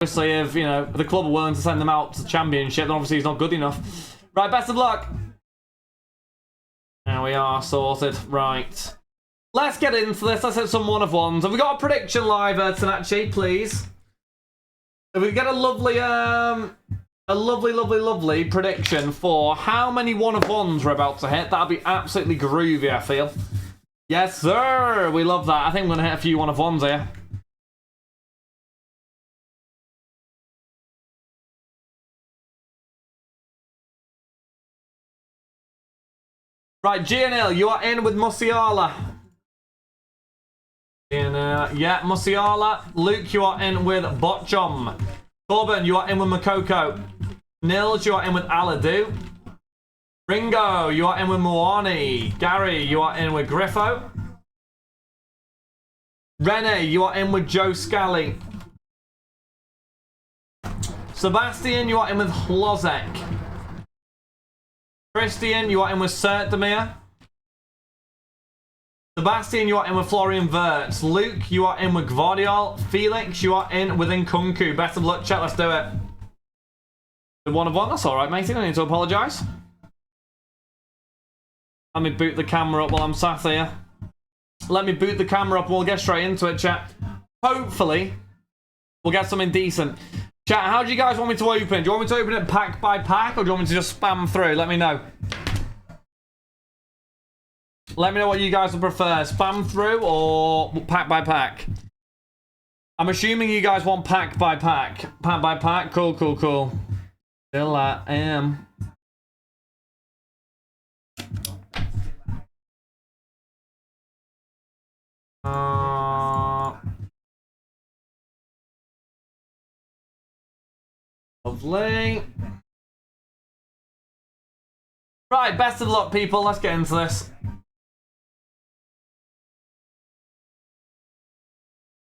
Obviously, if, you know, the club are willing to send them out to the championship, then obviously he's not good enough. Right, best of luck. There we are, sorted. Right. Let's get into this. Let's hit some one-of-ones. Have we got a prediction live, Tanachi, please? If we get a lovely, lovely prediction for how many one-of-ones we're about to hit, that'll be absolutely groovy, I feel. Yes, sir. We love that. I think we're going to hit a few one-of-ones here. Right, Gianil, you are in with Musiala. Yeah, Musiala. Luke, you are in with Botchom. Corbin, you are in with Makoko. Nils, you are in with Aladu. Ringo, you are in with Moani. Gary, you are in with Griffo. Rene, you are in with Joe Scally. Sebastian, you are in with Hlozek. Christian, you are in with Sertdemir. Sebastian, you are in with Florian Wirtz. Luke, you are in with Gvardiol. Felix, you are in with Nkunku. Best of luck, chat. Let's do it. The one-of-one. That's all right, matey. I need to apologise. Let me boot the camera up while I'm sat here. Let me boot the camera up and we'll get straight into it, chat. Hopefully, we'll get something decent. Chat, how do you guys want me to open? Do you want me to open it pack by pack or do you want me to just spam through? Let me know. Let me know what you guys would prefer. Spam through or pack by pack? I'm assuming you guys want pack by pack. Pack by pack? Cool, cool, cool. Still I am. Lovely. Right, best of luck, people. Let's get into this.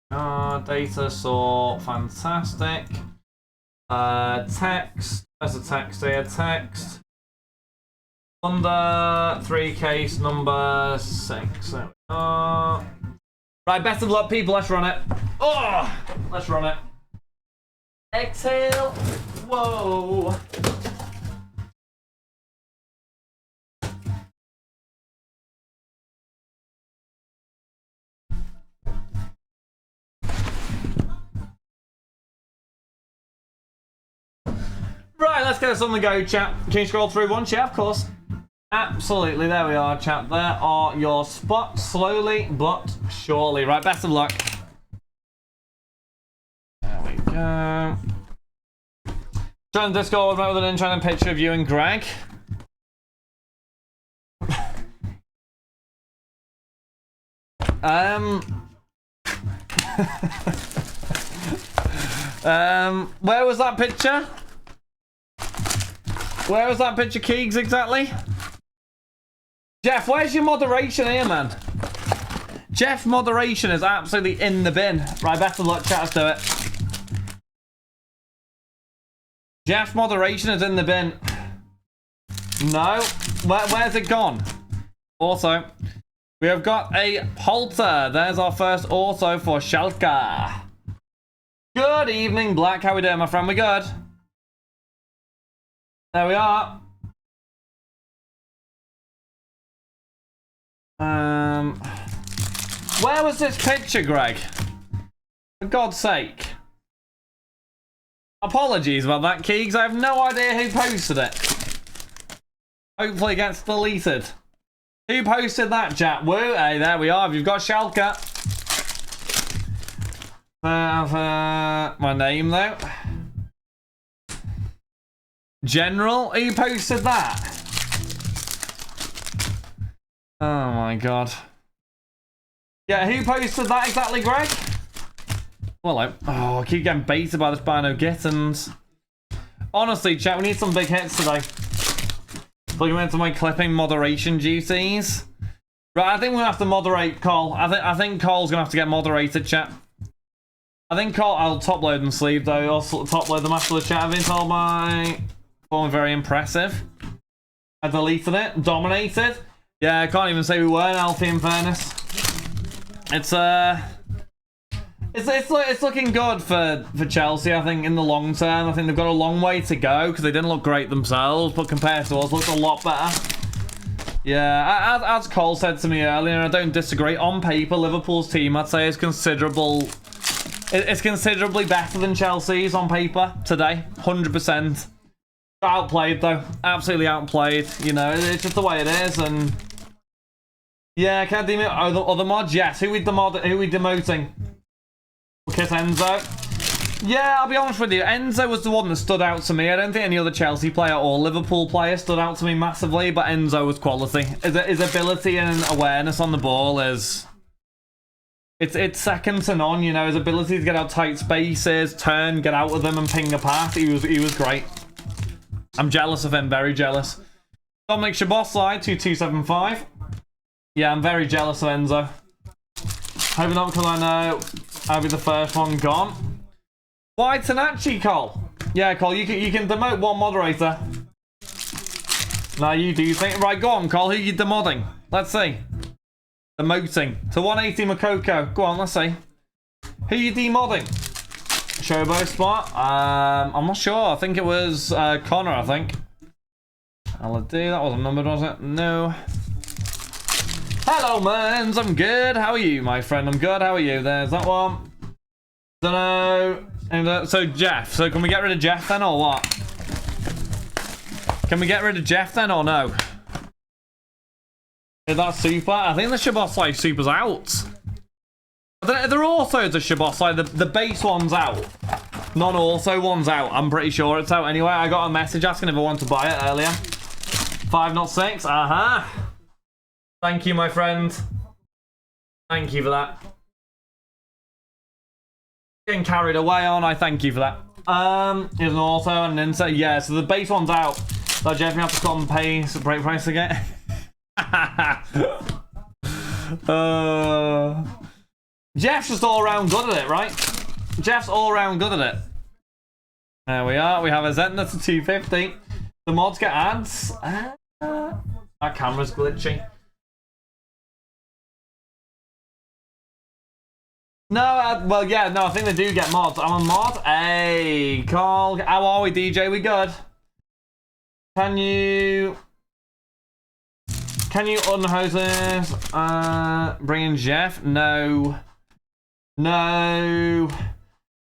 Data sort, fantastic. Text. There's a text here. Text. Under 3 case number 6. There we are. Right, best of luck, people. Let's run it. Oh, let's run it. Exhale. Whoa. Right, let's get us on the go, chat. Can you scroll through one, chat? Of course. Absolutely, there we are, chat. There are your spots, slowly but surely. Right, best of luck. There we go. Join the Discord with an enchanting picture of you and Greg. Where was that picture? Where was that picture, Keegs, exactly? Jeff, where's your moderation here, man? Jeff, moderation is absolutely in the bin. Right, best of luck, chat, let's do it. Jeff, moderation is in the bin. No. Where's it gone? Also, we have got a halter. There's our first auto for Schalke. Good evening, Black. How we doing, my friend? We good? There we are. Where was this picture, Greg? For God's sake. Apologies about that, Keegs. I have no idea who posted it. Hopefully it gets deleted. Who posted that, chat? Woo, hey, there we are. You've got Schalke. My name, though. General, who posted that? Oh my god. Yeah, who posted that exactly, Greg? Well, I keep getting baited by this Bino Gittins. Honestly, chat, we need some big hits today. Plugging into my clipping moderation duties. Right, I think we're gonna have to moderate Cole. I think Cole's gonna have to get moderated, chat. I think Cole, I'll top load and sleeve though. I'll top load them after the chat. I've been told by form very impressive. I deleted it, dominated. Yeah, I can't even say we weren't, Alfie, in fairness. It's It's looking good for Chelsea, I think, in the long term. I think they've got a long way to go because they didn't look great themselves, but compared to us, looked a lot better. Yeah, as Cole said to me earlier, and I don't disagree, on paper, Liverpool's team, I'd say, is considerably better than Chelsea's on paper today. 100%. Outplayed, though. Absolutely outplayed. You know, it's just the way it is, and... Yeah, can I demote other mods? Yes. Who we demoting? Kiss Enzo. Yeah, I'll be honest with you. Enzo was the one that stood out to me. I don't think any other Chelsea player or Liverpool player stood out to me massively, but Enzo was quality. His ability and awareness on the ball is... It's second to none, you know. His ability to get out tight spaces, turn, get out of them, and ping a pass. He was great. I'm jealous of him. Very jealous. Dominic Szoboszlai, 2275. Yeah, I'm very jealous of Enzo. Hope not, because I know I'll be the first one gone. Why Tanachi, Cole? Yeah, Cole, you can demote one moderator. Now you do think. Right, go on, Cole. Who you demodding? Let's see. Demoting to 180 Makoko. Go on, let's see. Who you demodding? Shobo spot. I'm not sure. I think it was Connor. I think. I'll do. That wasn't numbered, was it? No. Hello, mans. I'm good. How are you, my friend? I'm good. How are you? There's that one. Don't know. And, so Jeff. So can we get rid of Jeff then, or what? Can we get rid of Jeff then, or no? Is that super? I think the Szoboszlai super's out. They're also the Szoboszlai. The base one's out. Non-also one's out. I'm pretty sure it's out anyway. I got a message asking if I want to buy it earlier. 506. Thank you, my friend. Thank you for that. Getting carried away on. I thank you for that. Here's an auto and an insert. Yeah, so the base one's out. So Jeff, you have to come and pay break price again. Jeff's just all around good at it, right? Jeff's all around good at it. There we are. We have a Zetna to 250. The mods get ads. That camera's glitchy. No, well, yeah, no, I think they do get mods. I'm a mod. Hey, Carl. How are we, DJ? We good? Can you unhose this? Bring in Jeff? No. No.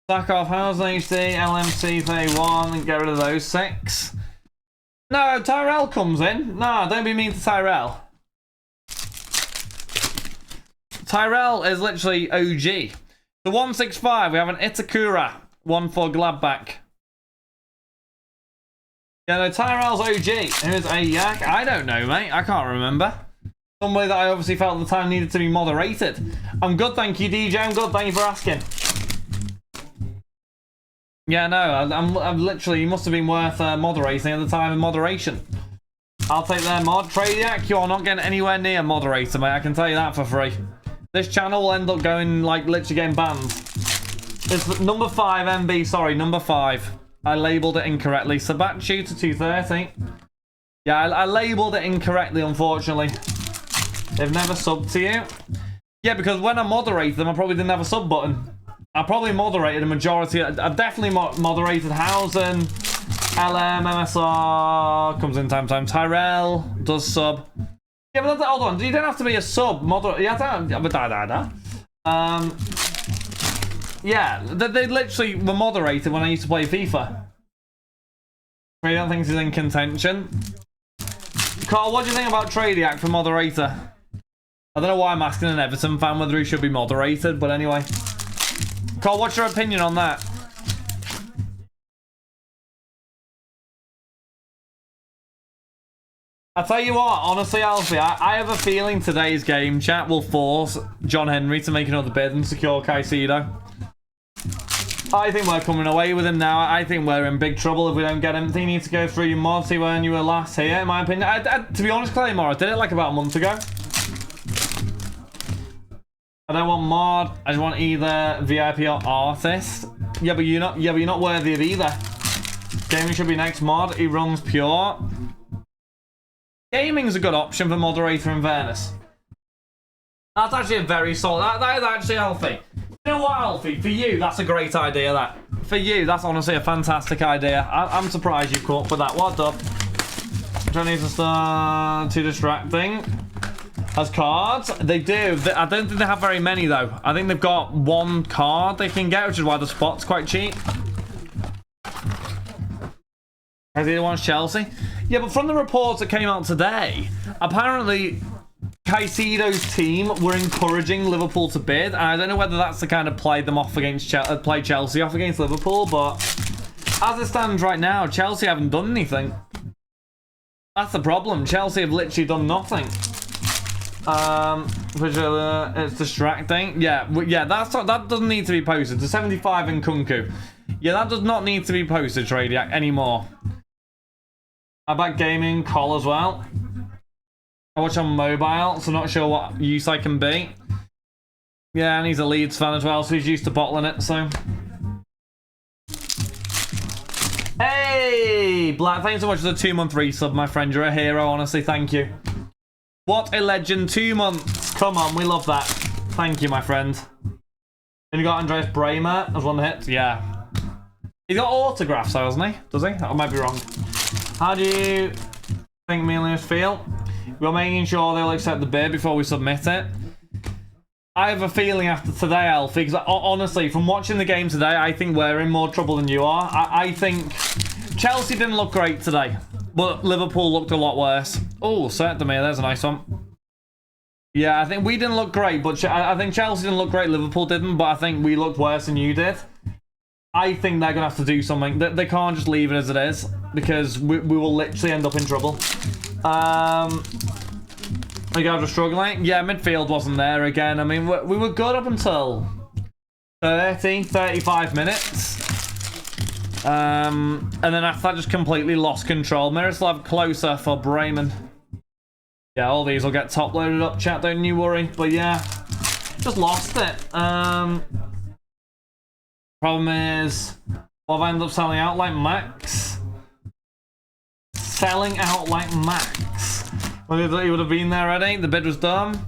Sack off Housing HD, LMC 31, get rid of those 6. No, Tyrell comes in. Nah, don't be mean to Tyrell. Tyrell is literally OG. The 165, we have an Itakura. 1 for Gladbach. Yeah, no, Tyrell's OG. Who's a yak? I don't know, mate. I can't remember. Somebody that I obviously felt at the time needed to be moderated. I'm good, thank you, DJ. I'm good, thank you for asking. Yeah, no, I'm literally, you must have been worth moderating at the time of moderation. I'll take their mod. Tradiac, you're not getting anywhere near moderator, mate. I can tell you that for free. This channel will end up going, like, literally getting banned. It's number 5, MB, sorry, number 5. I labelled it incorrectly. Sabachu to 230. Yeah, I labelled it incorrectly, unfortunately. They've never subbed to you. Yeah, because when I moderated them, I probably didn't have a sub button. I probably moderated a majority. I've definitely moderated Housen, LM, MSR, comes in time. Tyrell does sub. Yeah, but hold on. You don't have to be a sub moderator. Yeah, they literally were moderated when I used to play FIFA. I don't think he's in contention. Carl, what do you think about Tradiac for moderator? I don't know why I'm asking an Everton fan whether he should be moderated, but anyway. Carl, what's your opinion on that? I'll tell you what, honestly, Alfie, I have a feeling today's game chat will force John Henry to make another bid and secure Caicedo. I think we're coming away with him now. I think we're in big trouble if we don't get him. I think you need to go through your mods, see when you were last here, in my opinion. To be honest, Claymore, I did it like about a month ago. I don't want mod. I just want either VIP or artist. Yeah, but you're not worthy of either. Gaming should be next mod. He runs pure. Gaming's a good option for moderator in fairness. That's actually a very solid. That is actually healthy. You know what, Alfie? For you, that's a great idea, that. For you, that's honestly a fantastic idea. I'm surprised you caught for that. What up? Johnny's just too distracting. Has cards? They do. I don't think they have very many, though. I think they've got one card they can get, which is why the spot's quite cheap. Has he wants Chelsea? Yeah, but from the reports that came out today, apparently Caicedo's team were encouraging Liverpool to bid, and I don't know whether that's to kind of play them off against play Chelsea off against Liverpool, but as it stands right now, Chelsea haven't done anything. That's the problem. Chelsea have literally done nothing. Which it's distracting. Yeah, that doesn't need to be posted. The 75 in Kunku. Yeah, that does not need to be posted, Tradiac, anymore. I back gaming, call as well. I watch on mobile, so not sure what use I can be. Yeah, and he's a Leeds fan as well, so he's used to bottling it, so. Hey, Black, thanks so much for the 2-month resub, my friend. You're a hero, honestly, thank you. What a legend, 2 months. Come on, we love that. Thank you, my friend. And you got Andreas Bremer as one of the hits? Yeah. He's got autographs, though, hasn't he? Does he? I might be wrong. How do you think me and Lewis feel? We're making sure they'll accept the bid before we submit it. I have a feeling after today, Alfie, because honestly, from watching the game today, I think we're in more trouble than you are. I think Chelsea didn't look great today, but Liverpool looked a lot worse. Oh, certainly, there's a nice one. Yeah, I think we didn't look great, but I think Chelsea didn't look great, Liverpool didn't, but I think we looked worse than you did. I think they're going to have to do something. They can't just leave it as it is, because we will literally end up in trouble. You guys are struggling? Yeah, midfield wasn't there again. I mean, we were good up until 35 minutes. And then after that, just completely lost control. Miroslav closer for Bremen. Yeah, all these will get top loaded up, chat, don't you worry. But yeah, just lost it. Problem is, I've ended up selling out like Max. Selling out like Max. Well, he would have been there already. The bid was done.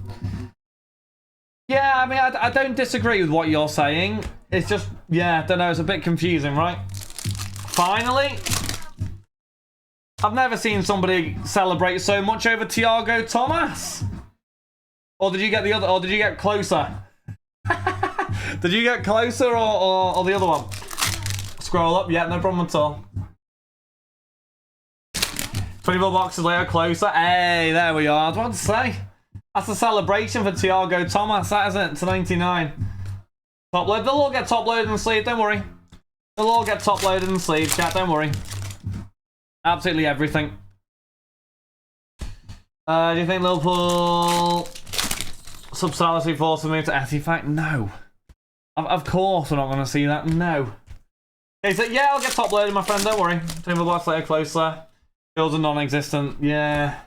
Yeah, I mean, I don't disagree with what you're saying. It's just, yeah, I don't know. It's a bit confusing, right? Finally, I've never seen somebody celebrate so much over Thiago Thomas. Or did you get the other? Or did you get closer? Did you get closer or the other one? Scroll up. Yeah, no problem at all. 24 boxes later, closer. Hey, there we are. I was about to say. That's a celebration for Thiago Thomas, that isn't it? To 99. Top load. They'll all get top loaded and sleeved, don't worry. They'll all get top loaded and sleeved, chat, don't worry. Absolutely everything. Do you think Liverpool substantially forced to move to Etifact? No. Of course we're not going to see that. No. Okay, so yeah, I'll get top loaded, my friend, don't worry. 24 boxes later, closer. Fields are non-existent. Yeah.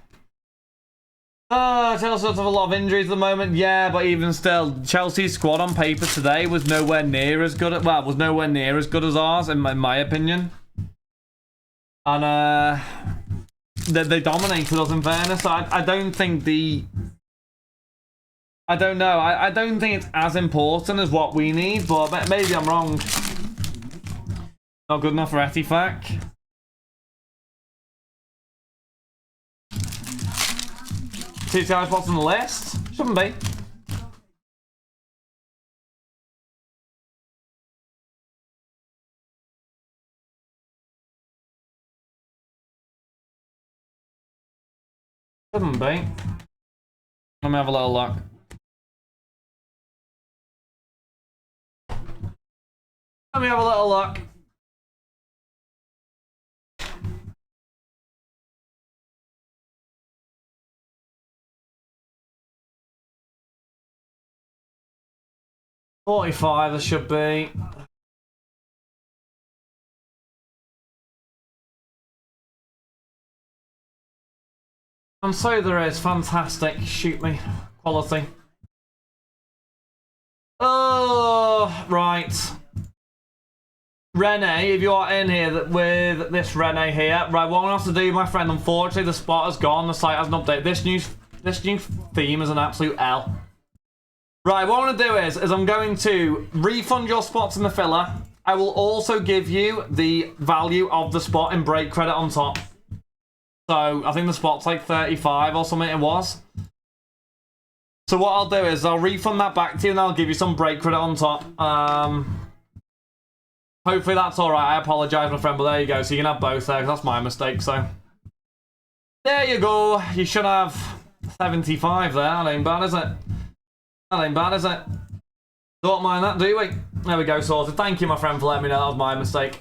Chelsea have a lot of injuries at the moment. Yeah, but even still, Chelsea's squad on paper today was nowhere near as good. Was nowhere near as good as ours, in my opinion. And they dominated us. In fairness, so I don't think the. I don't know. I don't think it's as important as what we need, but maybe I'm wrong. Not good enough for Etifac. Two spots on the list? Shouldn't be. Shouldn't be. Let me have a little look. Let me have a little look. $45 there should be. And so there is. Fantastic. Shoot me. Quality. Oh, right. Rene, if you are in here with this Rene here, right, what I'm gonna have to do, my friend, unfortunately the spot has gone, the site hasn't updated. This new theme is an absolute L. Right, what I'm going to do is I'm going to refund your spots in the filler. I will also give you the value of the spot in break credit on top. So, I think the spot's like 35 or something it was. So what I'll do is I'll refund that back to you and I'll give you some break credit on top. Hopefully that's alright. I apologise, my friend, but there you go. So you can have both there, because that's my mistake, so. There you go. You should have 75 there. That ain't bad, is it? That ain't bad, is it? Don't mind that, do we? There we go, sorted. Thank you, my friend, for letting me know that was my mistake.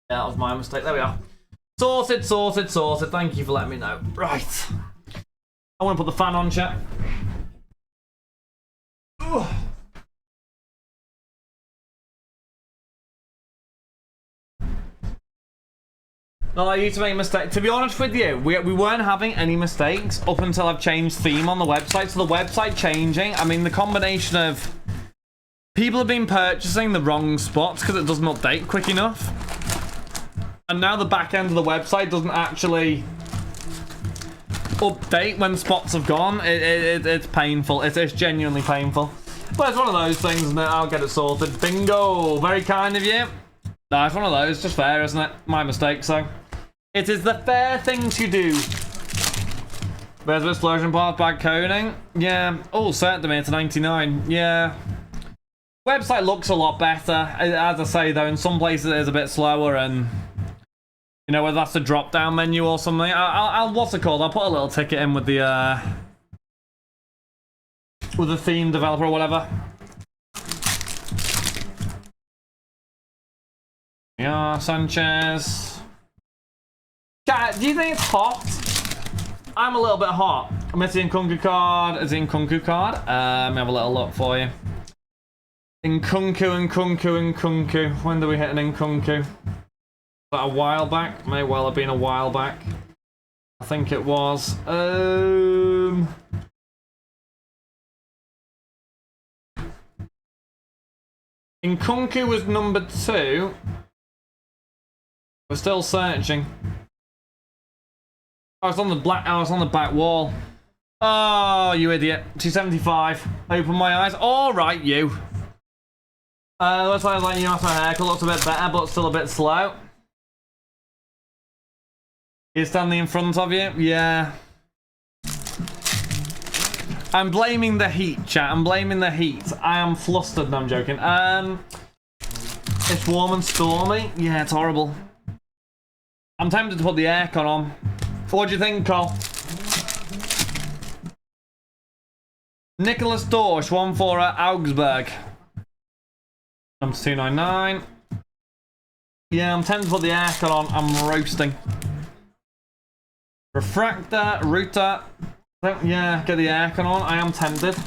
Yeah, that was my mistake. There we are. Sorted, sorted, sorted. Thank you for letting me know. Right. I want to put the fan on, chat. Ugh. Not like you to make mistakes. To be honest with you, we weren't having any mistakes up until I've changed theme on the website. So the website changing, I mean, the combination of people have been purchasing the wrong spots because it doesn't update quick enough. And now the back end of the website doesn't actually update when spots have gone. It's painful. It's genuinely painful. But it's one of those things, isn't it? I'll get it sorted. Bingo. Very kind of you. No, it's one of those. Just fair, isn't it? My mistake, so. It is the fair thing to do. There's the explosion part, bad coding. Yeah. Oh, set them here to 99. Yeah. Website looks a lot better. As I say, though, in some places it is a bit slower, and you know, whether that's a drop-down menu or something. I'll what's it called? I'll put a little ticket in with the theme developer or whatever. Yeah, Sanchez. Cat, do you think it's hot? I'm a little bit hot. I'm missing Nkunku card. Is it Nkunku card? Let me have a little look for you. Nkunku. When do we hit an Nkunku? That a while back? May well have been a while back. I think it was. Nkunku was number 2. We're still searching. I was on the back wall. Oh, you idiot. 275. Open my eyes. Alright, you. That's why I was like, you know, my haircut looks a bit better, but still a bit slow. He's standing in front of you? Yeah. I'm blaming the heat, chat. I'm blaming the heat. I am flustered. No, I'm joking. It's warm and stormy. Yeah, it's horrible. I'm tempted to put the aircon on. What do you think, Cole? Nicholas Dorsch, 1-4 at Augsburg. Number 299. Yeah, I'm tempted to put the aircon on. I'm roasting. Refractor, router. Yeah, get the aircon on. I am tempted.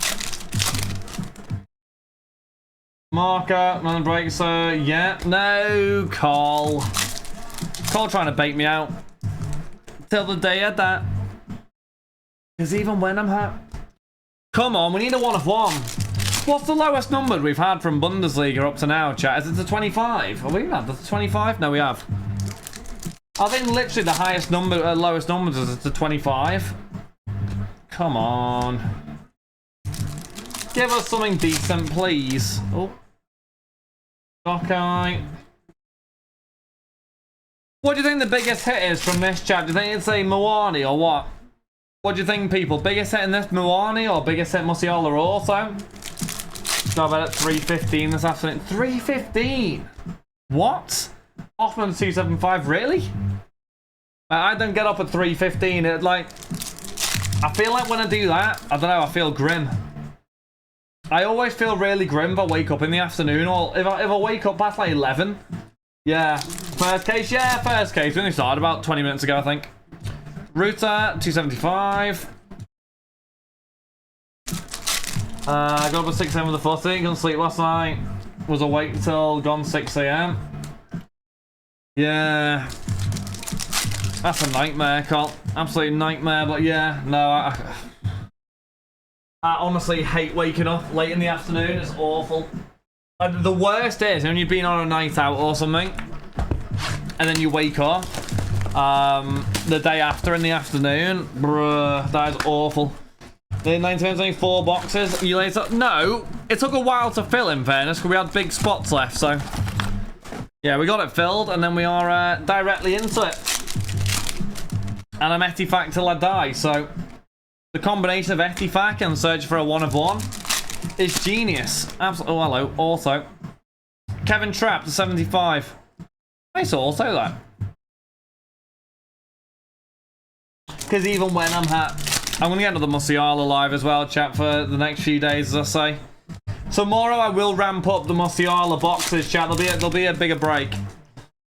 Marker, another break, so yeah. No, Cole. Cole trying to bait me out. Till the day of that. Because even when I'm hurt. Come on, we need a 1 of 1. What's the lowest number we've had from Bundesliga up to now, chat? Is it to 25? Have we had the 25? No, we have. I think literally the highest number, lowest numbers is to 25. Come on. Give us something decent, please. Oh. Okay. What do you think the biggest hit is from this chat? Do you think it's a Moani or what? What do you think, people? Biggest hit in this Moani or biggest hit Musiala also? Got about at 315 this afternoon. 315? What? Hoffman 275, really? I don't get up at 315. It like, I feel like when I do that, I don't know, I feel grim. I always feel really grim if I wake up in the afternoon, or if I wake up past like 11. Yeah, first case, yeah, first case. We only started about 20 minutes ago, I think. Router 275. Got up at 6 AM with the footy. Couldn't sleep last night. Was awake till gone 6 AM. Yeah. That's a nightmare, Col. Absolute nightmare, but yeah, no, I honestly hate waking up late in the afternoon. It's awful. The worst is when you've been on a night out or something, and then you wake up the day after in the afternoon. Bruh, that is awful. The 1924 boxes. You later? No, it took a while to fill. In fairness, because we had big spots left. So yeah, we got it filled, and then we are directly into it. And I'm Etifac till I die. So the combination of Etifac and search for a 1 of 1 is genius. Absolutely. Oh, hello. Also, Kevin Trapp to 75. Nice auto that. Because even when I'm going to get another Musiala live as well, chat, for the next few days, as I say. Tomorrow I will ramp up the Musiala boxes, chat. There'll be a bigger break.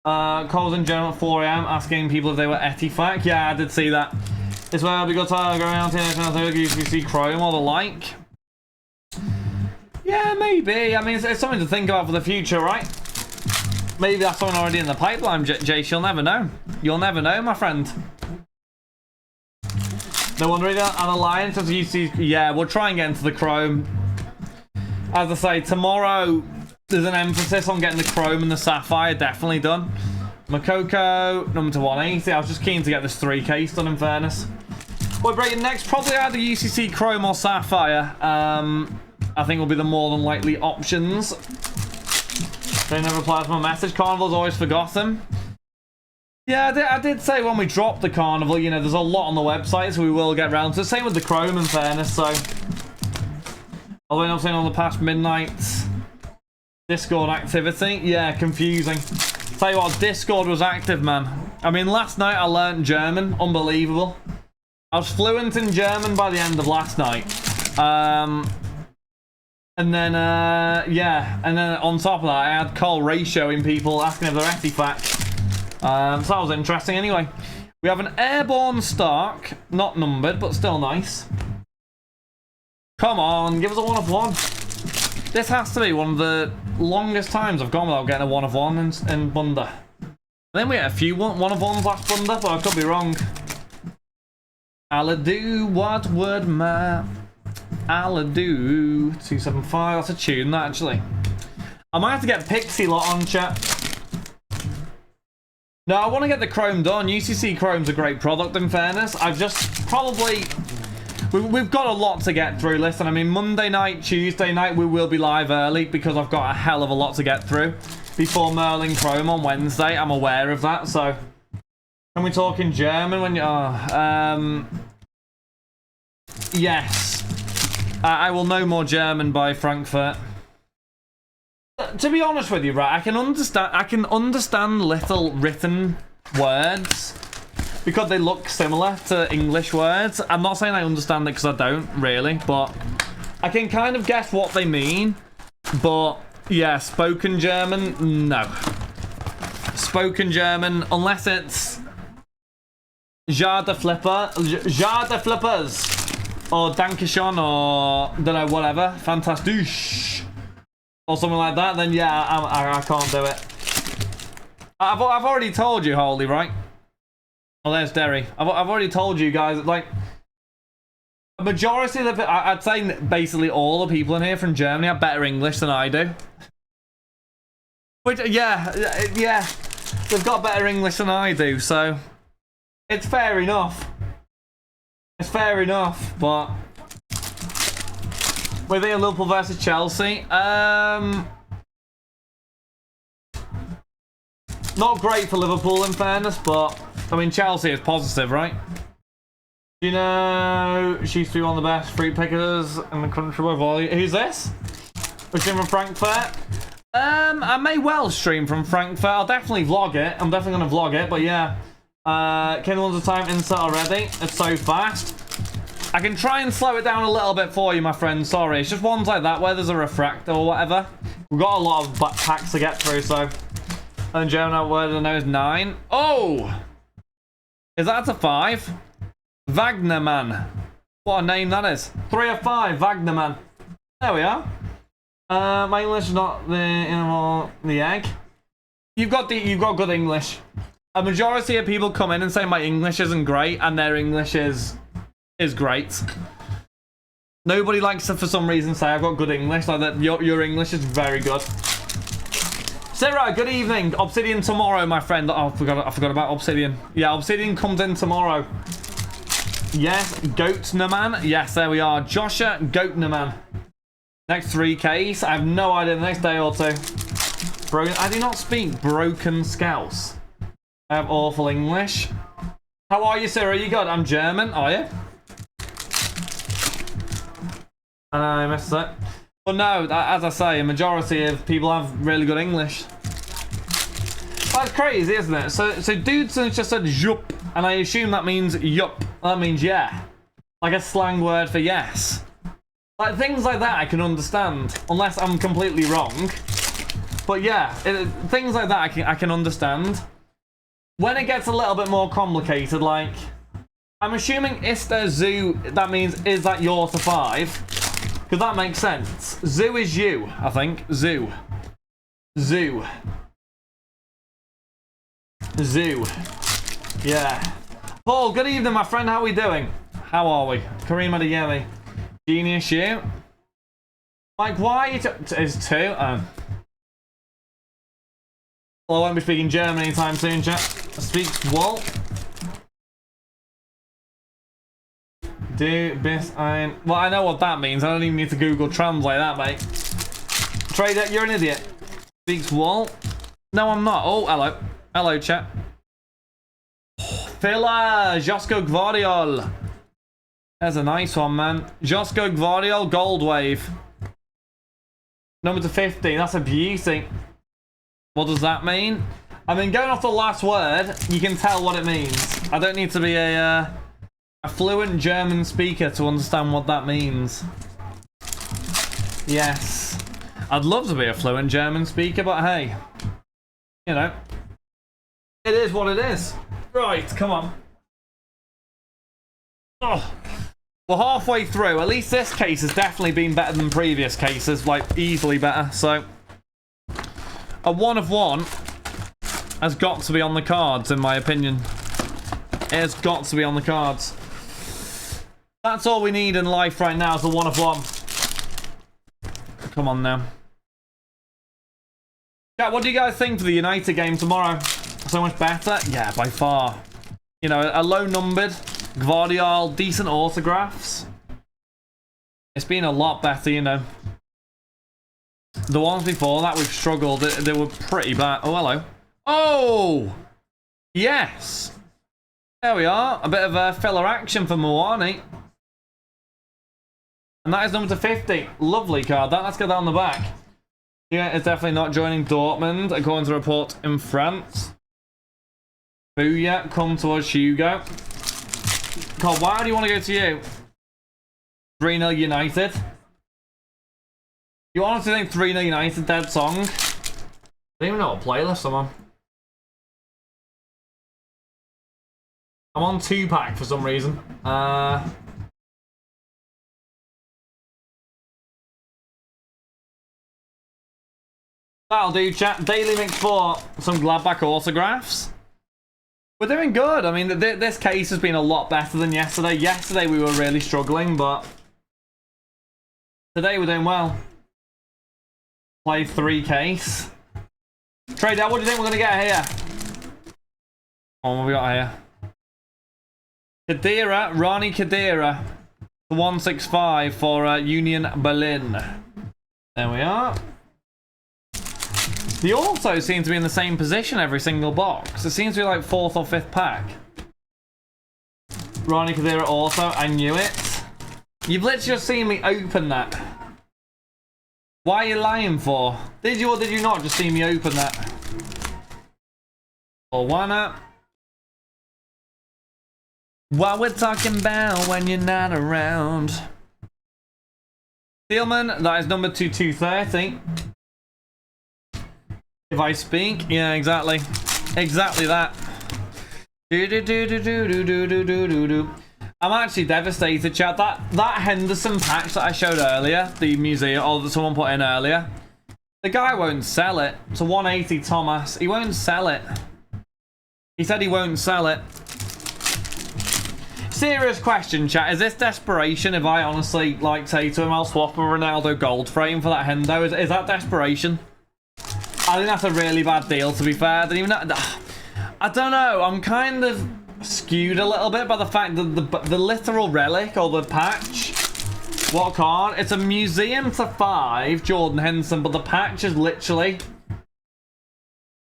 Calls in general at 4 AM asking people if they were Etifac. Yeah, I did see that. It's where we got to go around here and you see Chrome or the like. Yeah, maybe. I mean, it's something to think about for the future, right? Maybe that's something already in the pipeline, Jace. You'll never know. You'll never know, my friend. No wonder an alliance of UC. Yeah, we'll try and get into the Chrome. As I say, tomorrow there's an emphasis on getting the Chrome and the Sapphire definitely done. Makoko, number to 180. I was just keen to get this 3 case done, in fairness. We're breaking next, probably either UCC Chrome or Sapphire. I think will be the more than likely options. They never replied to my message. Carnival's always forgotten. Yeah, I did say when we dropped the Carnival, you know, there's a lot on the website, so we will get round to it. Same with the Chrome, in fairness, so. Although I'm saying on the past midnight Discord activity. Yeah, confusing. Tell you what, Discord was active, man. I mean, last night I learnt German. Unbelievable. I was fluent in German by the end of last night. And then, yeah. And then on top of that, I had Cole ratioing people, asking if they're Etifac. So that was interesting. Anyway, we have an Airborne Stark. Not numbered, but still nice. Come on, give us a 1 of 1. This has to be one of the longest times I've gone without getting a 1 of 1 in Bunda. I think we had a few 1 of 1s last Bunda, but I could be wrong. I'll do what would my... I'll do 275. That's a tune, that, actually. I might have to get Pixie Lot on, chat. No, I want to get the Chrome done. UCC Chrome's a great product, in fairness. I've just probably... We've got a lot to get through, listen. I mean, Monday night, Tuesday night, we will be live early because I've got a hell of a lot to get through before Merlin Chrome on Wednesday. I'm aware of that, so... Can we talk in German when you... Yes. I will know more German by Frankfurt. To be honest with you, right, I can understand little written words because they look similar to English words. I'm not saying I understand it because I don't really, but I can kind of guess what they mean. But yeah, spoken German, no. Spoken German, unless it's Jade Flipper, Jade Flippers, or Dankeschön, or don't know, whatever, Fantastisch, or something like that. Then yeah, I can't do it. I've already told you, Holy, right? Oh, there's Derry. I've already told you guys, like, a majority of the, I'd say basically all the people in here from Germany have better English than I do. Which, yeah, they've got better English than I do, so it's fair enough. It's fair enough, but we're thinking Liverpool versus Chelsea. Not great for Liverpool, in fairness, but I mean, Chelsea is positive, right? You know, she used to be one of the best free pickers in the country by volume. Who's this? We're streaming from Frankfurt. I may well stream from Frankfurt. I'll definitely vlog it. I'm definitely going to vlog it, but yeah. Kindle's a time insert already. It's so fast. I can try and slow it down a little bit for you, my friend. Sorry. It's just ones like that where there's a refractor or whatever. We've got a lot of packs to get through, so. And German word I know is 9. Oh! Is that a 5? Wagnerman. What a name that is. 3 of 5, Wagnerman. There we are. My English is not the egg. You've got good English. A majority of people come in and say my English isn't great, and their English is great. Nobody likes to, for some reason, say I've got good English. Like that, your English is very good. Sarah, good evening. Obsidian tomorrow, my friend. Oh, I forgot about Obsidian. Yeah, Obsidian comes in tomorrow. Yes, Goatnaman. Yes, there we are. Joshua Goatnaman. Next 3Ks. I have no idea. The next day or two. I do not speak broken Scouse. I have awful English. How are you, sir? Are you good? I'm German. Are you? I missed it. But no, as I say, a majority of people have really good English. That's crazy, isn't it? So Dudeson's just said yup, and I assume that means yup. That means yeah. Like a slang word for yes. Like things like that I can understand, unless I'm completely wrong. But yeah, things like that I can understand. When it gets a little bit more complicated, like, I'm assuming is there zoo, that means is that your to 5? Because that makes sense. Zoo is you, I think. Zoo. Zoo. Zoo. Yeah. Paul, good evening, my friend. How are we doing? How are we? Kareem Adeyemi. Genius, you. Mike, why are you is 2? Well, I won't be speaking German anytime soon, chat. I speak Walt. Du bist ein... Well, I know what that means. I don't even need to Google Translate that, mate. Trader, you're an idiot. Speaks Walt. No, I'm not. Oh, hello. Hello, chat. Filler, Josko Gvardiol. There's a nice one, man. Josko Gvardiol, Gold Wave. Number to 50. That's a beauty. What does that mean? I mean, going off the last word, you can tell what it means. I don't need to be a fluent German speaker to understand what that means. Yes. I'd love to be a fluent German speaker, but hey. You know. It is what it is. Right, come on. Oh. We're halfway through. At least this case has definitely been better than previous cases. Like, easily better. So, a 1 of 1 has got to be on the cards, in my opinion. It has got to be on the cards. That's all we need in life right now is a 1 of 1. Come on now. Yeah, what do you guys think for the United game tomorrow? So much better? Yeah, by far. You know, a low-numbered, Gvardiol, decent autographs. It's been a lot better, you know. The ones before that we've struggled. They were pretty bad. Oh, hello. Oh! Yes! There we are. A bit of filler action for Moani. And that is number to 50. Lovely card. Let's get that on the back. Yeah, it's definitely not joining Dortmund, according to a report in France. Booyah, come towards Hugo. God, why do you want to go to you? 3-0 United. You honestly think 3-0 United dead song? I don't even know what playlist I'm on. I'm on 2-pack for some reason. That'll do, chat. Daily Mix 4. Some Gladbach autographs. We're doing good. I mean, this case has been a lot better than yesterday. Yesterday we were really struggling, but today we're doing well. Play 3 case. Trader, what do you think we're going to get here? Oh, what have we got here? Khedira, Rani Khedira. 165 for Union Berlin. There we are. The auto seems to be in the same position every single box. It seems to be like 4th or 5th pack. Rani Khedira auto, I knew it. You've literally just seen me open that. Why are you lying for? Did you or did you not just see me open that? Or why not? What we're talking about when you're not around. Steelman, that is number 230. If I speak, yeah, exactly. Exactly that. I'm actually devastated, chat. That Henderson patch that I showed earlier, the museum, or that someone put in earlier, the guy won't sell it. It's a 180 Thomas. He won't sell it. He said he won't sell it. Serious question, chat. Is this desperation if I honestly, like, say to him, I'll swap a Ronaldo gold frame for that Hendo? Is that desperation? I think that's a really bad deal, to be fair. I don't know. I'm kind of... skewed a little bit by the fact that the literal relic or the patch. What card? It's a museum to 5, Jordan Henderson, but the patch is literally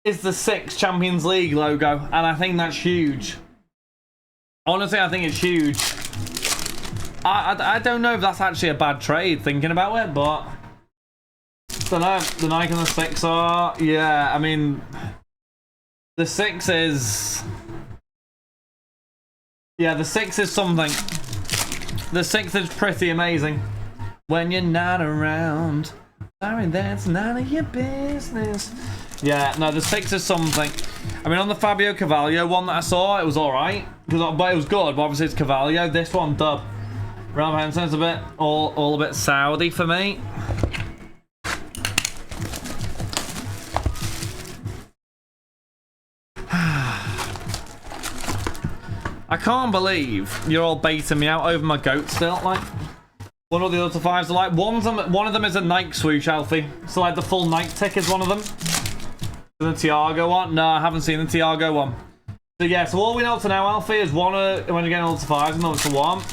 is the 6 Champions League logo, and I think that's huge. Honestly, I think it's huge. I don't know if that's actually a bad trade, thinking about it, but I don't know. The Nike and the 6 are, yeah, I mean, the 6 is, yeah, the 6 is something. The 6 is pretty amazing. When you're not around, sorry, that's none of your business. Yeah, no, the 6 is something. I mean, on the Fabio Carvalho one that I saw, it was alright. But it was good, but obviously it's Carvalho. This one, dub. Ralph Henson's a bit, all a bit Saudi for me. I can't believe you're all baiting me out over my goat still. Like, one of the other 5s are like, one of them is a Nike swoosh, Alfie. So like the full Nike tick is one of them. The Thiago one? No, I haven't seen the Thiago one. So yeah, so all we know to now, Alfie, is one when you're getting all to 5s, another to 1.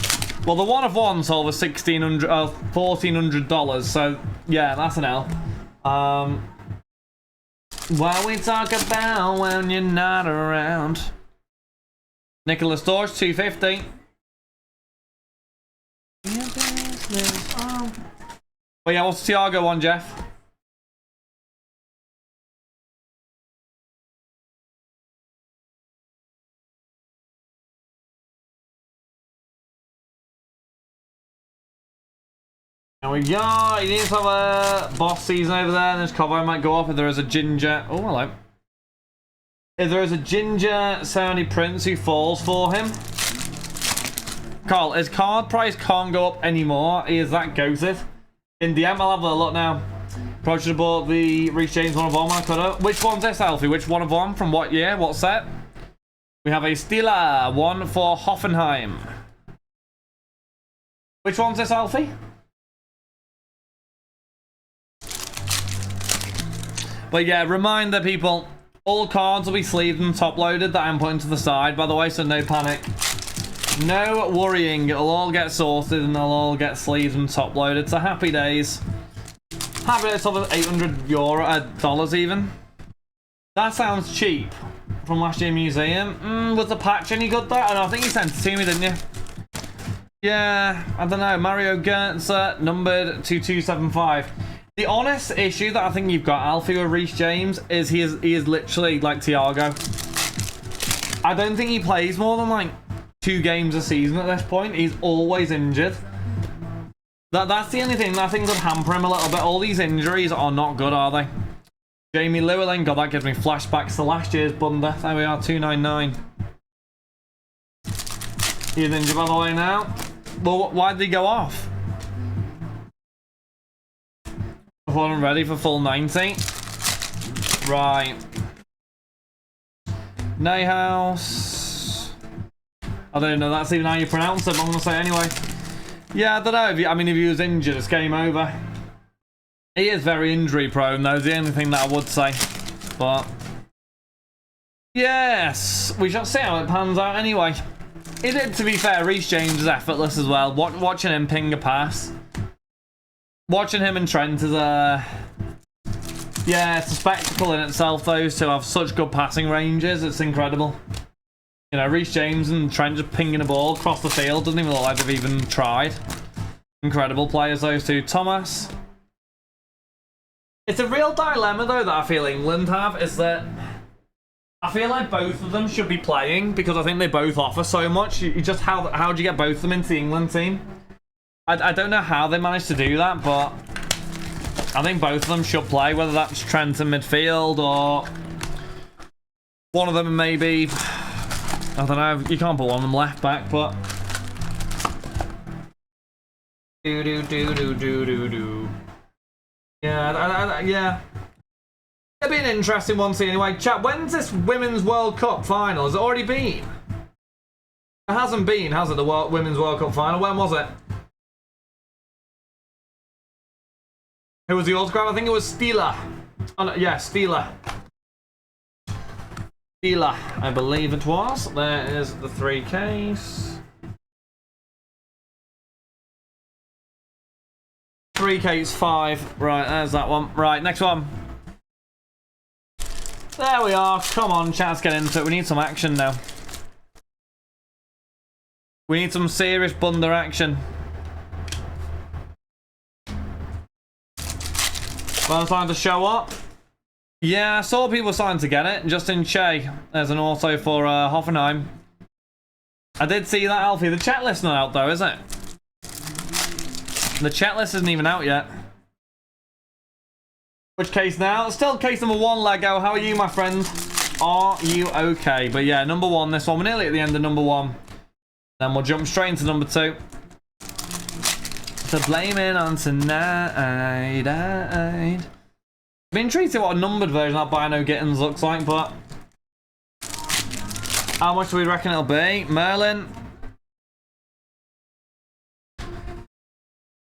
Well, the one of 1 sold for $1,400. So yeah, that's an L. What we talk about when you're not around. Nicholas Dorsch, 250. Oh yeah, what's the Thiago one, Jeff? There we go. He needs to have a boss season over there, and his cover might go up if there is a ginger. Oh, hello. If there is a ginger Saudi prince who falls for him. Carl, his card price can't go up anymore. He is that goated. In DM, I'll have a look now. Probably should have bought the Reece James 1 of 1 when I could have. Which one's this, Alfie? Which 1 of 1? From what year? What set? We have a Steeler 1 for Hoffenheim. Which one's this, Alfie? But yeah, reminder people, all cards will be sleeved and top loaded that I'm putting to the side, by the way, so no panic. No worrying, it'll all get sorted and they'll all get sleeved and top loaded, so happy days. Happy days of $800 dollars even. That sounds cheap from last year museum. Was the patch any good though? I think you sent it to me, didn't you? Yeah, I don't know. Mario Götze, numbered 2275. The honest issue that I think you've got, Alfie, with Reece James is he is literally like Thiago. I don't think he plays more than like 2 games a season at this point. He's always injured. That's the only thing that I think would hamper him a little bit. All these injuries are not good, are they? Jamie Llewellyn, God, that gives me flashbacks to last year's Bunda. There we are, 299. He's injured by the way now. Well, why did he go off? I wasn't ready for full 90. Right. Neyhouse. I don't know that's even how you pronounce it, but I'm going to say it anyway. Yeah, I don't know. If he was injured, it's game over. He is very injury prone, though, is the only thing that I would say. But yes, we shall see how it pans out anyway. To be fair, Reece James is effortless as well. Watching him ping a pass. Watching him and Trent is yeah, it's a spectacle in itself. Those two have such good passing ranges. It's incredible. You know, Reece James and Trent just pinging a ball across the field. Doesn't even look like they've even tried. Incredible players, those two. Thomas. It's a real dilemma, though, that I feel England have, is that I feel like both of them should be playing because I think they both offer so much. You just how do you get both of them into the England team? I don't know how they managed to do that, but I think both of them should play, whether that's Trent in midfield or one of them maybe, I don't know, you can't put one of them left back, but yeah. It'll be an interesting one to see anyway. Chat, when's this Women's World Cup final? Has it already been? It hasn't been, has it, the Women's World Cup final? When was it? Who was the autograph? I think it was Steeler. Oh, no, yeah, Steeler. Sheila, I believe it was. There is the 3 case. 3 case 5. Right, there's that one. Right, next one. There we are. Come on, chat, let's get into it. We need some action now. We need some serious Bunder action. Well, starting to show up. Yeah, I saw people starting to get it. Justin Che. There's an auto for Hoffenheim. I did see that, Alfie. The chat list not out, though, is it? The chat list isn't even out yet. Which case now? Still case number 1, Lego. How are you, my friend? Are you okay? But yeah, number 1, this one. We're nearly at the end of number 1. Then we'll jump straight into number 2. So blaming on tonight. I've been intrigued to what a numbered version of Bino Gittins looks like, but how much do we reckon it'll be? Merlin.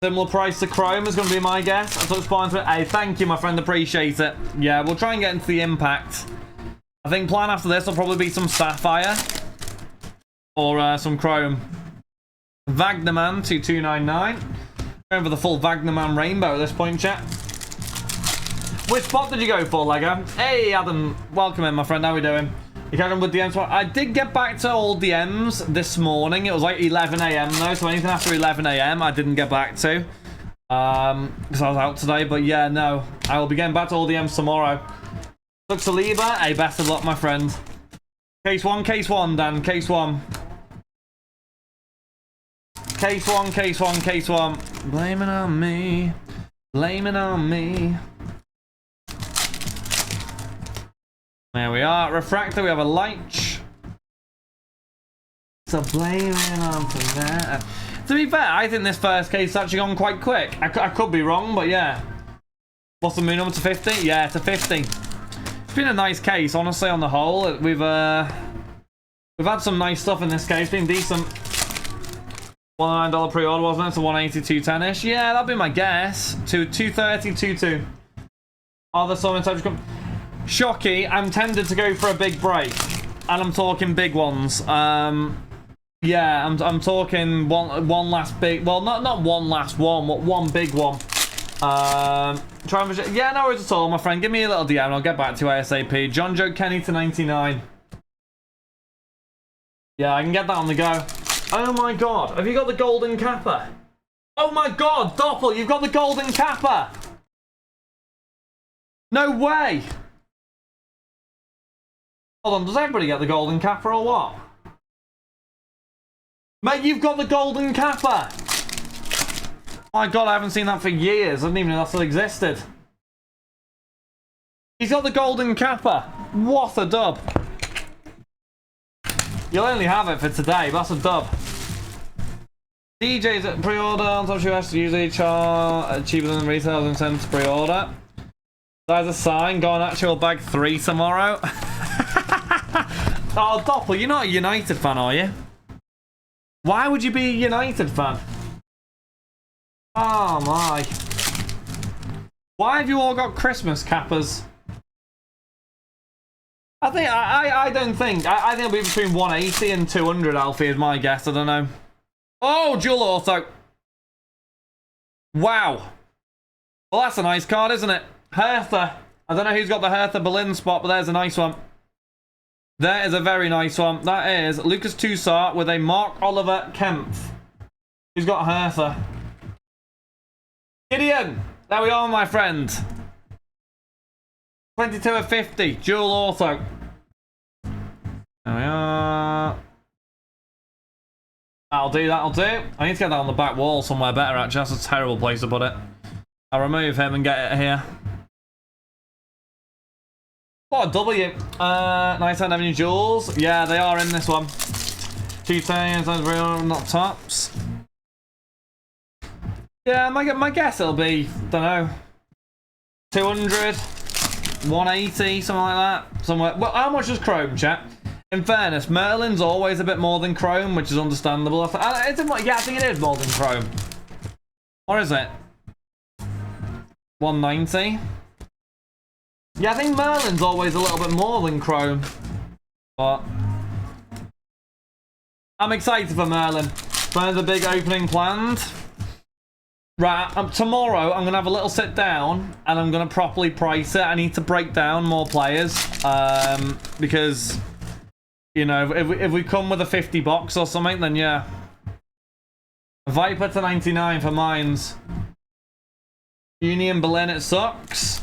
Similar price to Chrome is going to be my guess. I took spine for it. Hey, thank you, my friend. Appreciate it. Yeah, we'll try and get into the impact. I think plan after this will probably be some Sapphire or some Chrome. Wagnerman 2299. Going for the full Wagnerman rainbow at this point, chat. Which spot did you go for, Lego? Hey, Adam. Welcome in, my friend. How we doing? You carrying on with DMs? I did get back to all DMs this morning. It was like 11 AM though, so anything after 11 AM I didn't get back to. Because I was out today, but yeah, no. I will be getting back to all DMs tomorrow. Look, Saliba. Hey, best of luck, my friend. Case 1, Dan. Case 1. Case 1, case 1, case 1. Blame it on me. Blame it on me. There we are. Refractor, we have a Leitch. So blame it on for that. To be fair, I think this first case has actually gone quite quick. I could be wrong, but yeah. What's the moon number to 50? Yeah, to 50. It's been a nice case, honestly, on the whole. We've had some nice stuff in this case. It's been decent. $109 pre-order, wasn't it? So 180, 210-ish. Yeah, that'd be my guess. 230, 22. Are there some in touch? Shocky, I'm tempted to go for a big break, and I'm talking big ones. Yeah, I'm talking one last big. Well, not one last one, but one big one. Try and yeah, no worries at all, my friend. Give me a little DM, and I'll get back to you ASAP. John Joe Kenny to 99. Yeah, I can get that on the go. Oh my god, have you got the golden kappa? Oh my god, Doppel, you've got the golden kappa. No way. Hold on, does everybody get the golden kappa or what? Mate, you've got the golden kappa! Oh my god, I haven't seen that for years. I didn't even know that still existed. He's got the golden kappa. What a dub. You'll only have it for today, but that's a dub. DJs at pre-order on top of US usually charge cheaper than retail and send to pre-order. There's a sign, go on actual bag 3 tomorrow. Oh, Doppel, you're not a United fan, are you? Why would you be a United fan? Oh my. Why have you all got Christmas kappas? I don't think it'll be between 180 and 200, Alfie, is my guess. I don't know. Oh, dual auto. Wow. Well, that's a nice card, isn't it? Hertha. I don't know who's got the Hertha Berlin spot, but there's a nice one. That is a very nice one. That is Lucas Toussaint with a Mark Oliver Kempf. Who's got Hertha? Gideon! There we are, my friend. 22 of 50. Dual auto. There we are. That'll do, that'll do. I need to get that on the back wall somewhere better, actually. That's a terrible place to put it. I'll remove him and get it here. What a W. Nice hand having jewels. Yeah, they are in this one. 210, not tops. Yeah, my guess it'll be, don't know, 200, 180, something like that. Somewhere. Well, how much is Chrome, chat? In fairness, Merlin's always a bit more than Chrome, which is understandable. Yeah, I think it is more than Chrome. Or is it? 190? Yeah, I think Merlin's always a little bit more than Chrome. But I'm excited for Merlin. There's a big opening planned. Right, tomorrow I'm going to have a little sit down and I'm going to properly price it. I need to break down more players. Because, you know, if we come with a 50 box or something, then yeah. Viper to 99 for mines. Union Berlin, it sucks.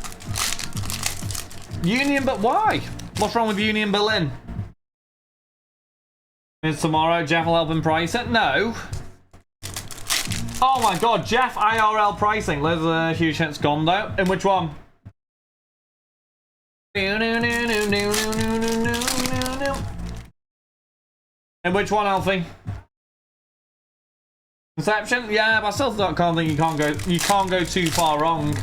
But why? What's wrong with Union Berlin? Is tomorrow Jeff will help him price it? No. Oh my god, Jeff IRL pricing. There's a huge hits gone though. In which one? In which one, Alfie? Conception? Yeah, but I still can't think you can't go too far wrong.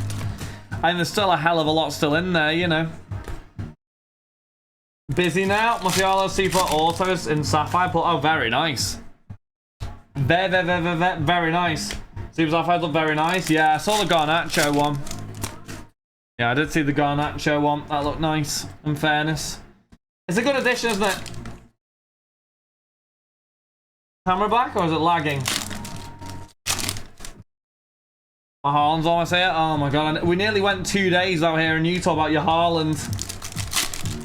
And there's still a hell of a lot still in there, you know. Busy now. Musiala Super Autos in Sapphire. Oh, very nice. Very nice. Super Sapphire look very nice. Yeah, I saw the Garnacho one. Yeah, I did see the Garnacho one. That looked nice, in fairness. It's a good addition, isn't it? Camera back, or is it lagging? My Haaland's almost here. Oh my god, we nearly went 2 days out here in Utah about your Haaland.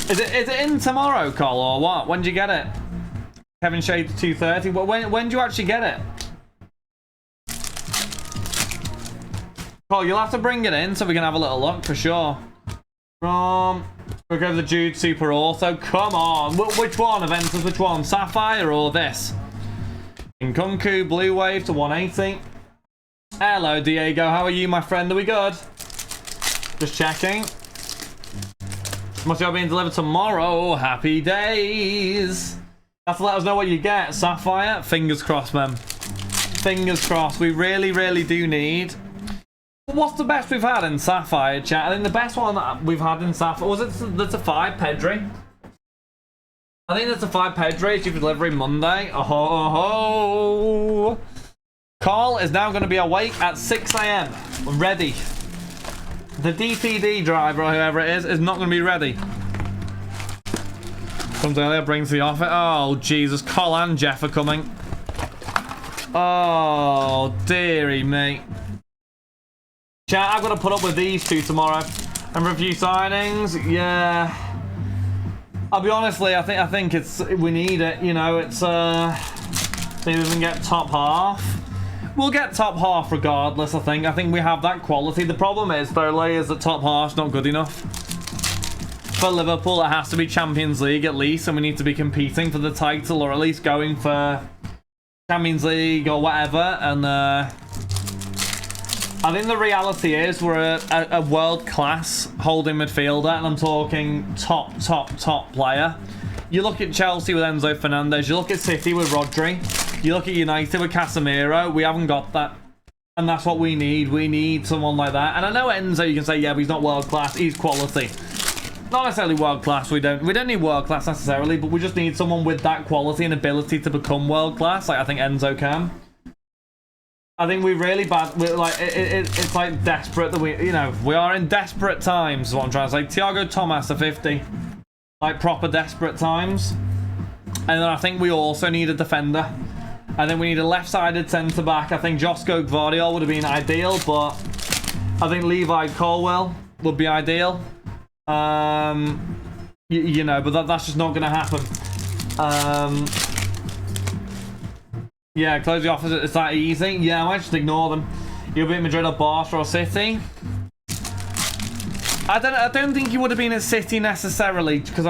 Is it in tomorrow, Cole, or what? When do you get it? Kevin Shade to 230. When do you actually get it? Cole, you'll have to bring it in so we can have a little look for sure. We'll go for the Jude Super Auto. Come on. Which one, Aventus? Which one? Sapphire or this? Nkunku, Blue Wave to 180. Hello, Diego. How are you, my friend? Are we good? Just checking. Must be being delivered tomorrow. Happy days. Have to let us know what you get. Sapphire. Fingers crossed, man. Fingers crossed. We really, really do need. What's the best we've had in Sapphire, chat? I think the best one that we've had in Sapphire was it. That's a 5 Pedri. I think that's a 5 Pedri. Due for delivery Monday. Oh ho ho. Carl is now going to be awake at 6 AM. Ready. The DPD driver, or whoever it is not going to be ready. Comes earlier, brings the offer. Oh, Jesus. Cole and Jeff are coming. Oh, dearie me. Chat, I've got to put up with these two tomorrow. And review signings. Yeah. I'll be honestly, I think we need it. You know, it's see if we can get top half. We'll get top half regardless, I think. I think we have that quality. The problem is, though, is that top half's not good enough. For Liverpool, it has to be Champions League at least, and we need to be competing for the title, or at least going for Champions League or whatever. And I think the reality is we're a world-class holding midfielder, and I'm talking top player. You look at Chelsea with Enzo Fernandez, you look at City with Rodri, you look at United with Casemiro. We haven't got that. And that's what we need. We need someone like that. And I know Enzo, you can say, yeah, but he's not world class. He's quality. Not necessarily world class. We don't need world class necessarily, but we just need someone with that quality and ability to become world class. Like I think Enzo can. I think we're really bad. We're like it's like desperate that we are in desperate times. Is what I'm trying to say. Thiago Thomas to 50, like proper desperate times. And then I think we also need a defender. And then we need a left-sided centre-back. I think Josko Gvardiol would have been ideal, but I think Levi Colwell would be ideal. You know, but that's just not going to happen. Yeah, close the office. It's that easy. Yeah, I might just ignore them. You'll be at Madrid or Barca or City. I don't think he would have been at City necessarily, because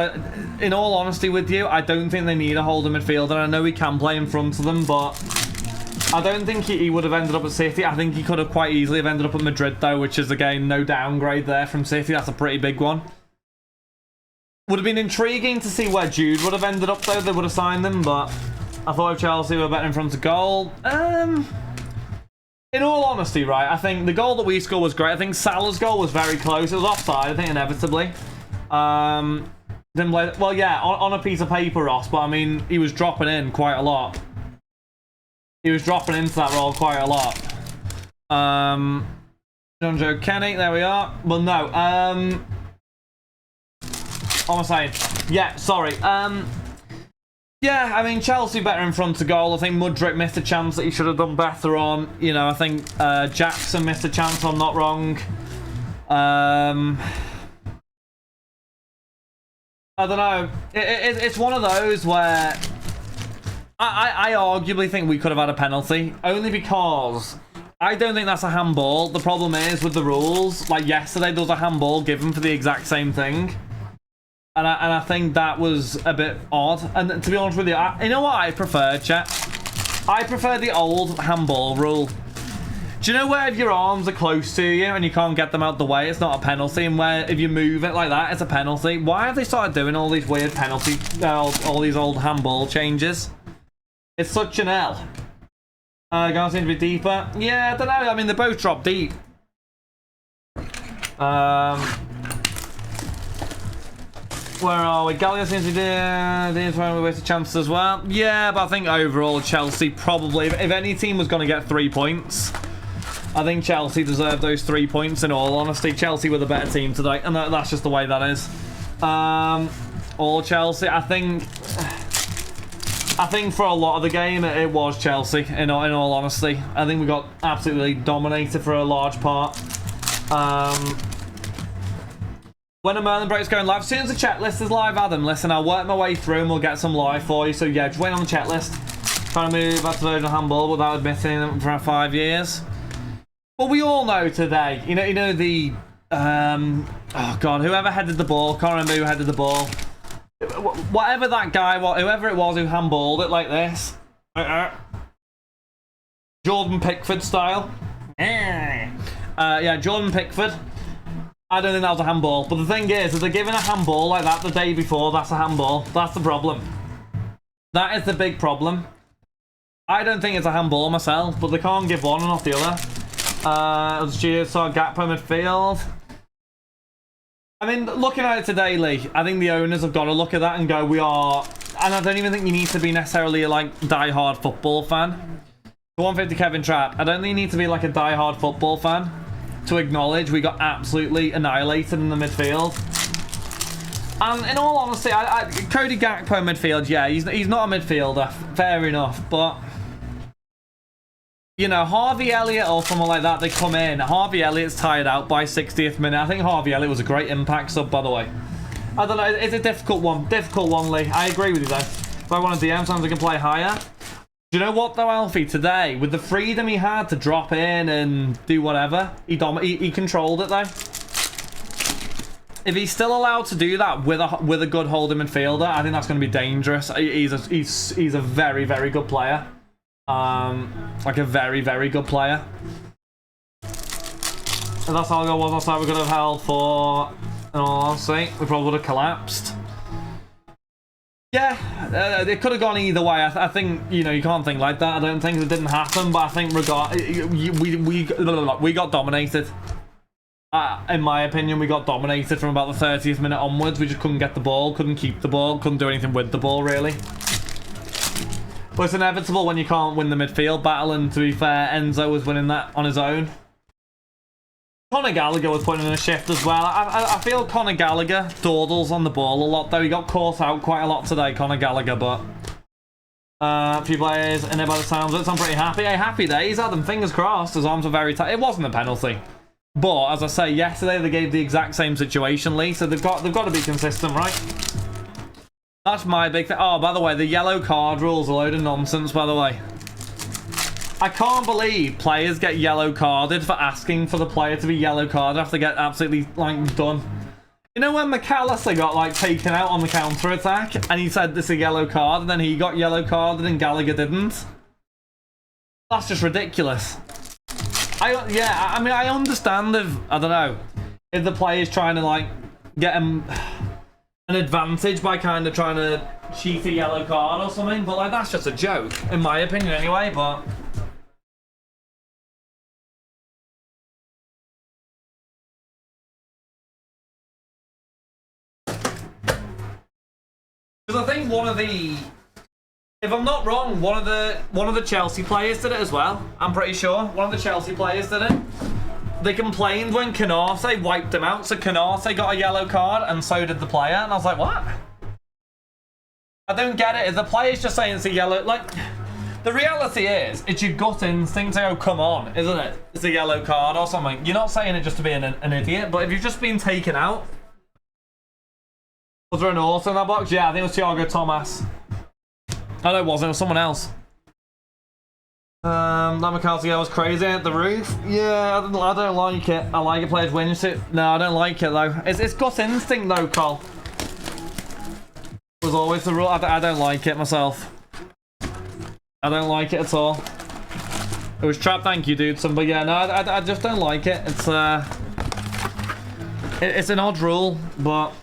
in all honesty with you, I don't think they need a holding midfielder. I know he can play in front of them, but I don't think he would have ended up at City. I think he could have quite easily have ended up at Madrid, though, which is, again, no downgrade there from City. That's a pretty big one. Would have been intriguing to see where Jude would have ended up, though. They would have signed him, but I thought if Chelsea were better in front of goal. In all honesty, right, I think the goal that we scored was great. I think Salah's goal was very close. It was offside, I think, inevitably. Didn't play. Well, yeah, on a piece of paper, Ross, but I mean, he was dropping in quite a lot. He was dropping into that role quite a lot. John Joe Kenny, there we are. Well, no. What am I saying? Yeah, sorry. Yeah, I mean, Chelsea better in front of goal. I think Mudryk missed a chance that he should have done better on. You know, I think Jackson missed a chance, I'm not wrong. I don't know. It's one of those where I arguably think we could have had a penalty. Only because I don't think that's a handball. The problem is with the rules. Like yesterday, there was a handball given for the exact same thing. And I think that was a bit odd. And to be honest with you, you know what I prefer, chat? I prefer the old handball rule. Do you know where if your arms are close to you and you can't get them out the way, it's not a penalty? And where if you move it like that, it's a penalty? Why have they started doing all these weird penalty, all these old handball changes? It's such an L. Guys seem to be deeper. Yeah, I don't know. I mean, they both drop deep. Where are we? Gallagher seems to be doing we wasted chances as well. Yeah, but I think overall Chelsea probably, if any team was going to get 3 points, I think Chelsea deserved those 3 points in all honesty. Chelsea were the better team today, and that's just the way that is. All Chelsea, I think for a lot of the game, it was Chelsea, in all honesty. I think we got absolutely dominated for a large part. When a Merlin break's going live, as soon as the checklist is live, Adam, listen, I'll work my way through and we'll get some live for you. So yeah, just wait on the checklist. Trying to move back to version of handball without admitting them for 5 years. Well, we all know today, you know the, oh God, whoever headed the ball, can't remember who headed the ball. Whatever that guy, whoever it was who handballed it like this. Jordan Pickford style. Yeah, Jordan Pickford. I don't think that was a handball. But the thing is, if they're giving a handball like that the day before, that's a handball. That's the problem. That is the big problem. I don't think it's a handball myself, but they can't give one and not the other. Saw Gakpo midfield. I mean, looking at it today, Lee, I think the owners have got to look at that and go, we are... And I don't even think you need to be necessarily a, like, die-hard football fan. 150 Kevin Trapp. I don't think you need to be, like, a die-hard football fan to acknowledge we got absolutely annihilated in the midfield. And in all honesty, Cody Gakpo midfield, yeah, he's not a midfielder, fair enough, but you know, Harvey Elliott or someone like that, they come in. Harvey Elliott's tired out by 60th minute. I think Harvey Elliott was a great impact sub, by the way. I don't know, it's a difficult one, Lee. I agree with you though. If I want to DM, sounds like I can play higher. Do you know what though, Alfie? Today, with the freedom he had to drop in and do whatever, he controlled it though. If he's still allowed to do that with a good holding midfielder, I think that's going to be dangerous. He's a very, very good player. Like a very, very good player. If that's how it was, that's how we could have held for. In all honesty, we probably would have collapsed. Yeah, it could have gone either way. I think, you know, you can't think like that. I don't think it didn't happen, but I think we got dominated. In my opinion, we got dominated from about the 30th minute onwards. We just couldn't get the ball, couldn't keep the ball, couldn't do anything with the ball, really. But it's inevitable when you can't win the midfield battle, and to be fair, Enzo was winning that on his own. Conor Gallagher was putting in a shift as well. I feel Conor Gallagher dawdles on the ball a lot, though. He got caught out quite a lot today, Conor Gallagher, but a few players in there by the sounds of it, so I'm pretty happy. Hey, happy days, Adam. Fingers crossed. His arms were very tight. It wasn't a penalty. But, as I say, yesterday they gave the exact same situation, Lee, so they've got to be consistent, right? That's my big thing. Oh, by the way, the yellow card rule's a load of nonsense, by the way. I can't believe players get yellow carded for asking for the player to be yellow carded after they get absolutely, like, done. You know when McAllister got, like, taken out on the counter-attack and he said this is a yellow card and then he got yellow carded and Gallagher didn't? That's just ridiculous. I mean, I understand if, I don't know, if the player's trying to, like, get him an advantage by kind of trying to cheat a yellow card or something, but, like, that's just a joke, in my opinion anyway, but... Because I think one of the... If I'm not wrong, one of the Chelsea players did it as well. I'm pretty sure. One of the Chelsea players did it. They complained when Canate wiped him out, so Canate got a yellow card, and so did the player. And I was like, what? I don't get it. If the player's just saying it's a yellow, like, the reality is, it's your gut instinct to go, come on, isn't it? It's a yellow card or something. You're not saying it just to be an idiot, but if you've just been taken out. Was there an auto in that box? Yeah, I think it was Thiago Thomas. Oh, no, it wasn't. It was someone else. That McCarthy was crazy at the roof. Yeah, I don't like it. I like it players win it. No, I don't like it, though. It's gut instinct, though, Cole. Was always the rule. I don't like it myself. I don't like it at all. It was trap, thank you, dude. But yeah, no, I just don't like it. It's an odd rule, but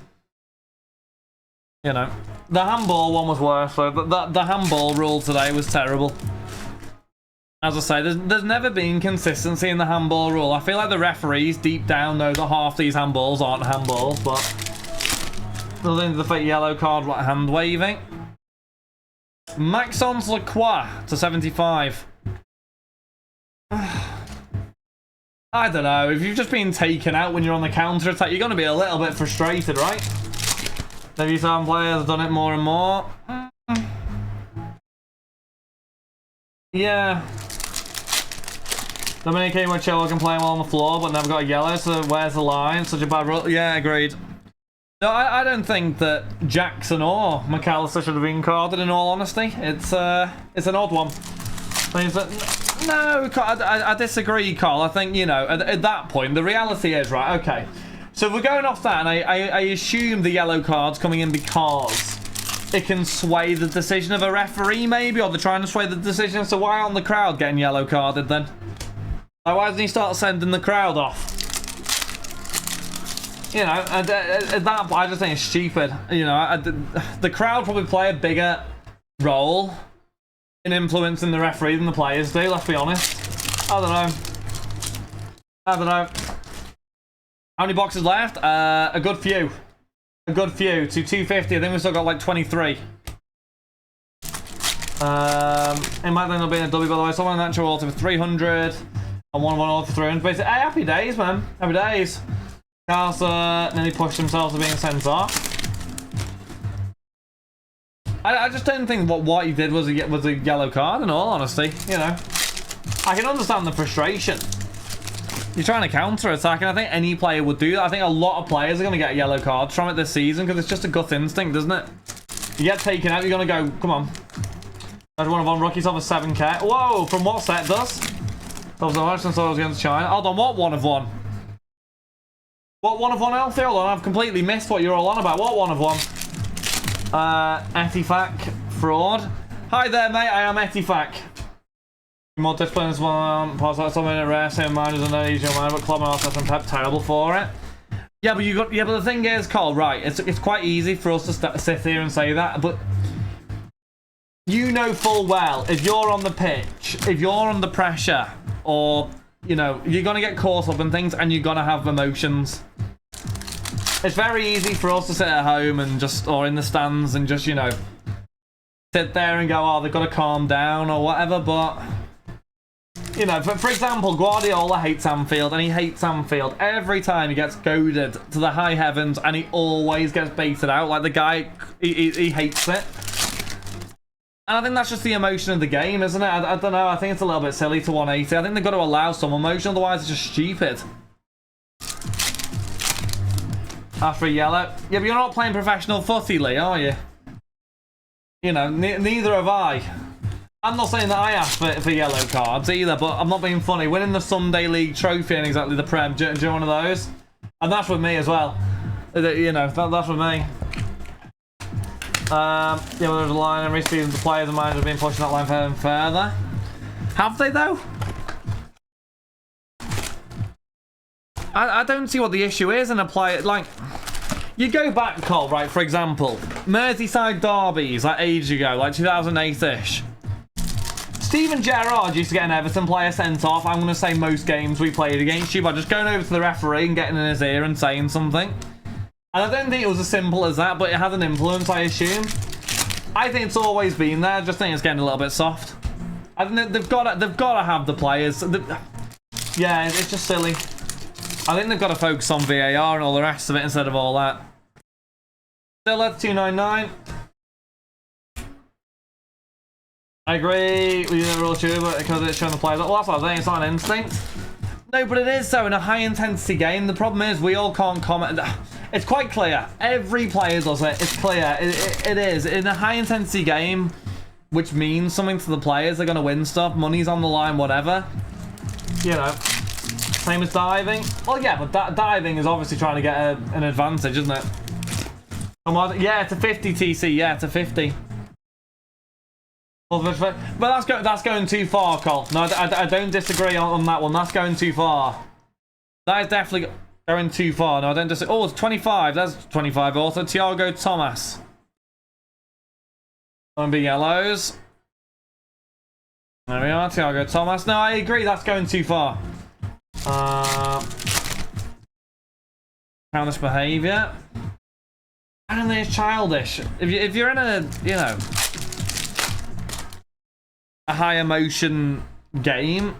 you know, the handball one was worse. So the handball rule today was terrible. As I say, there's never been consistency in the handball rule. I feel like the referees deep down know that half these handballs aren't handballs, but nothing to the fake yellow card, like hand waving. Maxence Lacroix to 75. I don't know. If you've just been taken out when you're on the counter attack, you're going to be a little bit frustrated, right? Maybe some players have done it more and more. Yeah. Dominic Marcello can play him on the floor, but never got a yellow, so where's the line? Such a bad rule. Yeah, agreed. No, I don't think that Jackson or McAllister should have been carded, in all honesty. It's an odd one. No, I disagree, Carl. I think, you know, at that point, the reality is, right, okay. So we're going off that, and I assume the yellow card's coming in because it can sway the decision of a referee, maybe, or they're trying to sway the decision. So why aren't the crowd getting yellow carded, then? Like, why doesn't he start sending the crowd off? You know, at that point, I just think it's stupid. You know, the crowd probably play a bigger role in influencing the referee than the players do, let's be honest. I don't know. How many boxes left? A good few. A good few. To 250, I think we've still got like 23. It might end up being a W, by the way. Someone natural auto for 300. And one auto for 300. Basically, hey, happy days, man. Happy days. Carlson nearly pushed himself to being sent off. I just don't think what he did was a yellow card, in all honesty. You know, I can understand the frustration. You're trying to counter-attack, and I think any player would do that. I think a lot of players are going to get a yellow card from it this season because it's just a gut instinct, isn't it? You get taken out, you're going to go, come on. There's one of on rookies over 7k. Whoa, from what set does? That was the match since I was against China. Hold on, what one of one? What one of one, Alfie? Hold on, I've completely missed what you're all on about. What one of one? Etifac fraud. Hi there, mate. I am Etifac. More discipline as well. Pause that something at rare. Same mind as an Asian man, but Club Arsenal and Pep terrible for it. Yeah, but but the thing is, Cole, right? It's quite easy for us to sit here and say that, but you know full well if you're on the pitch, if you're under pressure, or you know you're gonna get caught up in things, and you're gonna have emotions. It's very easy for us to sit at home and or in the stands and just, you know, sit there and go, oh, they've got to calm down or whatever, but, you know, for example, Guardiola hates Anfield, and he hates Anfield every time he gets goaded to the high heavens, and he always gets baited out. Like, the guy, he hates it. And I think that's just the emotion of the game, isn't it? I don't know, I think it's a little bit silly to 180. I think they've got to allow some emotion, otherwise it's just stupid. After a yellow. Yeah, but you're not playing professional footy, Lee, are you? You know, neither have I. I'm not saying that I asked for yellow cards either, but I'm not being funny. Winning the Sunday League trophy and exactly the Prem, do you want one of those? And that's with me as well. You know, that's with me. Yeah, well, there's a line and re-speeding the players and managers have been pushing that line further and further. Have they, though? I don't see what the issue is in a player, like, you go back, Cole, right, for example, Merseyside derbies, like, ages ago, like 2008-ish. Steven Gerrard used to get an Everton player sent off, I'm going to say most games we played against you, by just going over to the referee and getting in his ear and saying something. And I don't think it was as simple as that, but it had an influence, I assume. I think it's always been there, I just think it's getting a little bit soft. I think they've got to have the players. Yeah, it's just silly. I think they've got to focus on VAR and all the rest of it instead of all that. Still at 299. I agree. We didn't really sure, but because it's showing the players. Well, that's what I think. It's not an instinct. No, but it is so in a high-intensity game. The problem is we all can't comment. It's quite clear. Every player does it. It's clear. It is. In a high-intensity game, which means something to the players, they're going to win stuff. Money's on the line, whatever. You know. Same as diving. Well, yeah, but diving is obviously trying to get an advantage, isn't it? Yeah, it's a 50 TC. Yeah, it's a 50. But that's going too far, Cole. No, I don't disagree on that one. That's going too far. That is definitely going too far. No, I don't disagree. Oh, it's 25. That's 25 also. Thiago Thomas. Gonna be yellows. There we are, Thiago Thomas. No, I agree. That's going too far. Childish behaviour. I don't think it's childish. If you're in a, you know, a high emotion game,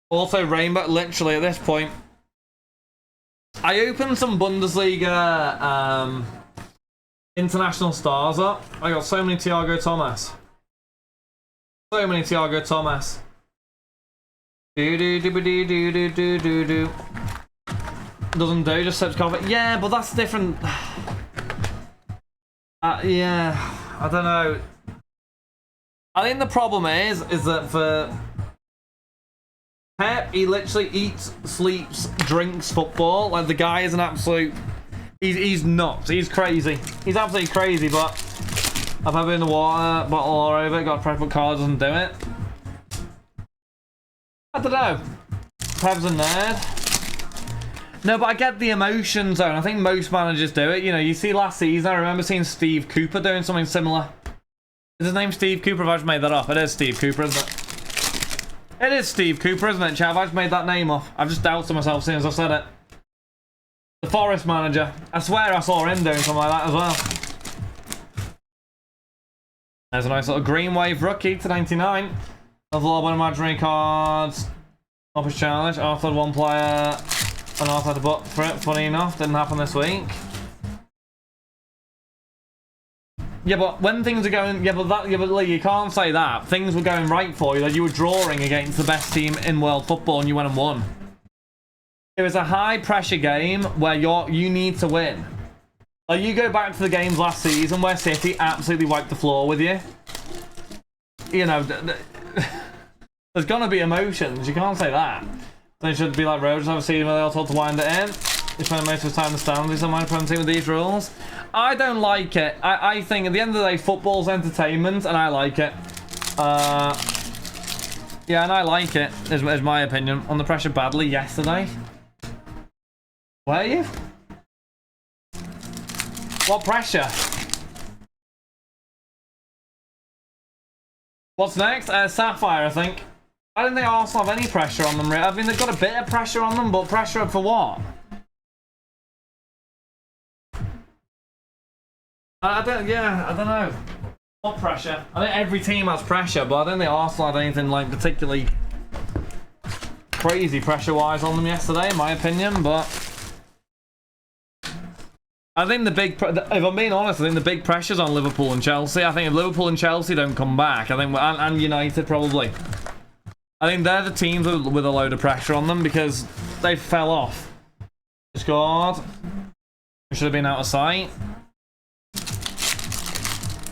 also Rainbow, literally at this point, I opened some Bundesliga international stars up. I got so many Thiago Thomas. So many Thiago Thomas. Do. Doesn't do, just sets cover. Yeah, but that's different. Yeah, I don't know. I think the problem is that for Pep, he literally eats, sleeps, drinks football. Like, the guy is an absolute... He's nuts. He's crazy. He's absolutely crazy, but I've had it in the water, bottle all over it, got a prep, but Carl doesn't do it. I don't know. Pep's a nerd. No, but I get the emotion zone. I think most managers do it. You know, you see last season, I remember seeing Steve Cooper doing something similar. Is his name Steve Cooper? I've just made that up. It is Steve Cooper, isn't it? It is Steve Cooper, isn't it, Chav? I just made that name up. I've just doubted myself as soon as I said it. The Forest manager. I swear I saw him doing something like that as well. There's a nice little green wave rookie to 99. Of all one imaginary cards. Office challenge. Arthur one player. And Arthur had a butt for it. Funny enough, didn't happen this week. Yeah, but when things are going, but Lee, you can't say that. Things were going right for you. That you were drawing against the best team in world football, and you went and won. It was a high pressure game where you need to win. Like, you go back to the games last season where City absolutely wiped the floor with you. You know, there's gonna be emotions. You can't say that. They should be like Rogers. I've seen where they all told to wind it in. He spent most of his time in the stands. He's on my team with these rules. I don't like it. I think at the end of the day, football's entertainment, and I like it. Yeah, and I like it, is my opinion. On the pressure badly yesterday. Were you? What pressure? What's next? Sapphire, I think. I don't think Arsenal have any pressure on them, really. I mean, they've got a bit of pressure on them, but pressure for what? I don't know. What pressure? I think every team has pressure, but I don't think Arsenal had anything like particularly crazy pressure-wise on them yesterday, in my opinion, but I think if I'm being honest, I think the big pressure's on Liverpool and Chelsea. I think if Liverpool and Chelsea don't come back, I think, and United probably, I think they're the teams with a load of pressure on them because they fell off. Scored. Should have been out of sight.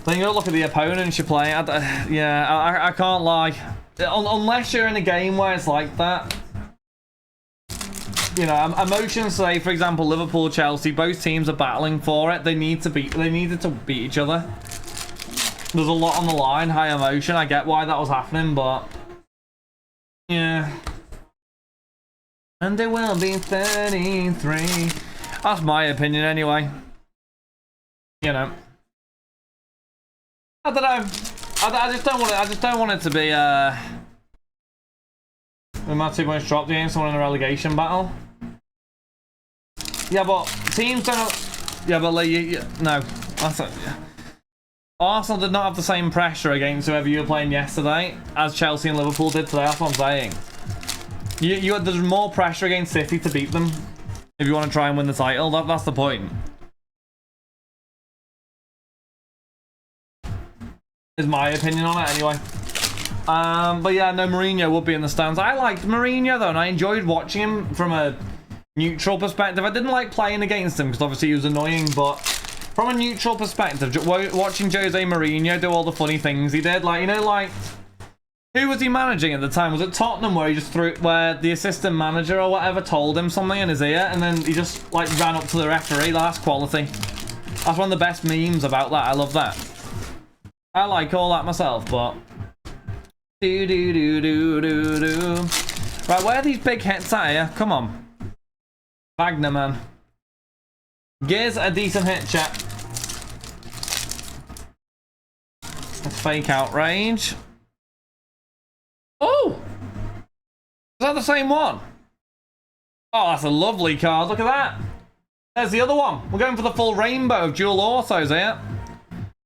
Then you gotta look at the opponents you're playing. I can't lie. Unless you're in a game where it's like that. You know, emotions say, for example, Liverpool, Chelsea, both teams are battling for it. They needed to beat each other. There's a lot on the line, high emotion. I get why that was happening, but yeah. And they will be 33. That's my opinion anyway. You know. I don't know. I just don't want it to be we might see when it's dropped against someone in a relegation battle. Yeah, but teams don't. Yeah, but like, no. That's it. Yeah. Arsenal did not have the same pressure against whoever you were playing yesterday as Chelsea and Liverpool did today. That's what I'm saying. There's more pressure against City to beat them if you want to try and win the title. That's the point. Is my opinion on it anyway. But yeah, no, Mourinho would be in the stands. I liked Mourinho though, and I enjoyed watching him from a neutral perspective. I didn't like playing against him because obviously he was annoying, but from a neutral perspective, watching Jose Mourinho do all the funny things he did, like, you know, like, who was he managing at the time? Was it Tottenham, where he just where the assistant manager or whatever told him something in his ear, and then he just like ran up to the referee? That's quality. That's one of the best memes about that. I love that. I like all that myself, but do do do do do do. Right, where are these big hits at here? Come on, Wagner, man. Gears a decent hit, chat. Let's fake outrage. Oh! Is that the same one? Oh, that's a lovely card. Look at that. There's the other one. We're going for the full rainbow of dual autos here.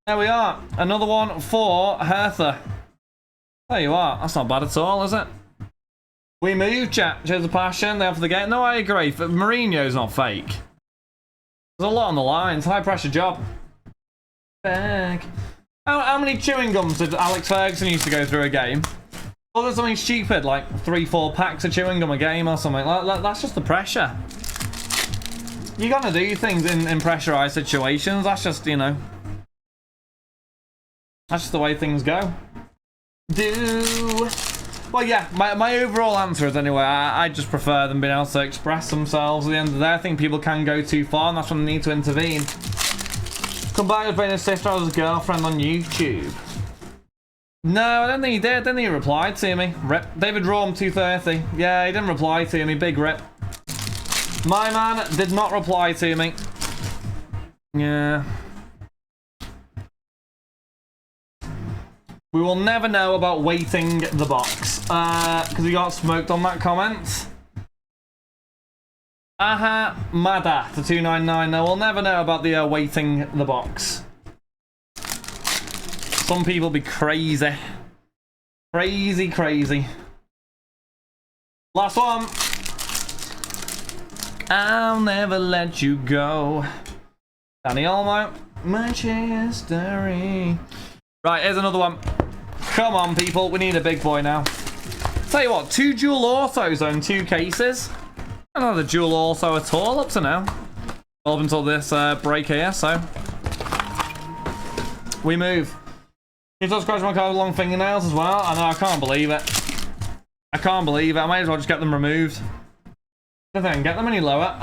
There we are. Another one for Hertha. There you are. That's not bad at all, is it? We move, chat. Shows the passion. They have the game. No, I agree. Mourinho's not fake. There's a lot on the line. It's a high pressure job. Back. How many chewing gums did Alex Ferguson used to go through a game? Or there's something stupid like 3-4 packs of chewing gum a game or something. That's just the pressure. You gotta do things in pressurized situations. That's just, you know, that's just the way things go. Well, yeah, my overall answer is anyway, I just prefer them being able to express themselves at the end of the day. I think people can go too far, and that's when they need to intervene. Come back with being his sister or his girlfriend on YouTube. No, I don't think he did. I don't think he replied to me. Rip. David Raum 230. Yeah, he didn't reply to me. Big rip. My man did not reply to me. Yeah. We will never know about waiting the box. Because he got smoked on that comment. Aha, Mada to 299. No, we'll never know about the waiting the box. Some people be crazy. Crazy, crazy. Last one. I'll never let you go. Danny Olmo. Manchester. Right, here's another one. Come on, people. We need a big boy now. Tell you what, 2 dual autos on 2 cases. Not a dual auto at all up to now. Up until this break here, so. We move. He does scratch my card with long fingernails as well. I know, I can't believe it. I can't believe it. I might as well just get them removed. I don't think I can get them any lower.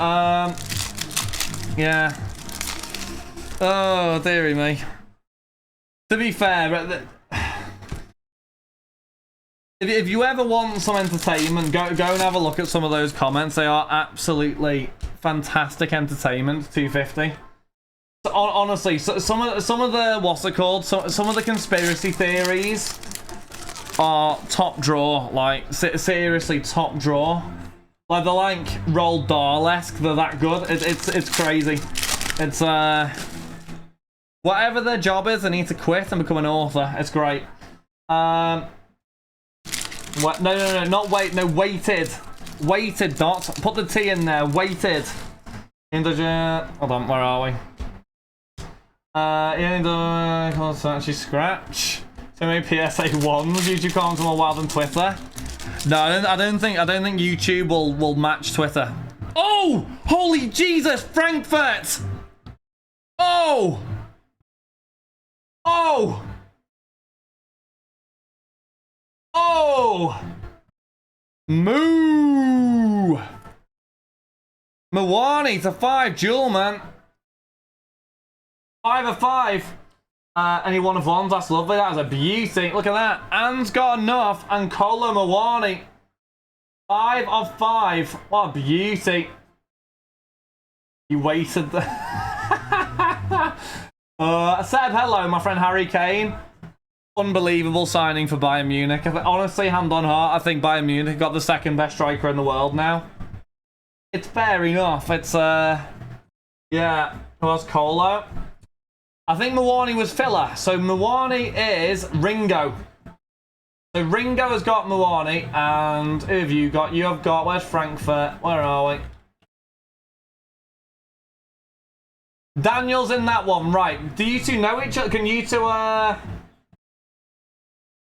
Yeah. Oh, dearie me. To be fair, but if you ever want some entertainment, go and have a look at some of those comments. They are absolutely fantastic entertainment. 250. So, honestly, some of the what's it called? Some of the conspiracy theories are top draw. Like seriously, top draw. Like they're like Roald Dahl-esque. They're that good. It's crazy. It's whatever their job is, they need to quit and become an author. It's great. What? No, not wait. No, weighted. Weighted, dot. Put the T in there. Weighted. Hold on, where are we? Actually scratch. So many PSA 1s. YouTube comments are more wild than Twitter. No, I don't think YouTube will match Twitter. Oh! Holy Jesus! Frankfurt! Oh! Oh! Oh! Moo! Mawani to 5, Jewel, man. 5 of 5. Any 1 of 1s, that's lovely. That is a beauty. Look at that. Anne's got enough. And Kolo Mawani. 5 of 5. What a beauty. You waited the Seb, hello, my friend Harry Kane. Unbelievable signing for Bayern Munich. Honestly, hand on heart, I think Bayern Munich got the second best striker in the world now. It's fair enough. It's yeah. Who was Kolo? I think Mawani was filler. So Mawani is Ringo. So Ringo has got Mawani, and who have you got? You have got, where's Frankfurt? Where are we? Daniel's in that one, right. Do you two know each other? Can you two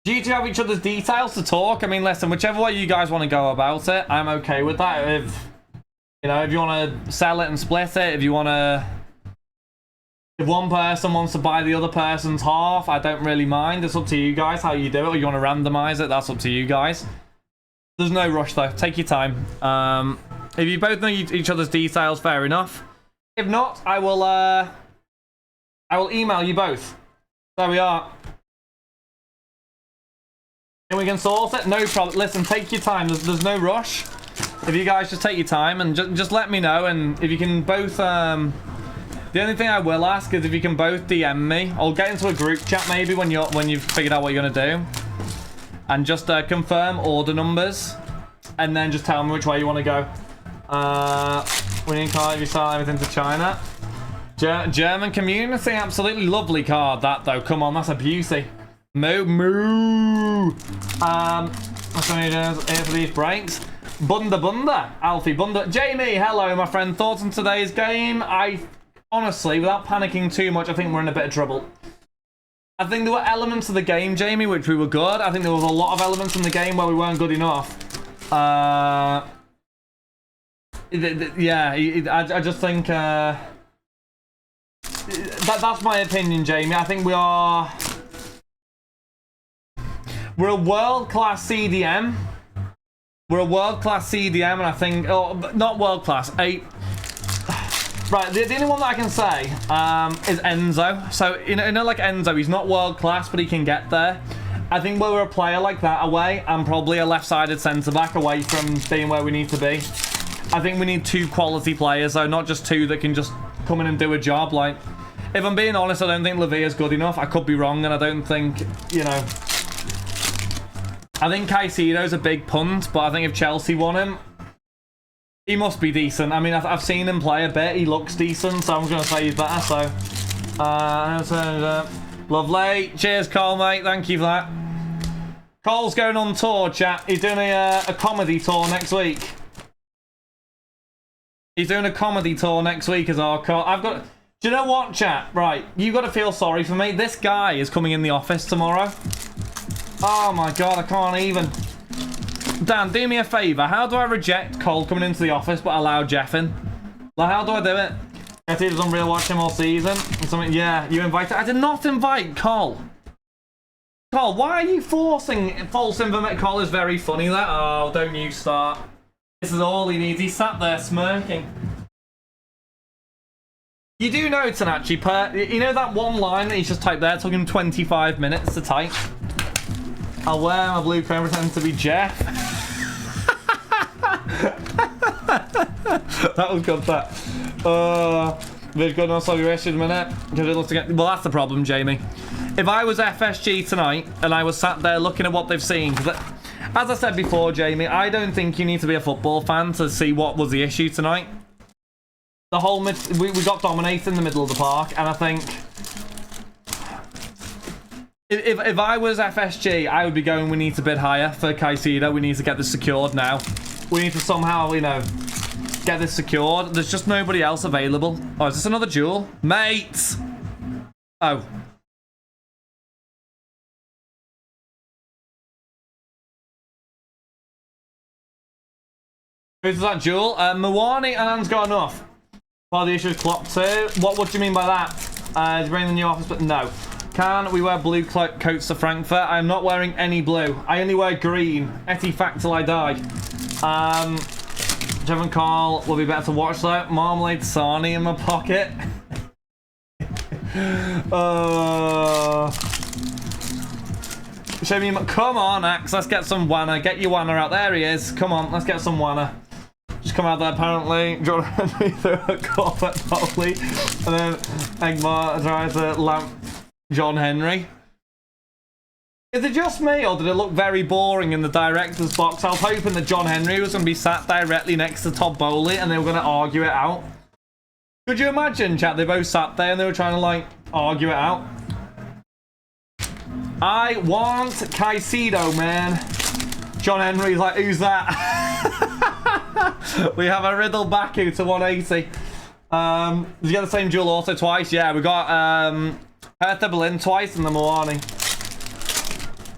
Do you two have each other's details to talk? I mean, listen, whichever way you guys want to go about it, I'm okay with that. If, you know, if you want to sell it and split it, if you want to... If one person wants to buy the other person's half, I don't really mind. It's up to you guys how you do it, or you want to randomize it, that's up to you guys. There's no rush, though. Take your time. If you both know each other's details, fair enough. If not, I will email you both. There we are. And we can sort it, no problem. Listen, take your time. There's no rush. If you guys just take your time and just let me know, and if you can both, the only thing I will ask is if you can both DM me. I'll get into a group chat maybe when you've figured out what you're gonna do, and just confirm order numbers, and then just tell me which way you want to go. Winning card if you sell everything to China. German community, absolutely lovely card. That though, come on, that's a beauty. Moo. What's going on here for these breaks? Bunda. Alfie Bunda. Jamie, hello, my friend. Thoughts on today's game? I honestly, without panicking too much, I think we're in a bit of trouble. I think there were elements of the game, Jamie, which we were good. I think there was a lot of elements in the game where we weren't good enough. Yeah, I just think that's my opinion, Jamie. I think we're a world-class CDM. We're a world-class CDM, and I think... Oh, not world-class. Right, the only one that I can say is Enzo. So, you know, like Enzo, he's not world-class, but he can get there. I think we're a player like that away, and probably a left-sided centre-back away from being where we need to be. I think we need 2 quality players, though, not just 2 that can just come in and do a job. Like, if I'm being honest, I don't think Lavia's good enough. I could be wrong, and I don't think, you know... I think Caicedo's a big punt, but I think if Chelsea want him, he must be decent. I mean, I've seen him play a bit. He looks decent, so I'm going to say he's better. So, lovely. Cheers, Cole, mate. Thank you for that. Cole's going on tour, chat. He's doing a comedy tour next week. He's doing a comedy tour next week as our Cole. Do you know what, chat? Right, you got to feel sorry for me. This guy is coming in the office tomorrow. Oh my god, I can't even. Dan, do me a favour. How do I reject Cole coming into the office but allow Jeff in? Like, how do I do it? I see doesn't really watch him all season. Something. Yeah, you invited. I did not invite Cole. Cole, why are you forcing false information? Cole is very funny. That. Oh, don't you start. This is all he needs. He sat there smirking. You do know, Tanachi, you know that one line that he's just typed there? It took him 25 minutes to type. I'll wear my blue crown pretend to be Jeff. That was good, that. We've got no sorry rested a minute. Well, that's the problem, Jamie. If I was FSG tonight and I was sat there looking at what they've seen, because as I said before, Jamie, I don't think you need to be a football fan to see what was the issue tonight. The whole we got dominated in the middle of the park, and I think if I was FSG, I would be going, we need to bid higher for Caicedo. We need to get this secured now. We need to somehow, you know, get this secured. There's just nobody else available. Oh, is this another duel? Mate! Oh. Who's that duel? Mawani and Anne's got enough. Well, the issue is Klopp too. What do you mean by that? Is bringing the new office, but no. Can we wear blue coats to Frankfurt? I'm not wearing any blue. I only wear green. Etty fact till I die. Jeff and Carl will be better to watch though. Marmalade Sarnie in my pocket. Show me. Come on, Axe. Let's get some Wanna. Get your Wanna out. There he is. Come on, let's get some Wanna. Just come out there apparently. John Henry threw a call at Foley. And then Egmar tried to lamp John Henry. Is it just me, or did it look very boring in the director's box? I was hoping that John Henry was going to be sat directly next to Todd Bowley and they were going to argue it out. Could you imagine, chat? They both sat there and they were trying to, like, argue it out. I want Caicedo, man. John Henry's like, who's that? We have a Riddle Baku to 180. Did you get the same dual auto twice? Yeah, we got Hertha Berlin twice and the Moani.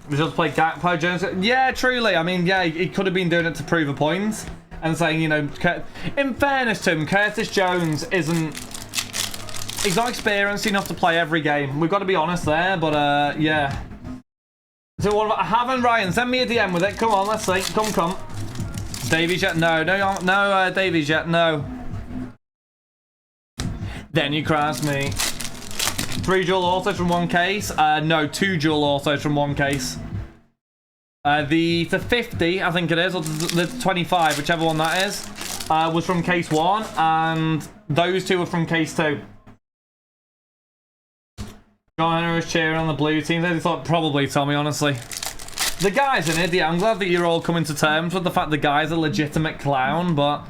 Just play Gakpo, Jones. Yeah, truly. I mean, yeah, he could have been doing it to prove a point. And saying, you know, in fairness to him, Curtis Jones isn't... He's not experienced enough to play every game. We've got to be honest there, but, yeah. So what about Haven Ryan? Send me a DM with it. Come on, let's see. Come. Davies yet? No, Davies yet? No. Then you cross me. 3 dual autos from one case. No, 2 dual autos from one case. The 50, I think it is, or the 25, whichever one that is, was from case 1, and those 2 were from case 2. John Henry was cheering on the blue team. They thought probably Tommy, honestly. The guy's an idiot. I'm glad that you're all coming to terms with the fact the guy's a legitimate clown, but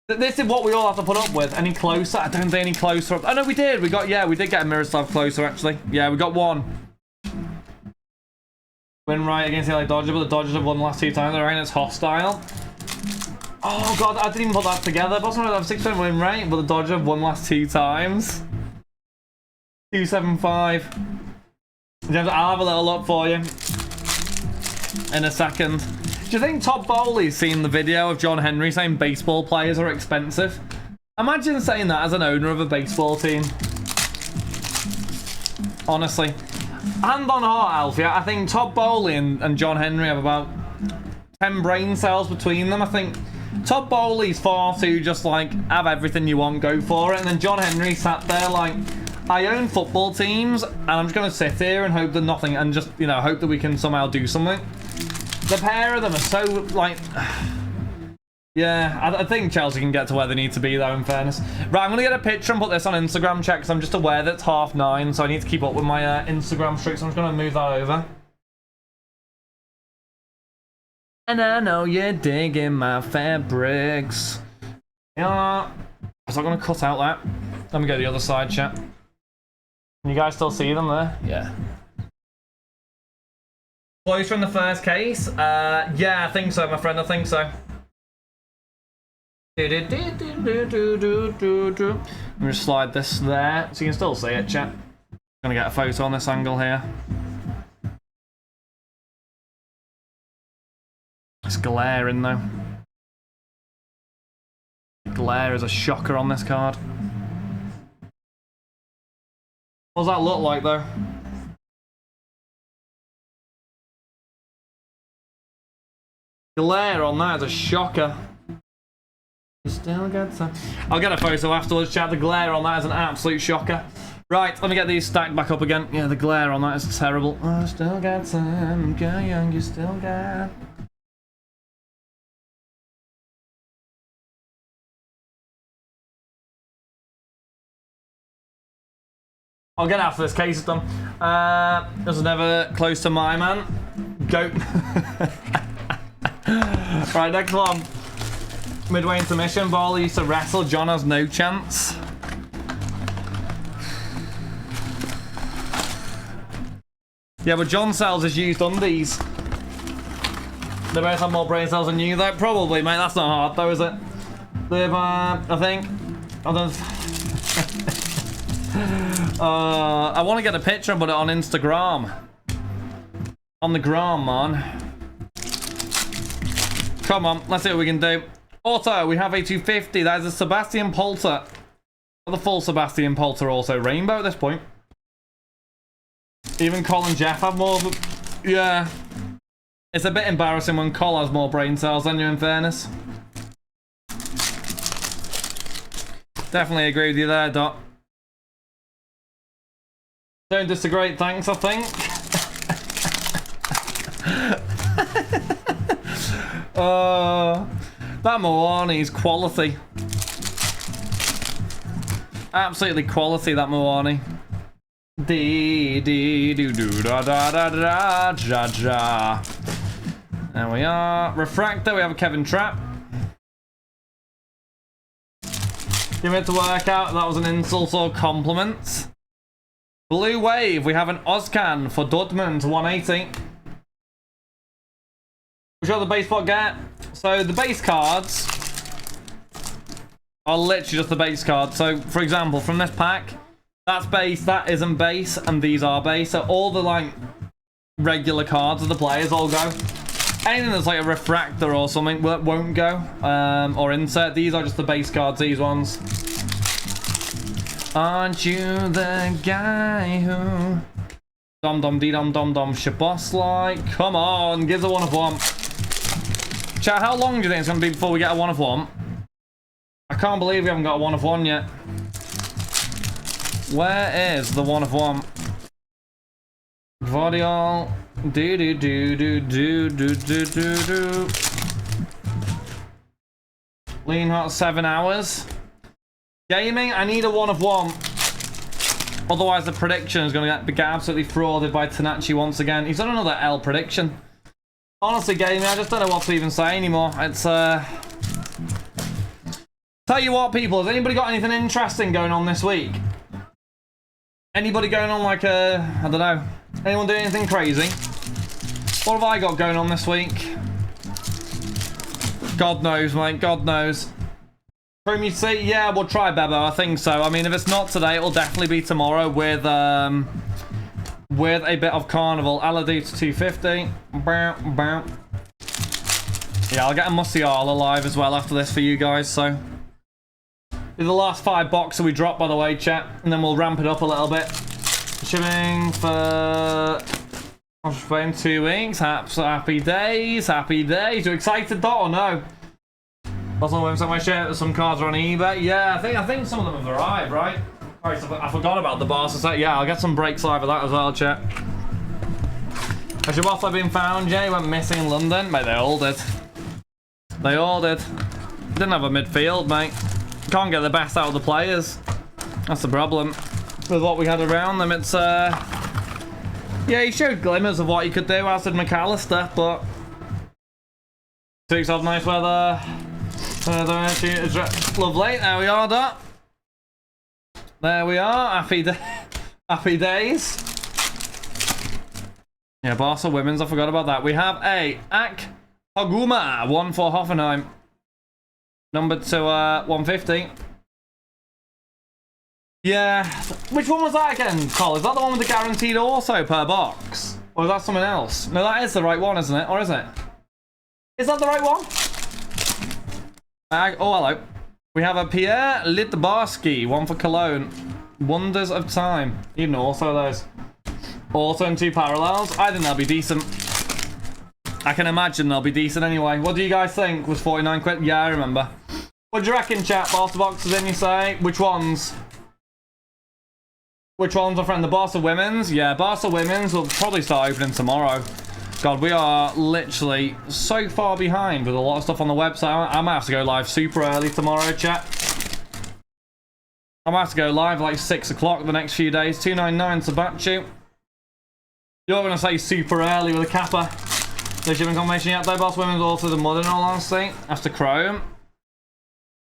this is what we all have to put up with. Any closer? I don't think any closer. Oh no, we did. We did get a Miroslav closer actually. Yeah, we got 1. Win right against the LA Dodgers, but the Dodgers have won the last 2 times. They're it's hostile. Oh god, I didn't even put that together. Boston have 6% win rate, but the Dodgers have won the last 2 times. 275. I'll have a little look for you in a second. Do you think Todd Bowley's seen the video of John Henry saying baseball players are expensive? Imagine saying that as an owner of a baseball team. Honestly. Hand on heart, Alfie, I think Todd Bowley and John Henry have about 10 brain cells between them. I think Todd Bowley's far too just like, have everything you want, go for it. And then John Henry sat there like, I own football teams, and I'm just going to sit here and hope that nothing, and just, you know, hope that we can somehow do something. The pair of them are so, like... Yeah, I think Chelsea can get to where they need to be, though, in fairness. Right, I'm going to get a picture and put this on Instagram check, because I'm just aware that it's 9:30, so I need to keep up with my Instagram streak, so I'm just going to move that over. And I know you're digging my fabrics. Yeah. Is that going to cut out that? Let me go to the other side, chat. Can you guys still see them there? Yeah. Closer in the first case? Yeah, I think so, my friend. I think so. Let me just slide this there so you can still see it, chat. I'm gonna get a photo on this angle here. It's glaring though. Glare is a shocker on this card. What does that look like though? Glare on that is a shocker. You still got some. I'll get a photo afterwards, chat. The glare on that is an absolute shocker. Right, let me get these stacked back up again. Yeah, the glare on that is terrible. Oh, still got some. Go young, you still got. I'll get after this case is done. This is never close to my man. Goat. Right, next one. Midway intermission, Ball used to wrestle. John has no chance. Yeah, but John sells his used undies. They both have more brain cells than you, though. Probably, mate. That's not hard, though, is it? They've, I think. I don't. I want to get a picture and put it on Instagram. On the gram, man. Come on, let's see what we can do. Auto, we have a 250. That is a Sebastian Polter. The full Sebastian Polter also rainbow at this point. Even Col and Jeff have more. Yeah. It's a bit embarrassing when Col has more brain cells than you, in fairness. Definitely agree with you there, Dot. Don't disagree, thanks, I think. That Moani's quality. Absolutely quality, that Moani. Dee dee doo doo da da da da da da. There we are. Refractor, we have a Kevin Trapp. Give it to work out. That was an insult or compliment. Blue Wave, we have an Ozcan for Dortmund, 180. Which other base pot get? So the base cards are literally just the base cards. So for example, from this pack, that's base, that isn't base, and these are base. So all the like regular cards of the players all go. Anything that's like a refractor or something won't go. Or insert. These are just the base cards, these ones. Aren't you the guy who... Dom dom dee dom dom dom shaboss like? Come on, give the 1 of 1. Chat, how long do you think it's going to be before we get a 1 of 1? I can't believe we haven't got a 1 of 1 yet. Where is the 1 of 1? Vardial. Do do do do do do do do do. Lean hot 7 hours. Gaming, I need a 1 of 1. Otherwise, the prediction is going to get absolutely frauded by Tanachi once again. He's done another L prediction. Honestly, gaming, I just don't know what to even say anymore. It's, Tell you what, people, has anybody got anything interesting going on this week? Anybody going on like a... I don't know. Anyone doing anything crazy? What have I got going on this week? God knows, mate. God knows. Premier City, yeah, we'll try Bebo. I think so. I mean, if it's not today, it'll definitely be tomorrow with a bit of Carnival. Aladi to 250. Bow, bow. Yeah, I'll get a Musiala live as well after this for you guys. So, the last 5 boxes we dropped, by the way, chat, and then we'll ramp it up a little bit. Shipping for in 2 weeks. Happy days, happy days. You excited, Dot, or no? Also, when my shirt, some cards are on eBay. Yeah, I think some of them have arrived, right? Alright, so I forgot about the Barca set. Yeah, I'll get some breaks live of that as well, chat. Has your waffle been found, Jay? Went missing in London? Mate, they all did. They all did. Didn't have a midfield, mate. Can't get the best out of the players. That's the problem. With what we had around them, it's, yeah, he showed glimmers of what he could do, as did McAllister, but... 2 weeks of nice weather. Lovely, there we are, Dot. There we are, happy days. Yeah, Barca women's, I forgot about that. We have a Ak Haguma, 1 for Hoffenheim. Numbered to 150. Yeah, which one was that again, Col? Is that the one with the guaranteed also per box? Or is that something else? No, that is the right one, isn't it? Or is it? Is that the right one? Oh, hello. We have a Pierre Litbarski, 1 for Cologne. Wonders of Time. Even also those. Also in 2 parallels. I think they'll be decent. I can imagine they'll be decent anyway. What do you guys think? Was 49 quid? Yeah, I remember. What do you reckon, chat? Barca boxes in, you say? Which ones? Which ones, my friend? The Barca women's? Yeah, Barca women's will probably start opening tomorrow. God, we are literally so far behind with a lot of stuff on the website. I might have to go live super early tomorrow, chat. I might have to go live like 6 o'clock the next few days. 299 Sabachu. You're going to say super early with a kappa. No shipping confirmation yet though. Boss Women's also the mud in all honesty. After Chrome.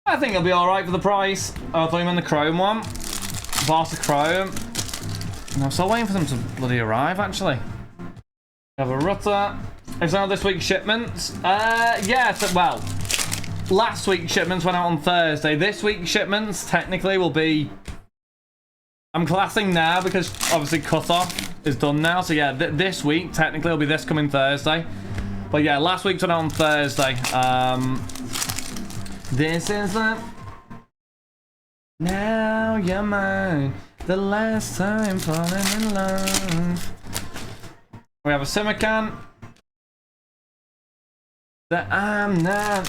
I think it'll be alright for the price. Oh, I thought you meant the Chrome one. Barca Chrome. And I'm still waiting for them to bloody arrive actually. We have a Rutter. Is now this week's shipments? Yeah, so, well, last week's shipments went out on Thursday. This week's shipments technically will be... I'm classing now because obviously cut-off is done now. So yeah, this week technically will be this coming Thursday. But yeah, last week's went out on Thursday. This is the... Now you're mine. The last time falling in love. We have a Simican. That I'm not.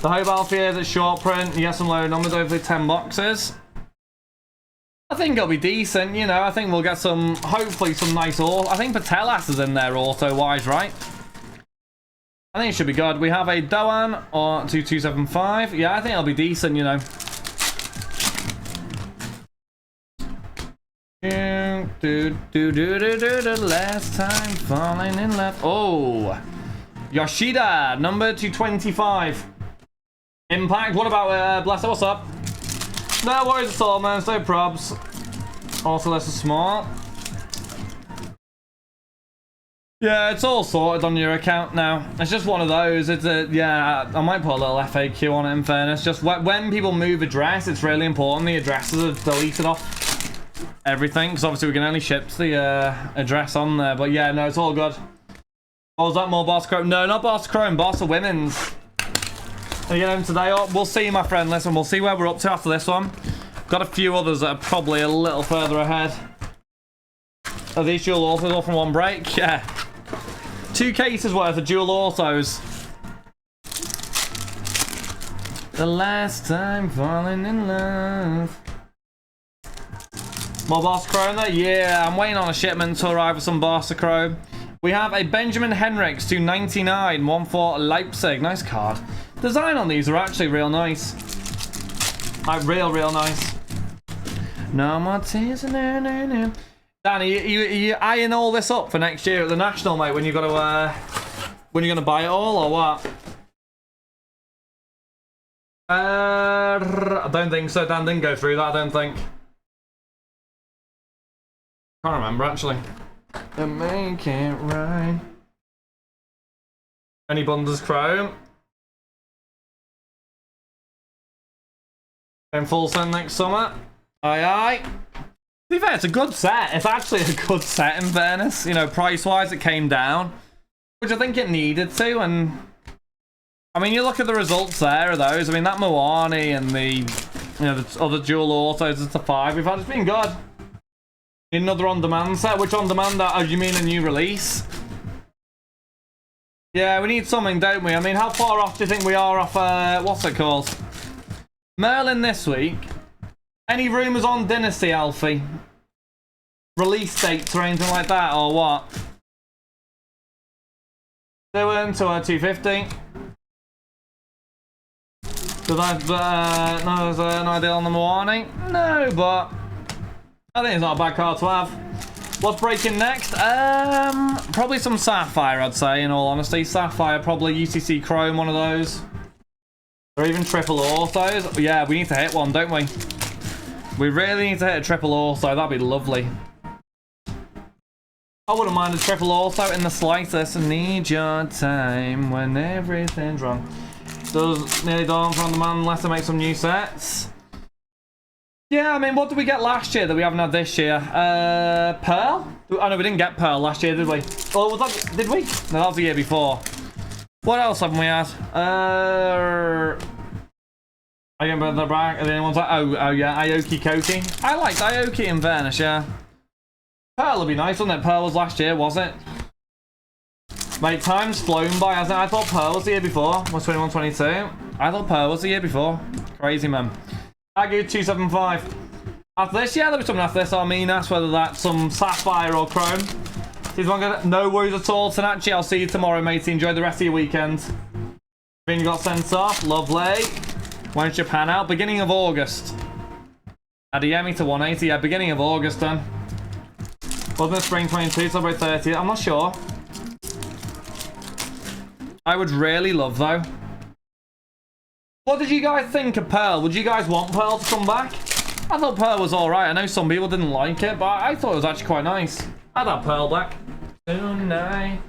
The Hobart Fears at short print. You get some low numbers, hopefully 10 boxes. I think it'll be decent, you know. I think we'll get some, hopefully some nice auto. I think Patelas is in there auto-wise, right? I think it should be good. We have a Doan or 2275. Yeah, I think it'll be decent, you know. Last time falling in love. Oh, Yoshida, number 225. Impact. What about Blessed? What's up? No worries at all, man. No probs. Also, less small. Yeah, it's all sorted on your account now. It's just one of those. It's a, yeah, I might put a little FAQ on it in fairness. Just when people move address, it's really important the addresses are deleted off. everything, because obviously we can only ship the address on there. But yeah, no, it's all good. Oh, was that more Boss Chrome? No, not Boss Chrome, Boss of Women's. Can you get him today? Oh, we'll see, my friend. Listen, we'll see where we're up to after this one. Got a few others that are probably a little further ahead. Are these dual autos all from one break? Yeah. 2 cases worth of dual autos. The last time falling in love. More Boss Chrome there? Yeah, I'm waiting on a shipment to arrive with some Boss Chrome. We have a Benjamin Henrichs to 99, 1 for Leipzig. Nice card. Design on these are actually real nice. Like, real nice. No more tears. No, no, no. Danny, you eyeing all this up for next year at the National, mate, when you're gonna buy it all, or what? I don't think so. Dan didn't go through that, I don't think. Can't remember, actually. And make it right. Any Bundes Chrome? In full send next summer. Aye, aye. To be fair, it's a good set. It's actually a good set, in fairness. You know, price-wise, it came down, which I think it needed to. And I mean, you look at the results there of those. I mean, that Moani and the other dual autos is the 5 we've had. It's been good. Another on-demand set. Which on-demand? Oh, you mean a new release? Yeah, we need something, don't we? I mean, how far off do you think we are off, what's it called? Merlin this week. Any rumours on Dynasty, Alfie? Release dates or anything like that, or what? Doing to 250. So that's, no, there's no idea on the Moani? No, but I think it's not a bad card to have. What's breaking next? Probably some Sapphire, I'd say, in all honesty. Sapphire, probably UCC Chrome, one of those. Or even triple autos. Yeah, we need to hit one, don't we? We really need to hit a triple auto. That'd be lovely. I wouldn't mind a triple auto in the slightest. Need your time when everything's wrong. Does nearly done from the man unless I make some new sets. Yeah, I mean, what did we get last year that we haven't had this year? Pearl? Oh no, we didn't get Pearl last year, did we? Oh, was that, did we? No, that was the year before. What else haven't we had? I can put the back. And then one's like, oh yeah, Aoki Koki. I liked Aoki in fairness, yeah. Pearl would be nice, wouldn't it? Pearl was last year, was it? Mate, time's flown by, hasn't it? I thought Pearl was the year before. Was 21-22? I thought Pearl was the year before. Crazy, man. Agu 275. After this, yeah, there'll be something after this. I mean, that's whether that's some Sapphire or Chrome. No worries at all. Tanachi, I'll see you tomorrow, matey. Enjoy the rest of your weekend. Green got sent off. Lovely. When's Japan out? Beginning of August. Adeyemi to 180. Yeah, beginning of August then. Wasn't it spring 22? So about 30. I'm not sure. I would really love, though. What did you guys think of Pearl? Would you guys want Pearl to come back? I thought Pearl was alright. I know some people didn't like it, but I thought it was actually quite nice. I'd have Pearl back. Tonight.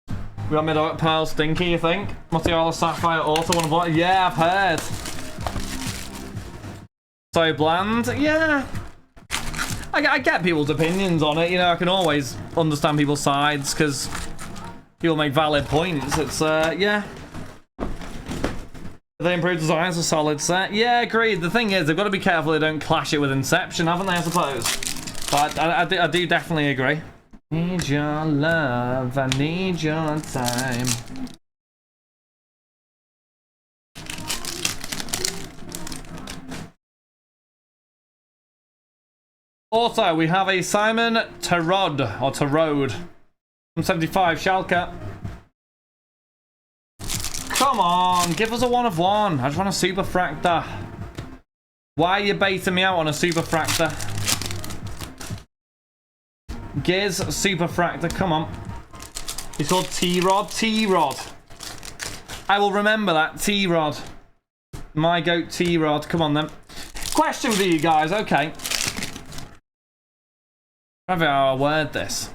We got mid Pearl Stinky, you think? Motorola Sapphire Auto one of what? Yeah, I've heard. So bland? Yeah. I get people's opinions on it. You know, I can always understand people's sides because people make valid points. It's, yeah. They improved designs, a solid set. Yeah, agreed. The thing is, they've got to be careful they don't clash it with Inception, haven't they, I suppose? But I do definitely agree. Need your love, I need your time. Also, we have a Simon Tarod, or Tarode, from 75, Schalke. Come on, give us a 1 of 1. I just want a Super Fractor. Why are you baiting me out on a Super Fractor? Gears Super Fractor, come on. He's called T-Rod. T-Rod. I will remember that, T-Rod. My goat T-Rod, come on then. Question for you guys, okay. How do I word this?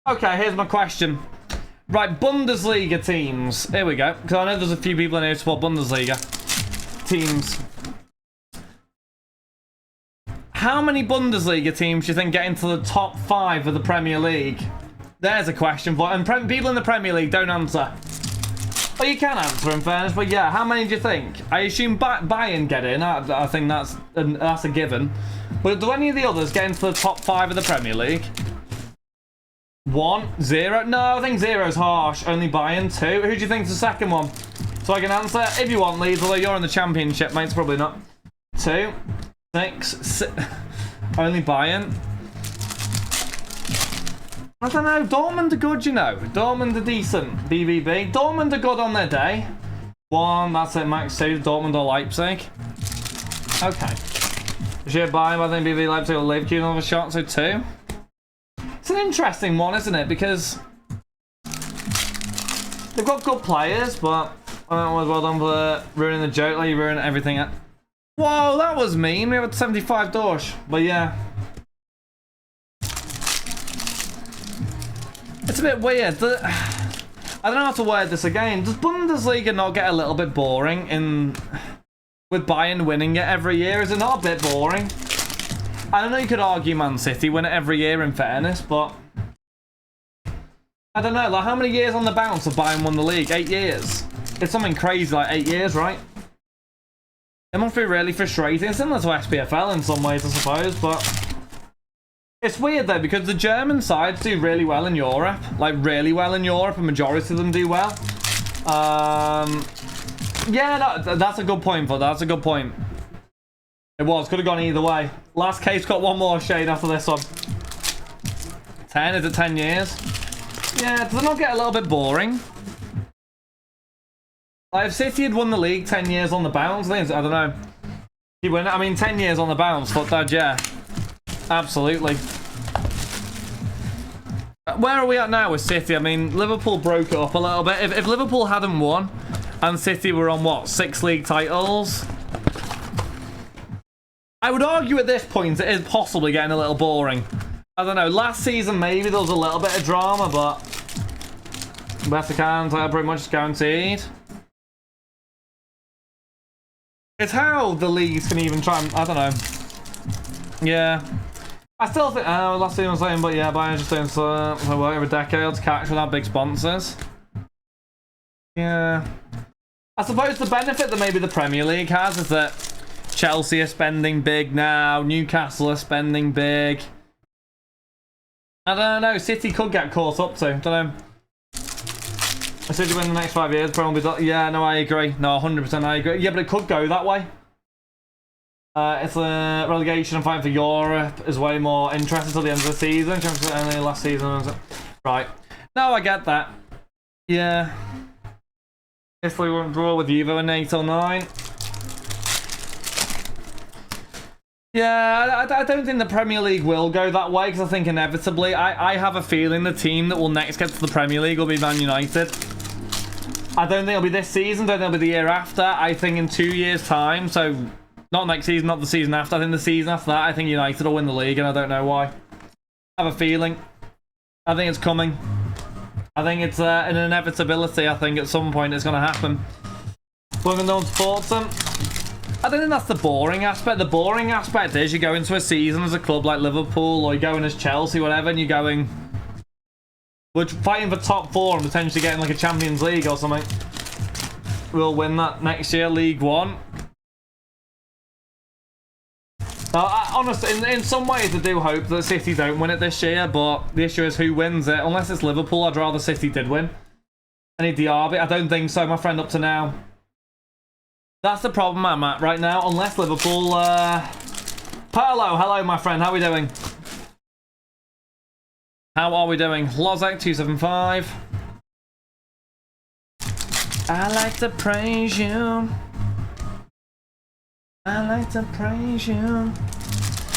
Okay, here's my question. Right, Bundesliga teams. Here we go. Because I know there's a few people in here who support Bundesliga teams. How many Bundesliga teams do you think get into the top 5 of the Premier League? There's a question for it. And people in the Premier League don't answer. Well, you can answer in fairness, but yeah, how many do you think? I assume Bayern get in. I think that's a given. But do any of the others get into the top 5 of the Premier League? 1, 0. No, I think 0 is harsh. Only Bayern. 2. Who do you think's the second one? So I can answer if you want, Leeds, although you're in the Championship, mate. It's probably not. 2, 6. Only Bayern. I don't know. Dortmund are good, you know. Dortmund are decent. BVB. Dortmund are good on their day. 1. That's it. Max 2. Dortmund or Leipzig. Okay. Should Bayern, I think BVB, Leipzig or Leverkusen have a shot. So 2. It's an interesting one, isn't it? Because they've got good players, but well done for ruining the joke. Like you ruined everything. Whoa, that was mean. We have a 75 Dorsch. But yeah. It's a bit weird. I don't know how to word this again. Does Bundesliga not get a little bit boring with Bayern winning it every year? Is it not a bit boring? I don't know, you could argue Man City win it every year in fairness, but I don't know, like how many years on the bounce have Bayern won the league? 8 years. It's something crazy like 8 years, right? It must be really frustrating. It's similar to SPFL in some ways, I suppose, but it's weird though, because the German sides do really well in Europe. Like really well in Europe, a majority of them do well. Yeah, no, that's a good point, for that's a good point. It was, could have gone either way. Last case got one more shade after this one. 10, is it 10 years? Yeah, does it not get a little bit boring? Like if City had won the league 10 years on the bounce, I don't know. You win, I mean 10 years on the bounce, fuck that, yeah. Absolutely. Where are we at now with City? I mean, Liverpool broke it up a little bit. If Liverpool hadn't won and City were on, what, 6 league titles? I would argue at this point it is possibly getting a little boring. I don't know, last season maybe there was a little bit of drama, but best I can, title pretty much guaranteed. It's how the leagues can even try and, I don't know. Yeah. I still think, last season I was saying, but yeah, Bayern just doing so over decades, catch without big sponsors. Yeah. I suppose the benefit that maybe the Premier League has is that Chelsea are spending big now. Newcastle are spending big. I don't know. City could get caught up to. Don't know. I City win the next 5 years. Probably. Yeah, no, I agree. No, 100% I agree. Yeah, but it could go that way. It's a relegation and fighting for Europe is way more interesting until the end of the season. Only last season. Right. No, I get that. Yeah. Italy won't draw with Juve in 8 or 9. Yeah, I don't think the Premier League will go that way, because I think inevitably, I have a feeling the team that will next get to the Premier League will be Man United. I don't think it'll be this season, don't think it'll be the year after. I think in 2 years' time, so not next season, not the season after, I think the season after that, I think United will win the league, and I don't know why. I have a feeling. I think it's coming. I think it's an inevitability. I think at some point it's going to happen. Long no one supports them. I don't think that's the boring aspect. The boring aspect is you go into a season as a club like Liverpool, or you go in as Chelsea, whatever, and you're going, we're fighting for top 4 and potentially getting like a Champions League or something. We'll win that next year, League One. Honestly, in some ways I do hope that City don't win it this year, but the issue is who wins it. Unless it's Liverpool, I'd rather City did win. Any Diaby, I don't think so, my friend, up to now. That's the problem I'm at right now, unless Liverpool, Paolo, hello my friend, how are we doing? How are we doing? Lozak275. I like to praise you. I like to praise you.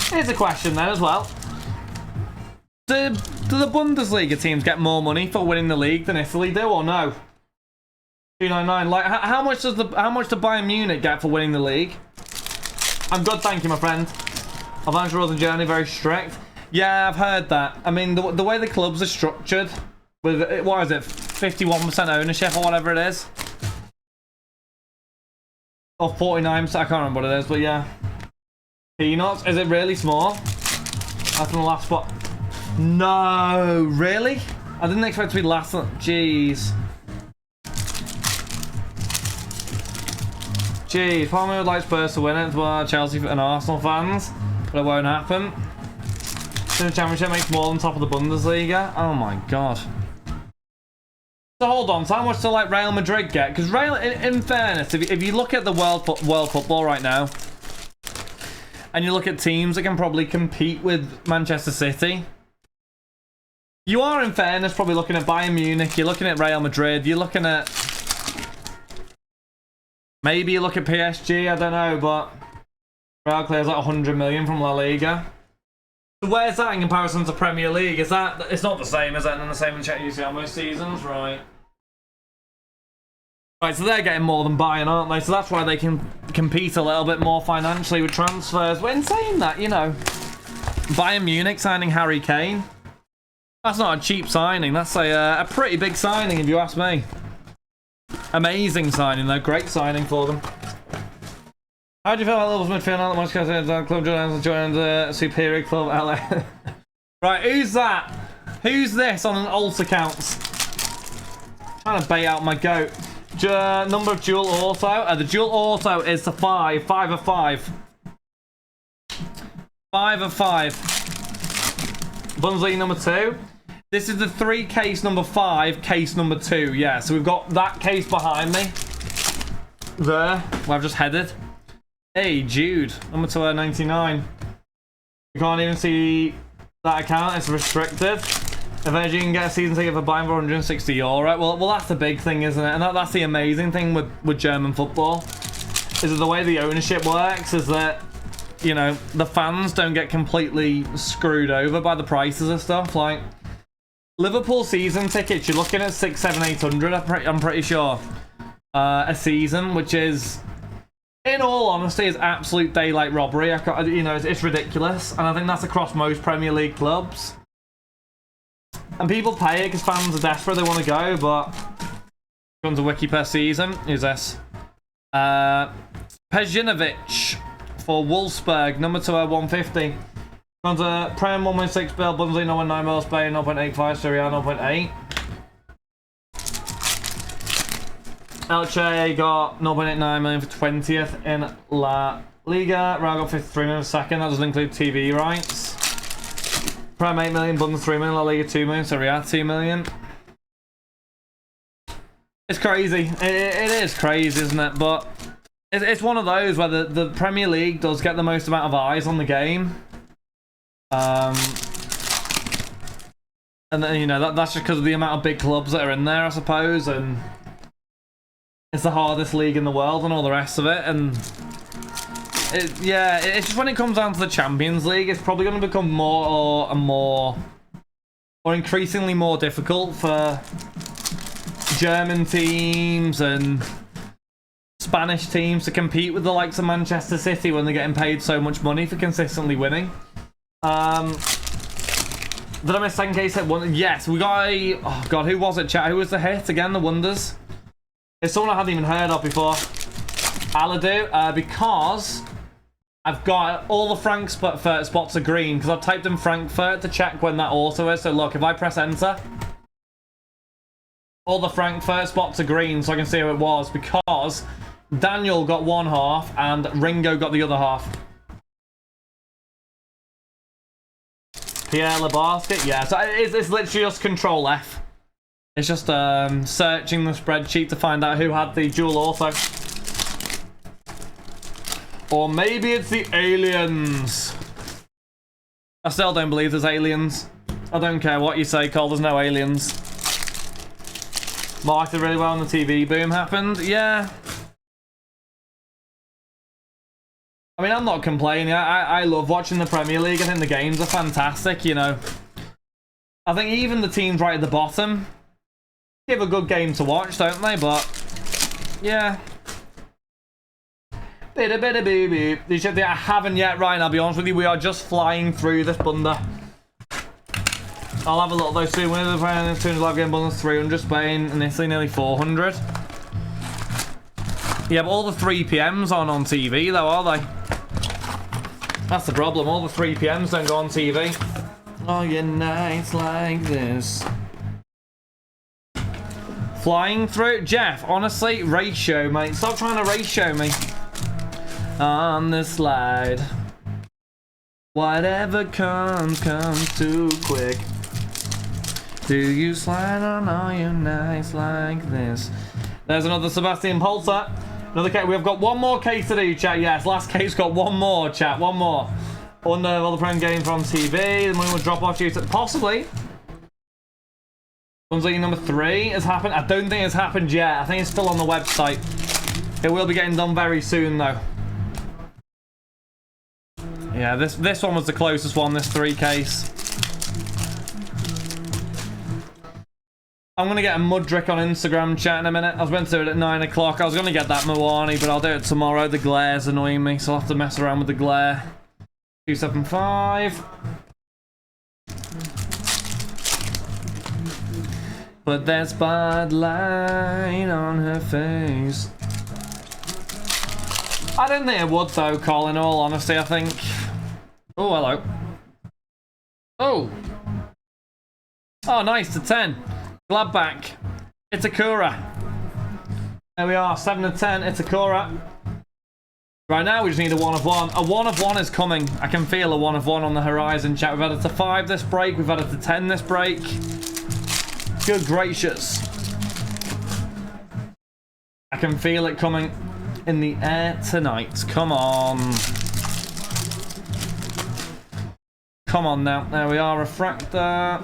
Here's a question then as well. Do the Bundesliga teams get more money for winning the league than Italy do, or no? 299. Like, how much does Bayern Munich get for winning the league? I'm good, thank you, my friend. Financial rules and journey very strict. Yeah, I've heard that. I mean, the way the clubs are structured, with what is it? 51% ownership or whatever it is. Or 49%, I can't remember what it is, but yeah. Peanuts, is it really small? That's in the last spot. No, really? I didn't expect to be last. Jeez. Jeez, part of me would like Spurs to win it, but Chelsea and Arsenal fans, but it won't happen. The Championship makes more than top of the Bundesliga. Oh my god. So hold on, so how much do like Real Madrid get? Because Real, in fairness, if you look at the world football right now, and you look at teams that can probably compete with Manchester City, you are, in fairness, probably looking at Bayern Munich, you're looking at Real Madrid, you're looking at... Maybe you look at PSG, I don't know, but... Real clears like 100 million from La Liga. So where's that in comparison to Premier League? Is that... It's not the same, is that? And the same in UCL most seasons, right? Right, so they're getting more than Bayern, aren't they? So that's why they can compete a little bit more financially with transfers. But in saying that, you know... Bayern Munich signing Harry Kane... That's not a cheap signing. That's a pretty big signing, if you ask me. Amazing signing, though. Great signing for them. How do you feel about Liverpool's midfield now that Manchester Club joined the superior club LA? Right, who's that? Who's this on an alt account? Trying to bait out my goat. Number of dual auto. The dual auto is the 5. 5 of 5. 5 of 5. Bundesliga number 2. This is the 3 case number 5, case number 2. Yeah, so we've got that case behind me. There, where I've just headed. Hey, Jude. Number 299. You can't even see that account. It's restricted. Eventually you can get a season ticket for buying for €160. Well, that's the big thing, isn't it? And that's the amazing thing with German football. Is that the way the ownership works is that, you know, the fans don't get completely screwed over by the prices of stuff. Like, Liverpool season tickets, you're looking at 600, 700, 800, I'm pretty sure. A season, which is, in all honesty, is absolute daylight robbery. You know, it's ridiculous. And I think that's across most Premier League clubs. And people pay it because fans are desperate, they want to go, but... Guns a wiki per season. Who's this? Pejinovic for Wolfsburg, number 2 at 150. Guns a Prem 1.6 bill, Bundesliga 0.9 bill, Spain 0.85, Serie A 0.8. Elche got 0.89 million for 20th in La Liga. Real got 53 million for second, that doesn't include TV rights. Prem 8 million, Bundes 3 million, La Liga 2 million, Serie A 2 million. It's crazy. It is crazy, isn't it? But it's one of those where the Premier League does get the most amount of eyes on the game. And then, you know, that's just because of the amount of big clubs that are in there, I suppose. And it's the hardest league in the world and all the rest of it. And it's just when it comes down to the Champions League, it's probably going to become more and more, or increasingly more difficult for German teams and Spanish teams to compete with the likes of Manchester City when they're getting paid so much money for consistently winning. Did I miss second case hit one? Yes, we got a... Oh god, who was it, chat? Who was the hit again? The Wonders? It's someone I hadn't even heard of before. Aladu, because I've got all the Frankfurt spots are green because I've typed in Frankfurt to check when that auto is. So look, if I press enter, all the Frankfurt spots are green so I can see who it was, because Daniel got one half and Ringo got the other half. Pierre Lebasket, yeah, so it's literally just Control F. It's just searching the spreadsheet to find out who had the dual auto. Or maybe it's the aliens. I still don't believe there's aliens. I don't care what you say, Cole, there's no aliens. Marketed really well when the TV boom happened. Yeah. I mean, I'm not complaining. I love watching the Premier League. I think the games are fantastic, you know. I think even the teams right at the bottom give a good game to watch, don't they? But, yeah. I haven't yet, Ryan, I'll be honest with you. We are just flying through this bunda. I'll have a look though soon. We're playing 200 live game bonus, 300 Spain, and Italy nearly 400. Yeah, but all the 3 PMs aren't on TV though, are they? That's the problem. All the 3 PMs don't go on TV. Oh, your nights like this. Flying through? Jeff, honestly, ratio, mate. Stop trying to ratio me. On the slide. Whatever comes too quick. Do you slide on all your nights like this? There's another Sebastian Polter. Another case. We've got one more case to do, chat. Yes, last case got one more, chat. One more. Under all the prem game from TV. The money will drop off you. Possibly. Bundesliga number 3 has happened. I don't think it's happened yet. I think it's still on the website. It will be getting done very soon, though. Yeah, this one was the closest one, this 3 case. I'm going to get a Mudrick on Instagram chat in a minute. I was meant to do it at 9 o'clock. I was going to get that Moani, but I'll do it tomorrow. The glare's annoying me, so I'll have to mess around with the glare. 275. But there's bad light on her face. I don't think it would though, Colin, in all honesty, I think. Oh, hello. Oh. Oh, nice, to 10. Gladback. Itakura. There we are, 7 to 10, Itakura. Right now, we just need a 1 of 1. A 1 of 1 is coming. I can feel a 1 of 1 on the horizon, chat. We've had it to 5 this break. We've had it to 10 this break. Good gracious. I can feel it coming in the air tonight. Come on. Come on now. There we are, refractor.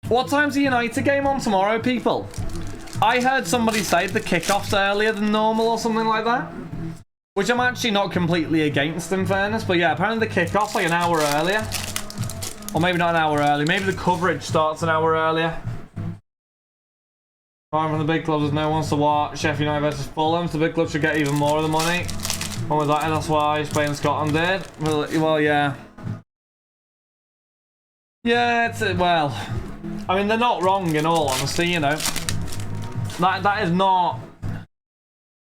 What time's the United game on tomorrow, people? I heard somebody say the kickoff's earlier than normal or something like that. Which I'm actually not completely against, in fairness. But yeah, apparently the kickoff's like an hour earlier. Or maybe not an hour early. Maybe the coverage starts an hour earlier. Fine from the big clubs, there's no one to watch. Sheffield United versus Fulham. So the big clubs should get even more of the money. What was that? That's why Spain and Scotland did. Well, yeah. Yeah, it's... well... I mean, they're not wrong in all honesty, you know. That is not...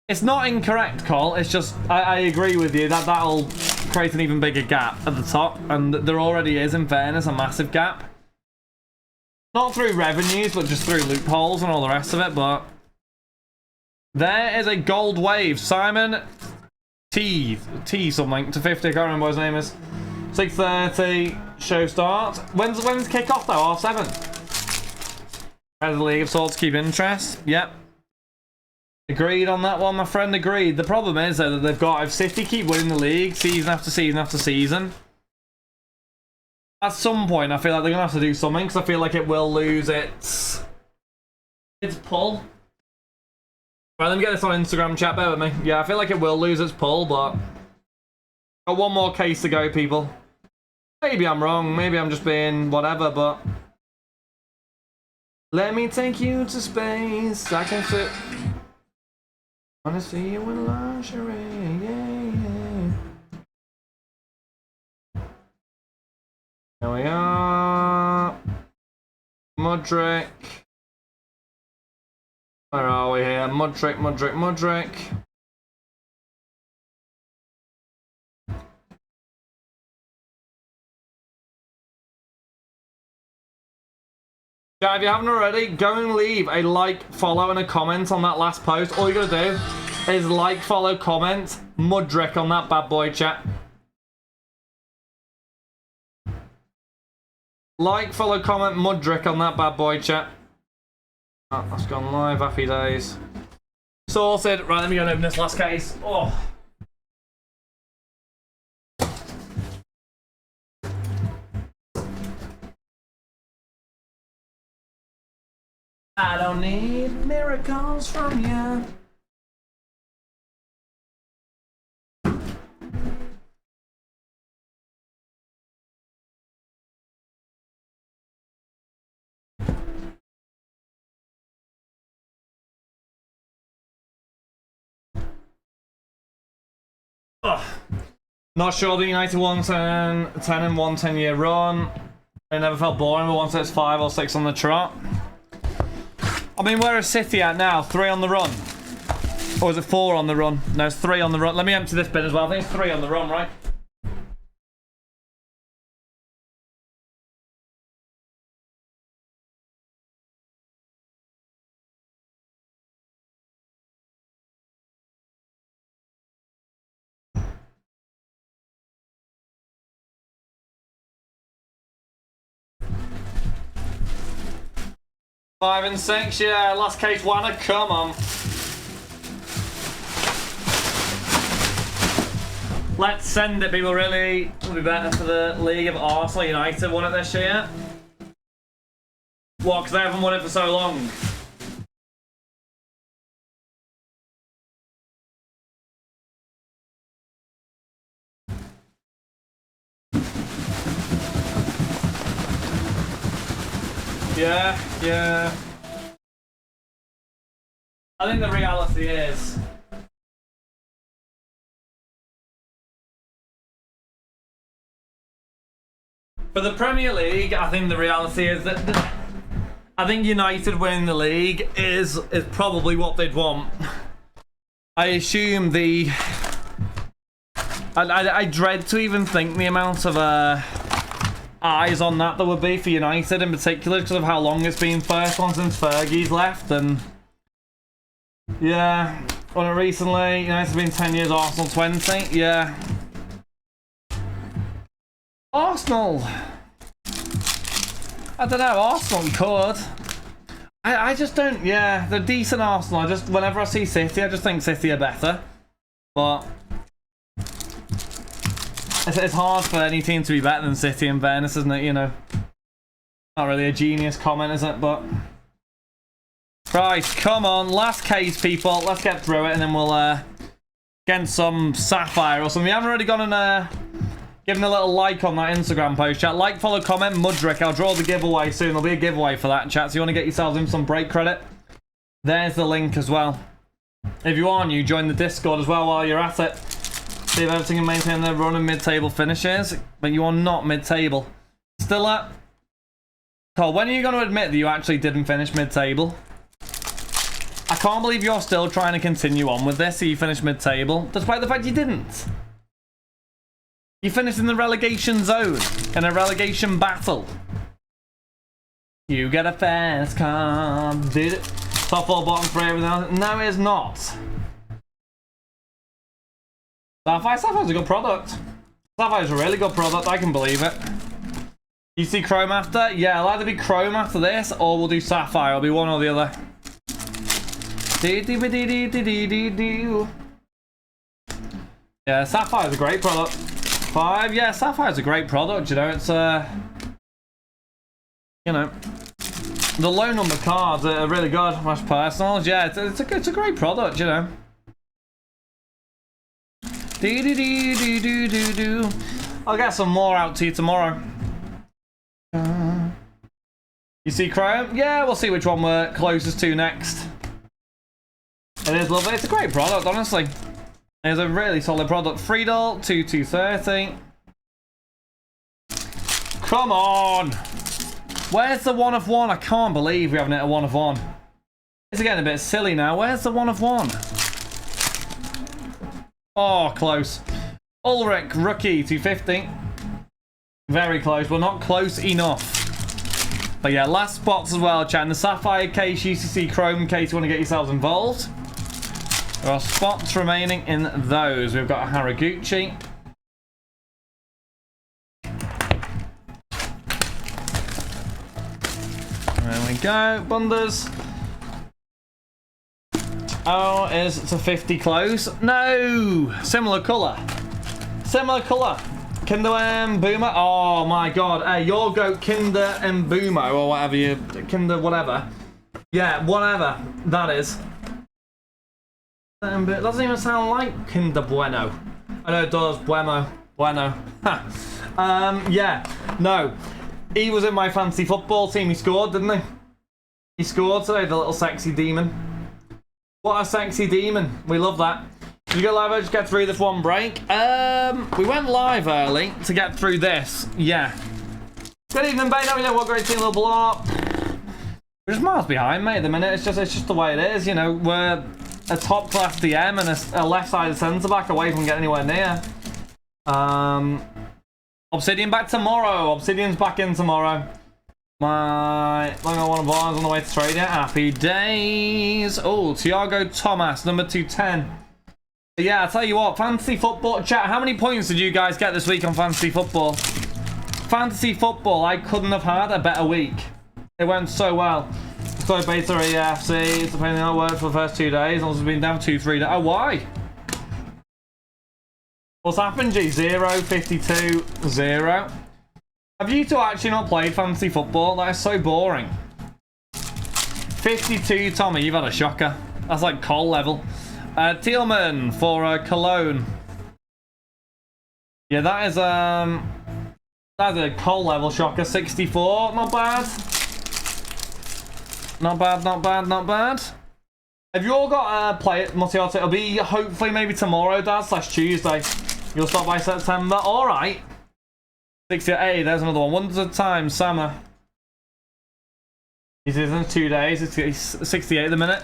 It's not incorrect, Cole. It's just, I agree with you that that'll create an even bigger gap at the top. And there already is, in fairness, a massive gap. Not through revenues, but just through loopholes and all the rest of it, but... There is a gold wave. Simon T something to 50. I can't remember what his name is. 6:30 show start. When's kick-off though? 7:30. As a league of sorts, keep interest. Yep. Agreed on that one, my friend. Agreed. The problem is though that they've got, if City keep winning the league season after season after season, at some point I feel like they're gonna have to do something, because I feel like it will lose its pull. Right, let me get this on Instagram chat. Bear with me. Yeah, I feel like it will lose its pull, but got one more case to go, people. Maybe I'm wrong. Maybe I'm just being whatever, but let me take you to space. I can sit. Wanna see you in lingerie, yeah, yeah. There we are. Mudrick. Where are we here? Mudrick. Yeah, if you haven't already, go and leave a like, follow, and a comment on that last post. All you gotta do is like, follow, comment, Mudrick on that bad boy, chat. Like, follow, comment, Mudrick on that bad boy, chat. Oh, that's gone live. Happy days. Sorted. Right, let me go and open this last case. Oh. I don't need miracles from you. Ugh. Not sure the United 10 and 1 10-year run. It never felt boring, but once it's 5 or 6 on the trot. I mean, where is City at now? 3 on the run. Or is it 4 on the run? No, it's 3 on the run. Let me empty this bin as well. I think it's 3 on the run, right? Five and 6, yeah. Last case winner, come on. Let's send it, people. Really will be better for the league if Arsenal United won it this year. What, because they haven't won it for so long? Yeah. I think the reality is... For the Premier League, I think the reality is that... I think United winning the league is probably what they'd want. I assume the... I dread to even think the amount of eyes on that there would be for United in particular because of how long it's been first one since Fergie's left, and yeah, won it recently. United's been 10 years, Arsenal 20. Yeah. Arsenal. I don't know, Arsenal could. I just don't, yeah, they're decent Arsenal. Whenever I see City, I just think City are better. But it's hard for any team to be better than City in fairness, isn't it? You know, not really a genius comment, is it? But right, come on, last case, people. Let's get through it, and then we'll get some Sapphire or something. We haven't already gone and given a little like on that Instagram post, chat. Like, follow, comment, Mudrick. I'll draw the giveaway soon. There'll be a giveaway for that, chat. So you want to get yourselves in some break credit? There's the link as well. If you are new, join the Discord as well while you're at it. See if everything can maintain their run and mid-table finishes, but you are not mid-table. Still at... Cole, when are you going to admit that you actually didn't finish mid-table? I can't believe you're still trying to continue on with this so you finished mid-table, despite the fact you didn't. You finished in the relegation zone, in a relegation battle. You get a fast car, did it? Top 4, bottom 3, everything else. No, it is not. Sapphire's a good product. Sapphire's a really good product, I can believe it. You see Chrome after? Yeah, it'll either be Chrome after this, or we'll do Sapphire. It'll be one or the other. Yeah, Sapphire's a great product. 5, yeah, Sapphire's a great product, you know, it's, you know, the low number cards are really good, Mash Personals, yeah, it's a great product, you know. I'll get some more out to you tomorrow. You see Chrome? Yeah, we'll see which one we're closest to next. It is lovely, it's a great product, honestly. It's a really solid product. Friedel, 2/230. Come on! Where's the 1 of 1? I can't believe we haven't hit a 1 of 1. It's getting a bit silly now. Where's the 1 of 1? Oh, close. Ulrich, rookie, 250. Very close, but not close enough. But yeah, last spots as well, chat. In the Sapphire case, UCC Chrome case, you want to get yourselves involved. There are spots remaining in those. We've got a Haraguchi. There we go. Bunders. Oh, is to 50 close? No! Similar colour. Similar colour. Kinder and Boomer. Oh my god. Hey, your goat Kinder and Boomer or whatever you... Kinder whatever. Yeah, whatever that is. It doesn't even sound like Kinder Bueno. I know it does. Bueno. Yeah. No. He was in my fantasy football team. He scored, didn't he? He scored today, the little sexy demon. What a sexy demon. We love that. Did you go live or just get through this one break? We went live early to get through this. Yeah. Good evening, Bane. How are you doing? What great team, little blow. We're just miles behind, mate. At the minute, it's just the way it is. You know, we're a top class DM and a left-sided centre back away from getting anywhere near. Obsidian back tomorrow. Obsidian's back in tomorrow. My long one of Barnes on the way to trade. Yeah, happy days. Oh, Thiago Thomas, number 210. Yeah, I'll tell you what, fantasy football chat. How many points did you guys get this week on fantasy football? Fantasy football, I couldn't have had a better week. It went so well. So beta EFC, it's depending on work for the first 2 days. Also been down 2-3 days. Oh, why? What's happened, G? 0, 52, 0. Have you two actually not played fantasy football? That is so boring. 52, Tommy, you've had a shocker. That's like Cole level. Thielman for Cologne. Yeah, that's a Cole level shocker. 64, not bad. Not bad, not bad, not bad. Have you all got play it, Mutiota? It'll be hopefully maybe tomorrow, Dad, / Tuesday. You'll start by September. Alright. 68, there's another one. Wonders of Time, Summer. He's in 2 days. It's 68 at the minute.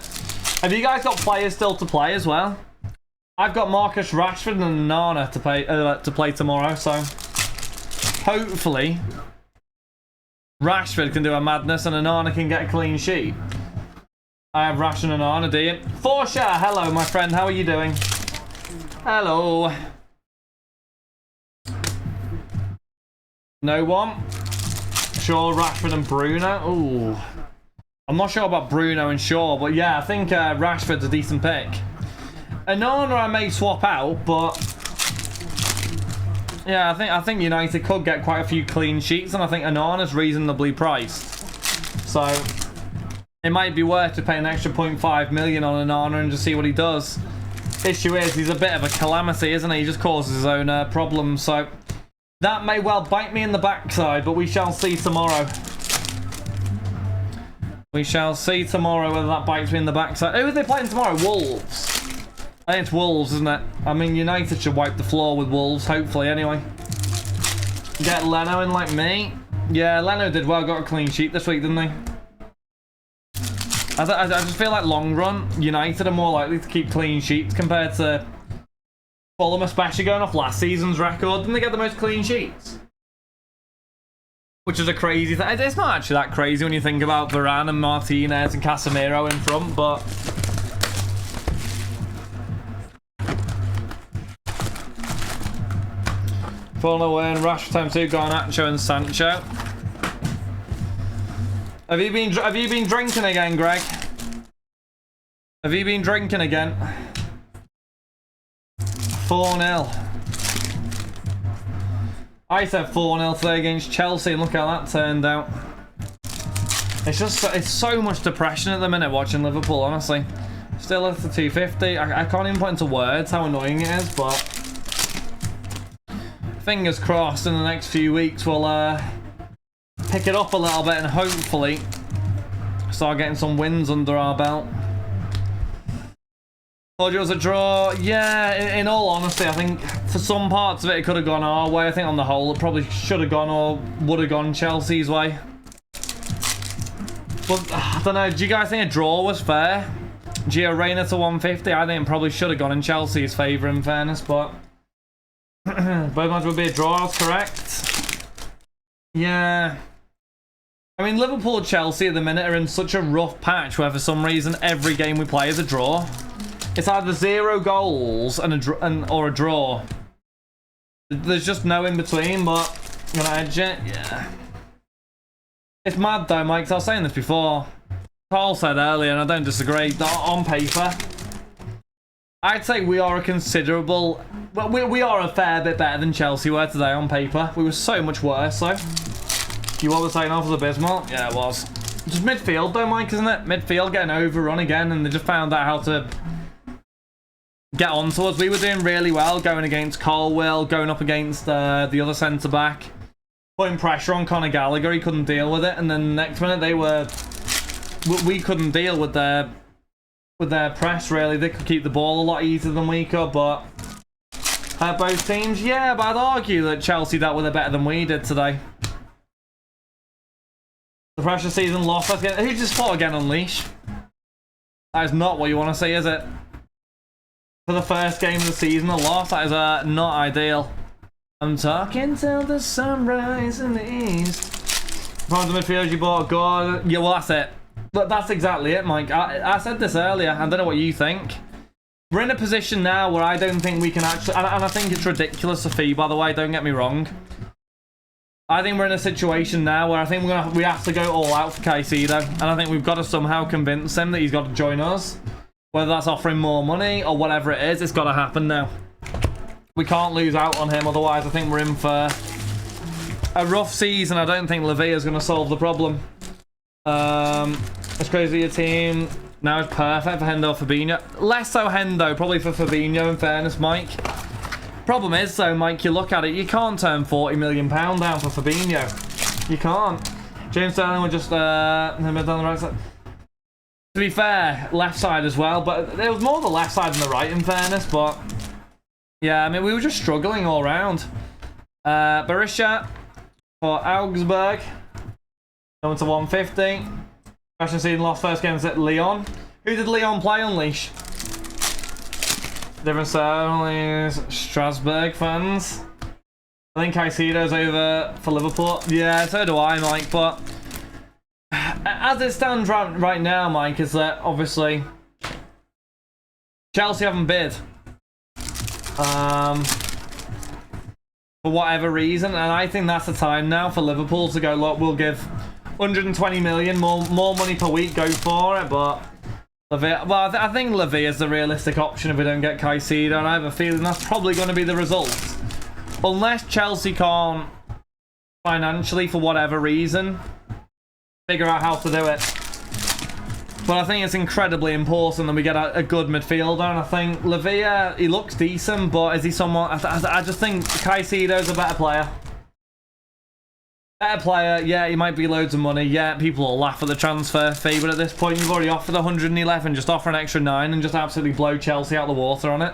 Have you guys got players still to play as well? I've got Marcus Rashford and Nana to play tomorrow, so hopefully Rashford can do a madness and Nana can get a clean sheet. I have Rashford and Nana, do you? Forsha, hello, my friend. How are you doing? Hello. No one. Shaw, Rashford and Bruno. Ooh. I'm not sure about Bruno and Shaw, but yeah, I think Rashford's a decent pick. Anona I may swap out, but yeah, I think United could get quite a few clean sheets, and I think Anana's reasonably priced. So it might be worth to pay an extra 0.5 million on Anana and just see what he does. Issue is, he's a bit of a calamity, isn't he? He just causes his own problems, so that may well bite me in the backside, but we shall see tomorrow. We shall see tomorrow whether that bites me in the backside. Who are they playing tomorrow? Wolves. I think it's Wolves, isn't it? I mean, United should wipe the floor with Wolves, hopefully, anyway. Get Leno in like me. Yeah, Leno did well, got a clean sheet this week, didn't he? I just feel like long run, United are more likely to keep clean sheets compared to Fulham, especially going off last season's record. Didn't they get the most clean sheets? Which is a crazy thing. It's not actually that crazy when you think about Varane and Martinez and Casemiro in front, but Fulham win, Rashford time 2, Garnacho and Sancho. Have you been drinking again, Greg? Have you been drinking again? 4-0. I said 4-0 today against Chelsea, and look how that turned out. It's so much depression at the minute watching Liverpool, honestly. Still at the 250. I can't even put into words how annoying it is, but fingers crossed in the next few weeks we'll pick it up a little bit and hopefully start getting some wins under our belt. Thought it was a draw. Yeah, in all honesty, I think for some parts of it, it could have gone our way. I think on the whole, it probably should have gone or would have gone Chelsea's way. But I don't know. Do you guys think a draw was fair? Gio Reyna to 150. I think it probably should have gone in Chelsea's favour, in fairness. But both matches would be a draw. That's correct. Yeah. I mean, Liverpool, Chelsea at the minute are in such a rough patch where for some reason every game we play is a draw. It's either 0 goals and or a draw. There's just no in between, but I'm gonna edge it. Yeah. It's mad though, Mike. I was saying this before. Carl said earlier, and I don't disagree, that on paper, I'd say we are a considerable... Well, we are a fair bit better than Chelsea were today on paper. We were so much worse, though. You want the second half was abysmal? Yeah, it was. Just midfield though, Mike, isn't it? Midfield getting overrun again, and they just found out how to get on to us. We were doing really well going against Colwell, going up against the other centre-back, putting pressure on Conor Gallagher. He couldn't deal with it, and then the next minute we couldn't deal with their with their press, really. They could keep the ball a lot easier than we could, but both teams, yeah, but I'd argue that Chelsea dealt with it better than we did today. The pressure season lost. Who just fought again? Unleash. That is not what you want to see, is it? For the first game of the season, a loss. That is not ideal. I'm talking till the sunrise in the east. From the midfield, you bought God. Yeah, well, that's it. But that's exactly it, Mike. I said this earlier. I don't know what you think. We're in a position now where I don't think we can actually... And I think it's ridiculous, Sophie, by the way. Don't get me wrong. I think we're in a situation now where I think we have to go all out for Caicedo. And I think we've got to somehow convince him that he's got to join us. Whether that's offering more money or whatever it is, it's got to happen now. We can't lose out on him, otherwise I think we're in for a rough season. I don't think Lavia's going to solve the problem. It's crazy your team now is perfect for Hendo or Fabinho. Less so Hendo, probably for Fabinho, in fairness, Mike. Problem is, though, Mike, you look at it, you can't turn £40 million down for Fabinho. You can't. James Sterling would just down the right side. To be fair, left side as well, but it was more the left side than the right, in fairness, but yeah, I mean, we were just struggling all round. Berisha for Augsburg. Going to 150. Fashion season lost first games at Lyon. Who did Lyon play? Unleash. Different ceremonies. Strasbourg fans. I think Caicedo's over for Liverpool. Yeah, so do I, Mike. But as it stands right now, Mike, is that obviously Chelsea haven't bid. For whatever reason, and I think that's the time now for Liverpool to go, look, we'll give 120 million, more money per week, go for it. But Lavia, I think Lavia is the realistic option if we don't get Caicedo, and I have a feeling that's probably going to be the result. Unless Chelsea can't, financially, for whatever reason, figure out how to do it. But I think it's incredibly important that we get a good midfielder, and I think Lavia, he looks decent, but is he someone... I just think Caicedo's a better player. Better player, yeah, he might be loads of money, yeah, people will laugh at the transfer fee, but at this point you've already offered 111, just offer an extra 9 and just absolutely blow Chelsea out of the water on it.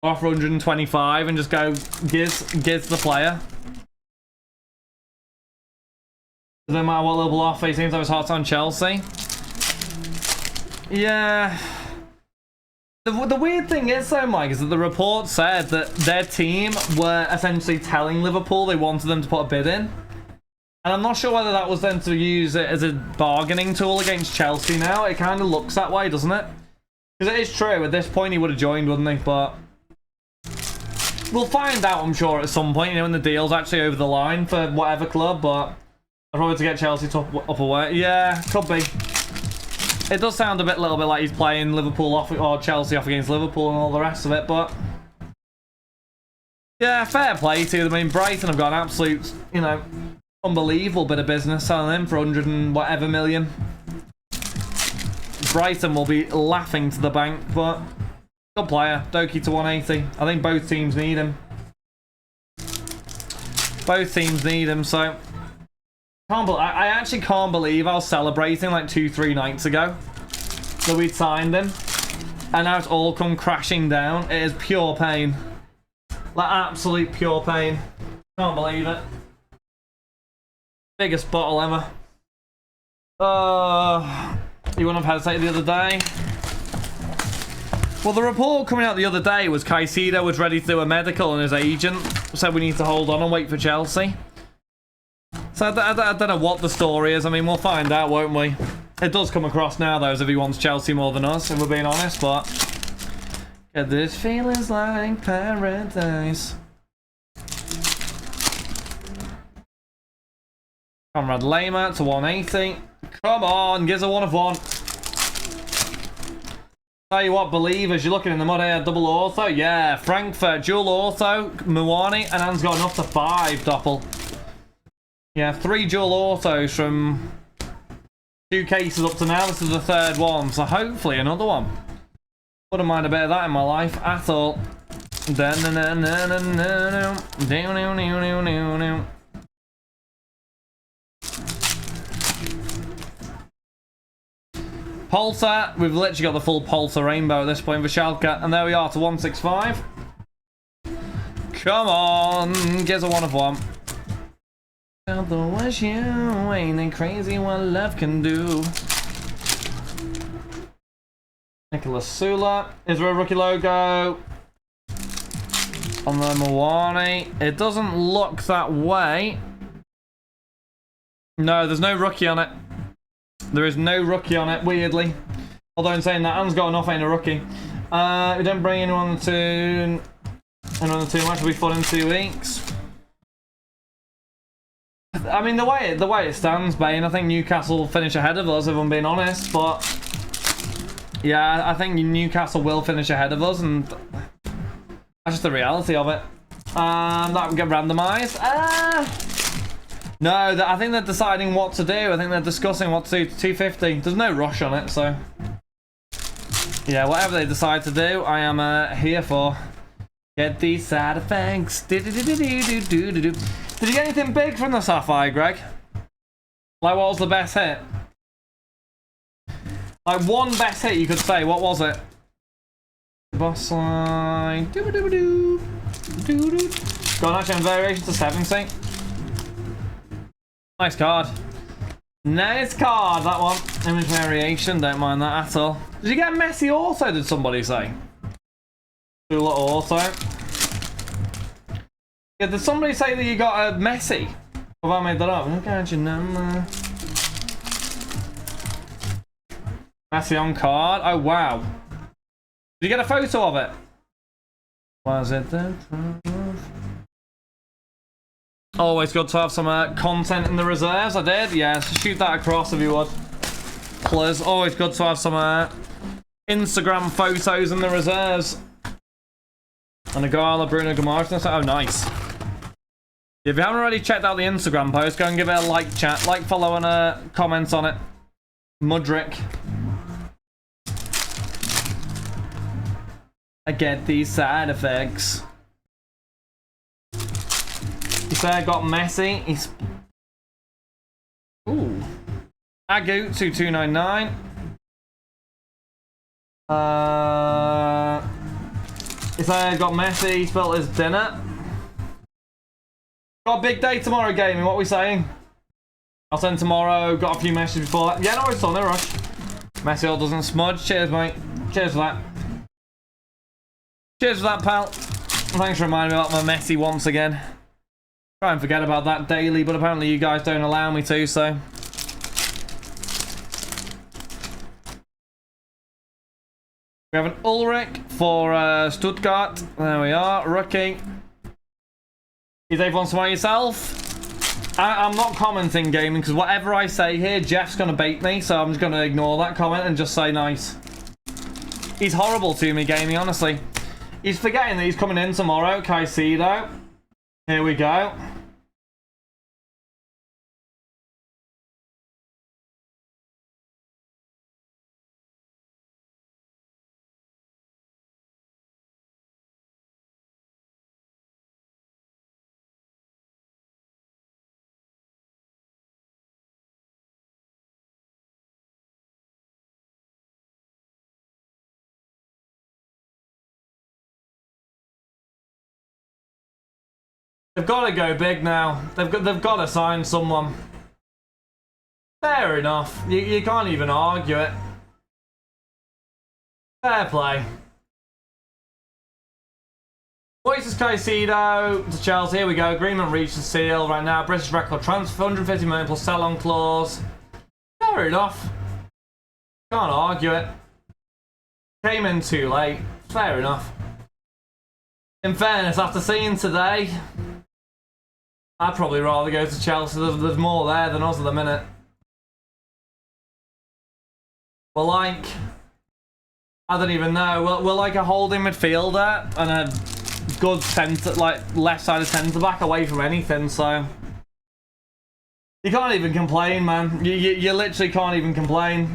Offer 125 and just go, gives the player. Doesn't matter what little offer, he seems to have his heart on Chelsea. Yeah. The weird thing is, though, Mike, is that the report said that their team were essentially telling Liverpool they wanted them to put a bid in. And I'm not sure whether that was then to use it as a bargaining tool against Chelsea now. It kind of looks that way, doesn't it? Because it is true, at this point he would have joined, wouldn't he? But we'll find out, I'm sure, at some point, you know, when the deal's actually over the line for whatever club, but I'd probably to get Chelsea up away. Yeah, could be. It does sound a little bit like he's playing Liverpool off, or Chelsea off against Liverpool and all the rest of it, but yeah, fair play to them. I mean, Brighton have got an absolute, you know, unbelievable bit of business selling him for 100 and whatever million. Brighton will be laughing to the bank, but good player. Doki to 180. I think both teams need him. Both teams need him, so I actually can't believe I was celebrating like 2-3 nights ago that we'd signed him, and now it's all come crashing down. It is pure pain, like absolute pure pain. Can't believe it. Biggest bottle ever. You wouldn't have hesitated the other day. Well, the report coming out the other day was Caicedo was ready to do a medical, and his agent said we need to hold on and wait for Chelsea. So I don't know what the story is. I mean, we'll find out, won't we? It does come across now, though, as if he wants Chelsea more than us, if we're being honest, but this feeling's like paradise. Conrad Lema to 180. Come on, gives a 1 of 1. Tell you what, believers, you're looking in the mud here. Double auto, yeah. Frankfurt, dual auto, Muani, and Anne's got enough to 5, Doppel. Yeah, 3 dual autos from 2 cases up to now. This is the 3rd one, so hopefully another one. Wouldn't mind a bit of that in my life at all. Polter, we've literally got the full Polter rainbow at this point for Schalke. And there we are to 165. Come on, get a 1 of 1. Otherwise you ain't crazy what love can do. Nicholas Sula. Is there a rookie logo on the Moani? It doesn't look that way. No, there's no rookie on it. There is no rookie on it, weirdly. Although in saying that, Anne's got enough, ain't a rookie. We don't bring anyone to another 2 match. Will be fun in 2 weeks. I mean, the way it stands, Bane, I think Newcastle will finish ahead of us, if I'm being honest. But yeah, I think Newcastle will finish ahead of us, and that's just the reality of it. That will get randomised. No, I think they're deciding what to do. I think they're discussing what to do. 250. There's no rush on it, so yeah, whatever they decide to do, I am here for. Get these side effects. Did you get anything big from the Sapphire, Greg? Like, what was the best hit? Like, one best hit you could say. What was it? Boss line. Go on, actually, variation to 70. Nice card. Nice card, that one. Image variation, don't mind that at all. Did you get Messi auto, did somebody say? Do a little auto. Yeah, did somebody say that you got a Messi? Or have I made that up? Messi on card. Oh, wow. Did you get a photo of it? Was it the proof? Always good to have some content in the reserves. I did, yeah. So shoot that across if you would. Please. Always good to have some Instagram photos in the reserves. And a Gala, Bruno Guimaraes. Oh, nice. If you haven't already checked out the Instagram post, go and give it a like, chat. Like, follow, and comment on it. Mudrick. I get these side effects. He said I got Messi. He's... Ooh. Agu 2299. He said I got Messi. He spelled his dinner. Got a big day tomorrow, gaming. What are we saying? I'll send tomorrow. Got a few messages before that. Yeah, no, it's on. No rush. Messi all doesn't smudge. Cheers, mate. Cheers for that. Cheers for that, pal. Thanks for reminding me about my Messi once again. Try and forget about that daily, but apparently you guys don't allow me to, so. We have an Ulrich for Stuttgart. There we are. Rookie. Is everyone smart yourself? I'm not commenting gaming because whatever I say here, Jeff's going to bait me, so I'm just going to ignore that comment and just say nice. He's horrible to me, gaming, honestly. He's forgetting that he's coming in tomorrow, Caicedo. Here we go. They've got to go big now. They've got to sign someone. Fair enough. You can't even argue it. Fair play. Moises Caicedo to Chelsea. Here we go. Agreement reached and seal right now. British record transfer. 150 million plus sell-on clause. Fair enough. Can't argue it. Came in too late. Fair enough. In fairness, after seeing today, I'd probably rather go to Chelsea. There's more there than us at the minute. We're like, I don't even know. We're like a holding midfielder and a good centre, like left-sided centre back away from anything. So you can't even complain, man. You literally can't even complain.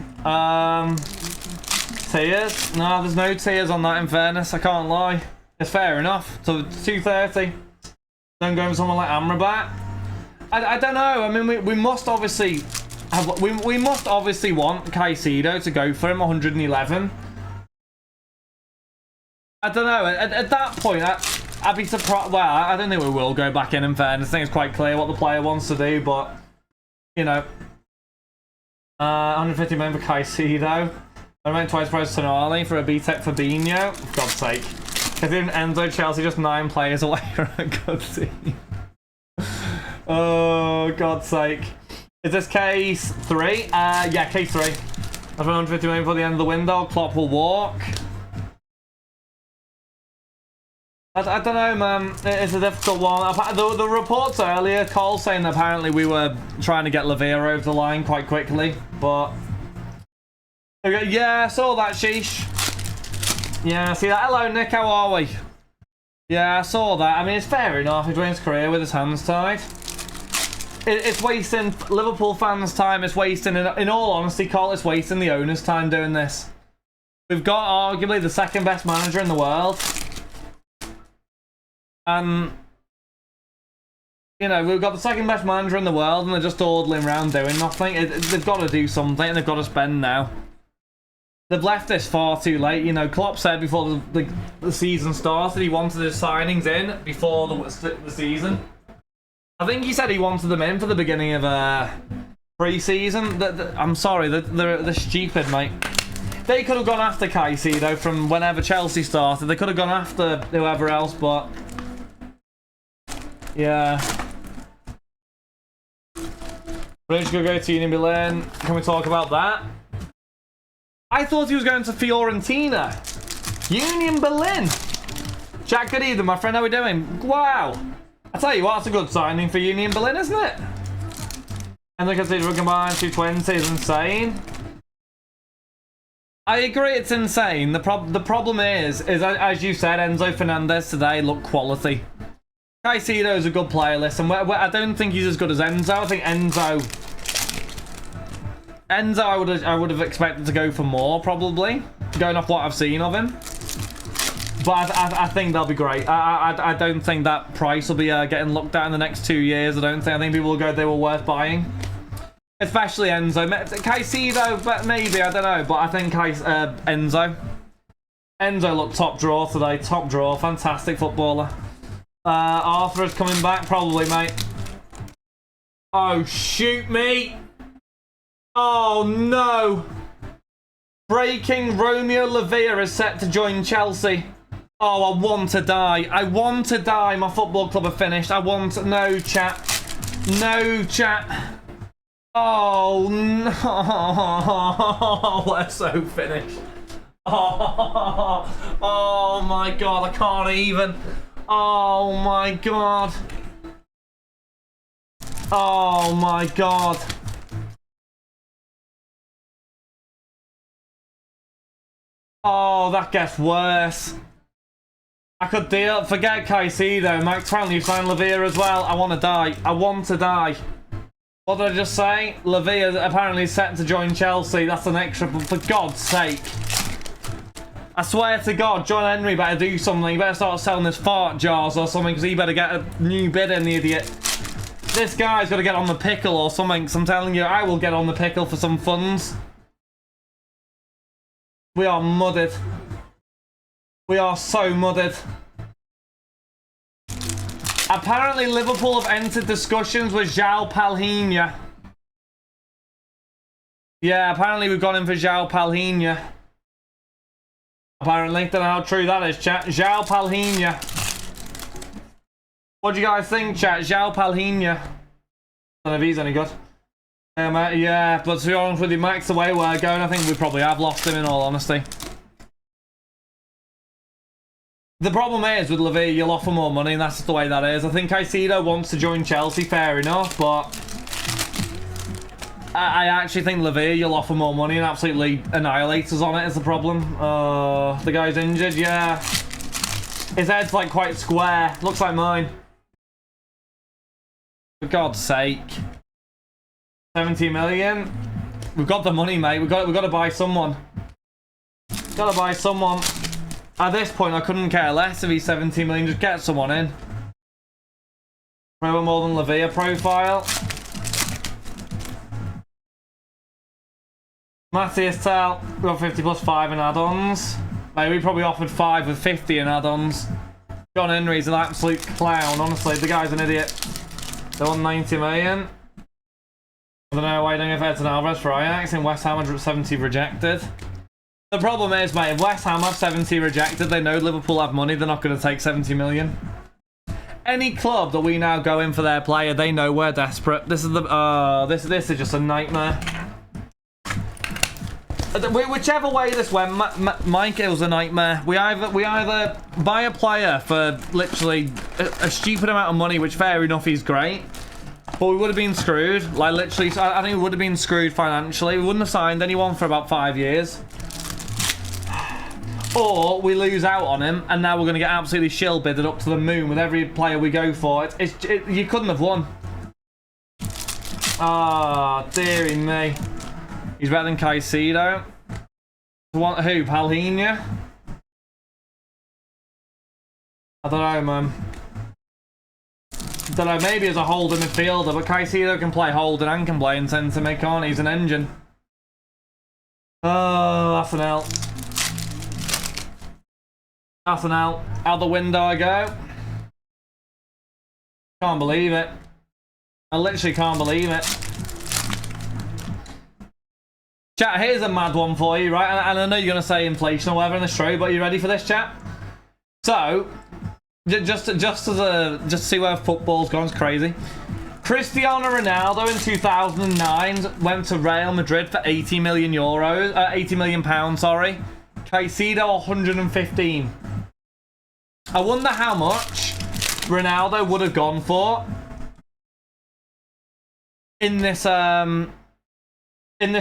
Tears? No, there's no tears on that. In fairness, I can't lie. It's fair enough. So 230. Don't go with someone like Amrabat. I don't know. I mean, we must obviously we must obviously want Caicedo to go for him 111. I don't know. At that point, I'd be surprised. Well, I don't think we will go back in fairness. I think it's quite clear what the player wants to do, but you know, 150 million for Caicedo. I went twice price to Tonali for a B-Tech Fabinho. For God's sake. Considering Enzo, Chelsea just 9 players away from a good team. Oh, God's sake. Is this case 3? Yeah, case 3. That's 150 million for the end of the window. Klopp will walk. I don't know, man. It's a difficult one. The reports earlier, Cole saying that apparently we were trying to get Lavia over the line quite quickly, but yeah, saw that, sheesh. Yeah, see that. Hello, Nick. How are we? Yeah, I saw that. I mean, it's fair enough. He's doing his career with his hands tied. It's wasting Liverpool fans' time. It's wasting, in all honesty, Cole, it's wasting the owner's time doing this. We've got arguably the second best manager in the world. And, you know, we've got the second best manager in the world and they're just dawdling around doing nothing. They've got to do something and they've got to spend now. They've left this far too late. You know, Klopp said before the season started he wanted his signings in before the season. I think he said he wanted them in for the beginning of pre-season. I'm sorry, they're stupid, mate. They could have gone after Caicedo from whenever Chelsea started. They could have gone after whoever else, but yeah. We're just going to go to Union Berlin. Can we talk about that? I thought he was going to Fiorentina. Union Berlin. Jack, good evening, my friend. How are we doing? Wow. I tell you what, that's a good signing for Union Berlin, isn't it? And they consider we combine 220 is insane. I agree, it's insane. The problem is as you said, Enzo Fernandez today looked quality. Caicedo is a good player. Listen, I don't think he's as good as Enzo. I think Enzo, I would have expected to go for more, probably, going off what I've seen of him. But I think they'll be great. I don't think that price will be getting looked at in the next 2 years. I think people will go, they were worth buying. Especially Enzo. Caicedo, but maybe, I don't know. But I think Enzo. Enzo looked top draw today. Top draw. Fantastic footballer. Arthur is coming back, probably, mate. Oh, shoot me. Oh, no. Breaking, Romeo Lavia is set to join Chelsea. Oh, I want to die. I want to die. My football club are finished. I want... No, chat. No, chat. Oh, no. We're so finished. Oh, my God. I can't even... Oh my God. Oh my God. Oh, that gets worse. I could deal. Forget Caicedo. Max Franley signed Lavia as well. I want to die. I want to die. What did I just say? Lavia apparently is set to join Chelsea. That's an extra, but for God's sake. I swear to God, John Henry better do something. He better start selling his fart jars or something, because he better get a new bid in, the idiot. This guy's got to get on the pickle or something, because I'm telling you, I will get on the pickle for some funds. We are mudded. We are so mudded. Apparently, Liverpool have entered discussions with João Palhinha. Yeah, apparently we've gone in for João Palhinha. Apparently, don't know how true that is, chat. João Palhinha. What do you guys think, chat? João Palhinha. I don't know if he's any good. Yeah, but to be honest with you, Max, the way we're going, I think we probably have lost him, in all honesty. The problem is, with Lavia, you'll offer more money, and that's just the way that is. I think Caicedo wants to join Chelsea, fair enough, but... I actually think Lavia, you'll offer more money and absolutely annihilate us on it is the problem. The guy's injured, yeah. His head's like quite square. Looks like mine. For God's sake. 70 million. We've got the money, mate. We've got to buy someone. Gotta buy someone. At this point, I couldn't care less if he's 17 million. Just get someone in. Probably more than Lavia profile. Matthias Tell, we got 50 plus 5 in add-ons. Like, we probably offered 5 with 50 in add-ons. John Henry's an absolute clown, honestly. The guy's an idiot. They want 90 million. I don't know why you don't give Edson Alvarez for Ajax and West Ham 170 rejected. The problem is, mate, if West Ham have 70 rejected, they know Liverpool have money, they're not going to take 70 million. Any club that we now go in for their player, they know we're desperate. This is the this is just a nightmare. Whichever way this went, Mike, it was a nightmare. We either buy a player for literally a stupid amount of money, which fair enough, he's great, but we would have been screwed. Like literally, I think we would have been screwed financially. We wouldn't have signed anyone for about 5 years. Or we lose out on him, and now we're going to get absolutely shill bidded up to the moon with every player we go for. You couldn't have won. Ah, dearie me. He's better than Caicedo. Who? Palhinha? I don't know, man. I don't know, maybe as a holding midfielder, but Caicedo can play holding and can play in centre mid, can't he? He's an engine. Oh, that's an L. That's an L. Out the window I go. Can't believe it. I literally can't believe it. Chat, here's a mad one for you, right? And I know you're going to say inflation or whatever in the show, but are you ready for this, chat? So, just to see where football's gone, it's crazy. Cristiano Ronaldo in 2009 went to Real Madrid for 80 million pounds, sorry. Caicedo 115. I wonder how much Ronaldo would have gone for in this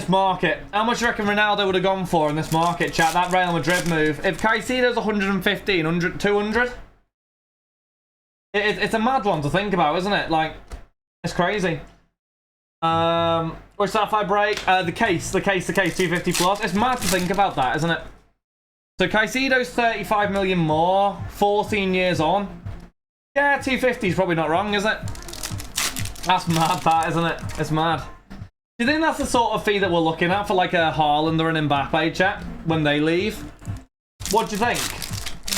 market. How much do you reckon Ronaldo would have gone for in this market, chat? That Real Madrid move. If Caicedo's 115, 200? It's a mad one to think about, isn't it? Like, it's crazy. Which Sapphire break? The case, 250 plus. It's mad to think about that, isn't it? So Caicedo's 35 million more, 14 years on. Yeah, 250 is probably not wrong, is it? That's mad, that, isn't it? It's mad. Do you think that's the sort of fee that we're looking at for like a Haaland or an Mbappe, chat, when they leave? What do you think?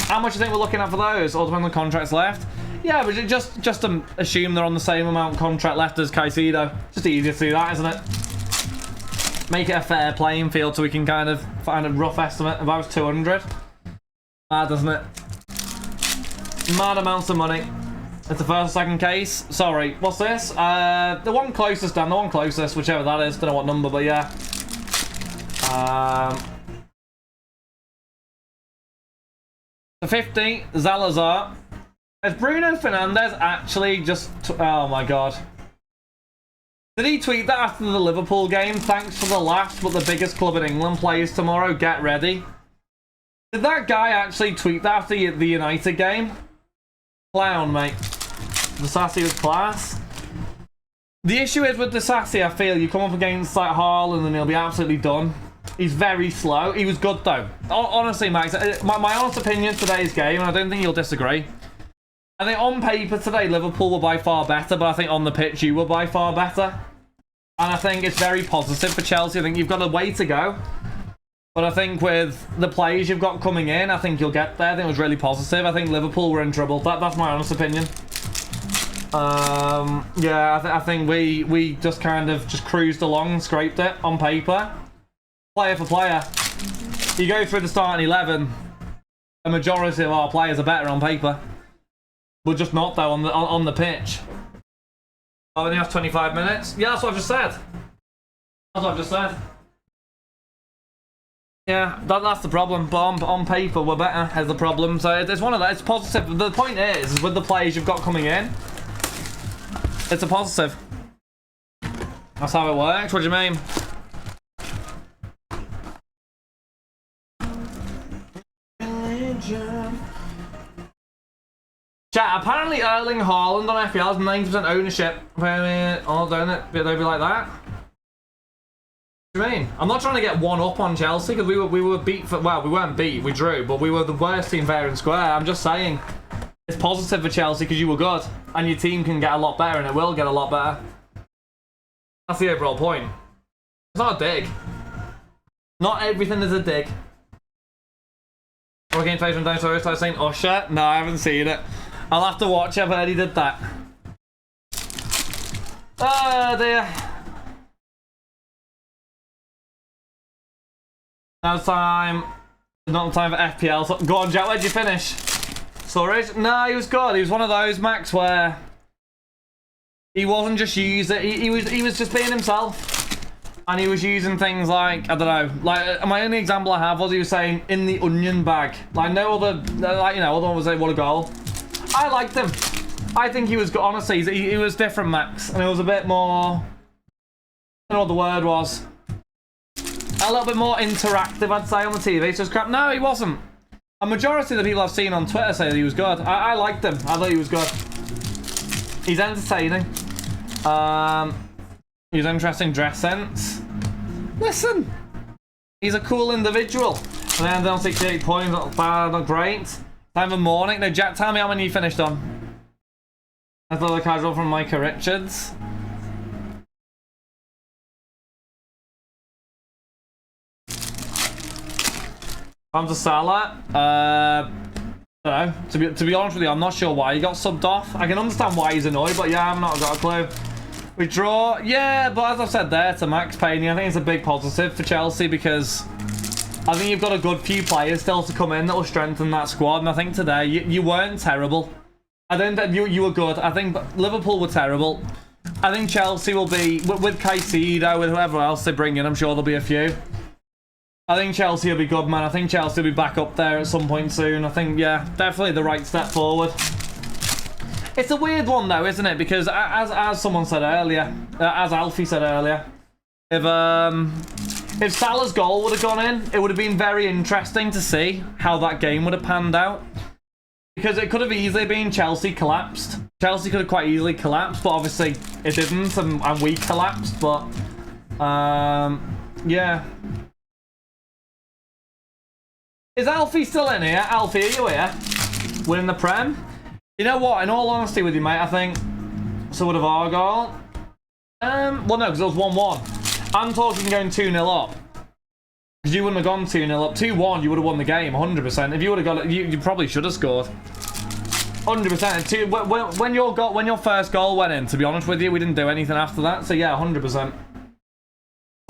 How much do you think we're looking at for those? Or when the contract's left? Yeah, but just assume they're on the same amount contract left as Caicedo. Just easier to do that, isn't it? Make it a fair playing field so we can kind of find a rough estimate. If I was 200. Mad, doesn't it? Mad amounts of money. It's the first or second case. Sorry, what's this? The one closest, Dan. The one closest, whichever that is. Don't know what number, but yeah. The 50, Zalazar. Is Bruno Fernandes actually just... Oh my god. Did he tweet that after the Liverpool game? Thanks for the laughs, but the biggest club in England plays tomorrow. Get ready. Did that guy actually tweet that after the United game? Clown, mate. The Sassy was class. The issue is with the Sassy, I feel you come up against like Haaland and he'll be absolutely done. He's very slow. He was good though. Honestly, Max, my honest opinion today's game, and I don't think you'll disagree. I think on paper today, Liverpool were by far better, but I think on the pitch, you were by far better. And I think it's very positive for Chelsea. I think you've got a way to go. But I think with the players you've got coming in, I think you'll get there. I think it was really positive. I think Liverpool were in trouble. That's my honest opinion. Yeah, I think we just kind of just cruised along and scraped it on paper. Player for player. You go through the starting 11, a majority of our players are better on paper. But just not though on the pitch. Oh, only has 25 minutes. Yeah, that's what I've just said. That's what I've just said. Yeah, that's the problem. But on paper, we're better. Is the problem. So it's one of that. It's positive. The point is with the players you've got coming in, it's a positive. That's how it works. What do you mean? Chat, apparently Erling Haaland on FPL has 90% ownership. Oh, don't it? They'll be like that. What do you mean? I'm not trying to get one up on Chelsea because we were beat for, well, we weren't beat, we drew, but we were the worst team fair and square. I'm just saying it's positive for Chelsea because you were good and your team can get a lot better and it will get a lot better. That's the overall point. It's not a dig. Not everything is a dig. Working face from Dinosaurus, I was saying Usher. No, I haven't seen it. I'll have to watch it. I've heard he did that. Oh dear. Now it's time. Not time for FPL. So, go on, Jack. Where'd you finish? Storage? No, he was good. He was one of those, Max, where he wasn't just using. He was just being himself. And he was using things like, I don't know, like, my only example I have was he was saying, in the onion bag. Like, no other, like, you know, other one was like, what a goal. I liked him. I think he was good. Honestly, he was different, Max. And it was a bit more, I don't know what the word was. A little bit more interactive, I'd say, on the TV. So it's crap. No, he wasn't. A majority of the people I've seen on Twitter say that he was good. I liked him. I thought he was good. He's entertaining. He's interesting dress sense. Listen, he's a cool individual. And then down 68 points, not bad, not great. Time for morning. Now, Jack, tell me how many you finished on. That's another casual from Micah Richards. On to Salah. I don't know. To be honest with you, I'm not sure why he got subbed off. I can understand why he's annoyed, but yeah, I've not got a clue. We draw, yeah, but as I've said there to Max Payne, I think it's a big positive for Chelsea because I think you've got a good few players still to come in that will strengthen that squad. And I think today you weren't terrible. I think that you were good. I think Liverpool were terrible. I think Chelsea will be with Caicedo, with whoever else they bring in. I'm sure there'll be a few. I think Chelsea will be good, man. I think Chelsea will be back up there at some point soon. I think, yeah, definitely the right step forward. It's a weird one though, isn't it? Because as someone said earlier, as Alfie said earlier, if Salah's goal would have gone in, it would have been very interesting to see how that game would have panned out. Because it could have easily been Chelsea collapsed. Chelsea could have quite easily collapsed, but obviously it didn't, and we collapsed. But yeah. Is Alfie still in here? Alfie, are you here? Winning the Prem? You know what? In all honesty with you, mate, I think so would have our goal. Well, no, because it was 1-1. I'm talking going 2-0 up. Because you wouldn't have gone 2-0 up. 2-1, you would have won the game, 100%. If you would have got it, you probably should have scored. 100%. When your first goal went in, to be honest with you, we didn't do anything after that. So yeah, 100%.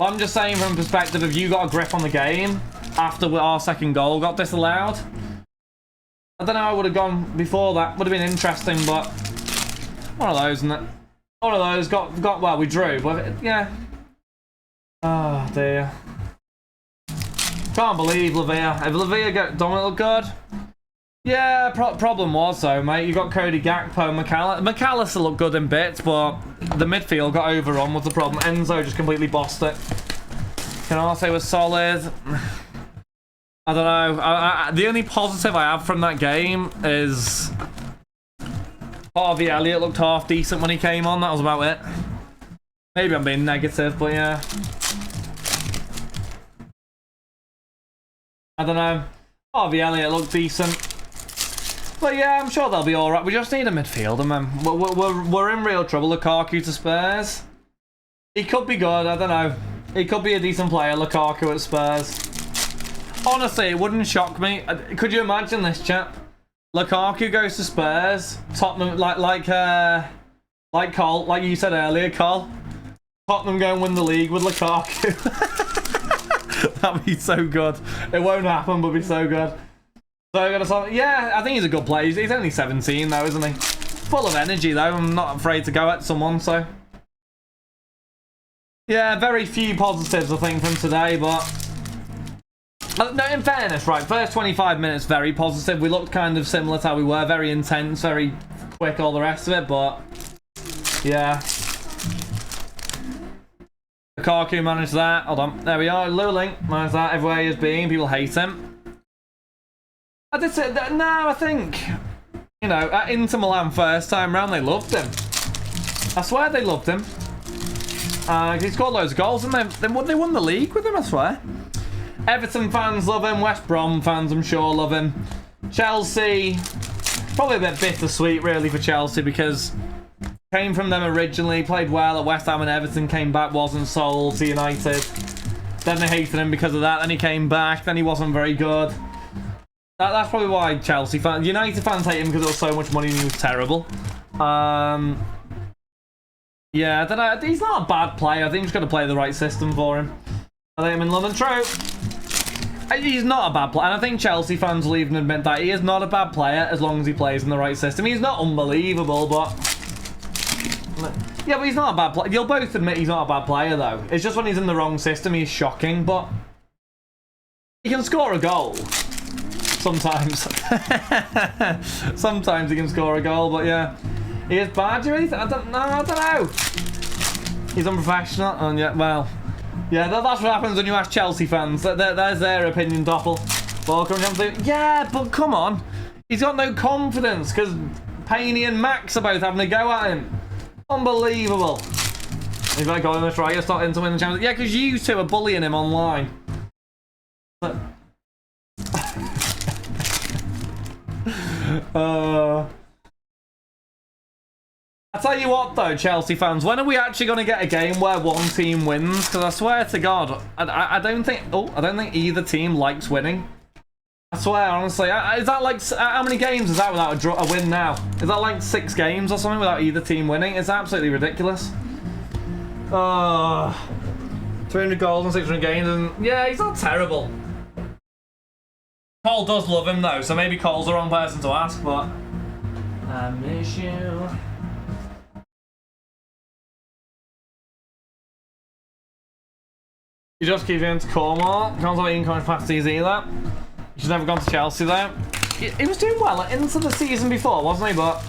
I'm just saying from the perspective of you got a grip on the game after our second goal got disallowed. I don't know how I would have gone before that. Would have been interesting, but one of those, isn't it? One of those got well, we drew, but yeah. Oh dear. Can't believe Lavia. If Lavia got Dominic look good. Yeah, problem was though, mate. You got Cody Gakpo, McAllister looked good in bits, but the midfield got overrun was the problem. Enzo just completely bossed it. Canate was solid. I don't know. The only positive I have from that game is Harvey Elliott looked half decent when he came on. That was about it. Maybe I'm being negative, but yeah. I don't know. Harvey Elliott looked decent. But yeah, I'm sure they'll be alright. We just need a midfielder, man. We're in real trouble. Lukaku to Spurs. He could be good. I don't know. He could be a decent player, Lukaku at Spurs. Honestly, it wouldn't shock me. Could you imagine this, chap? Lukaku goes to Spurs. Tottenham, like Cole, like you said earlier, Cole. Tottenham go and win the league with Lukaku. That'd be so good. It won't happen, but it'd be so good. So yeah, I think he's a good player. He's only 17 though, isn't he? Full of energy though. I'm not afraid to go at someone. So yeah, very few positives I think from today, but. No, in fairness, right, first 25 minutes, very positive. We looked kind of similar to how we were, very intense, very quick, all the rest of it, but yeah. Lukaku managed that. Hold on, there we are. Lulink managed that everywhere he is being. People hate him. I did say that, no, I think, you know, at Inter Milan first time round, they loved him. I swear they loved him. He scored loads of goals, and they won the league with him, I swear. Everton fans love him. West Brom fans, I'm sure, love him. Chelsea, probably a bit bittersweet, really, for Chelsea because came from them originally, played well at West Ham and Everton, came back, wasn't sold to United. Then they hated him because of that. Then he came back. Then he wasn't very good. That's probably why Chelsea fans... United fans hate him because it was so much money and he was terrible. Yeah, I don't know. He's not a bad player. I think he's got to play the right system for him. I think I'm in London. True. He's not a bad player. And I think Chelsea fans will even admit that. He is not a bad player as long as he plays in the right system. He's not unbelievable, but... Yeah, but he's not a bad player. You'll both admit he's not a bad player, though. It's just when he's in the wrong system, he's shocking, but... He can score a goal. Sometimes. Sometimes he can score a goal, but yeah. He is bad, do you really? I don't know. He's unprofessional, and yeah, well... Yeah, that's what happens when you ask Chelsea fans. There's their opinion, Doppel. Yeah, but come on. He's got no confidence, because Paney and Max are both having a go at him. Unbelievable. He's like going to try to start him to win the Champions League. Yeah, because you two are bullying him online. But... I tell you what though, Chelsea fans, when are we actually going to get a game where one team wins? Because I swear to God, I don't think either team likes winning. I swear, honestly, is that like, how many games is that without a win now? Is that like 6 games or something without either team winning? It's absolutely ridiculous. 300 goals in 600 games, and yeah, he's not terrible. Cole does love him though, so maybe Cole's the wrong person to ask, but... I miss you. You just keep going to Cornwall. Can't have income capacities either. He's never gone to Chelsea though. He was doing well into the season before, wasn't he? But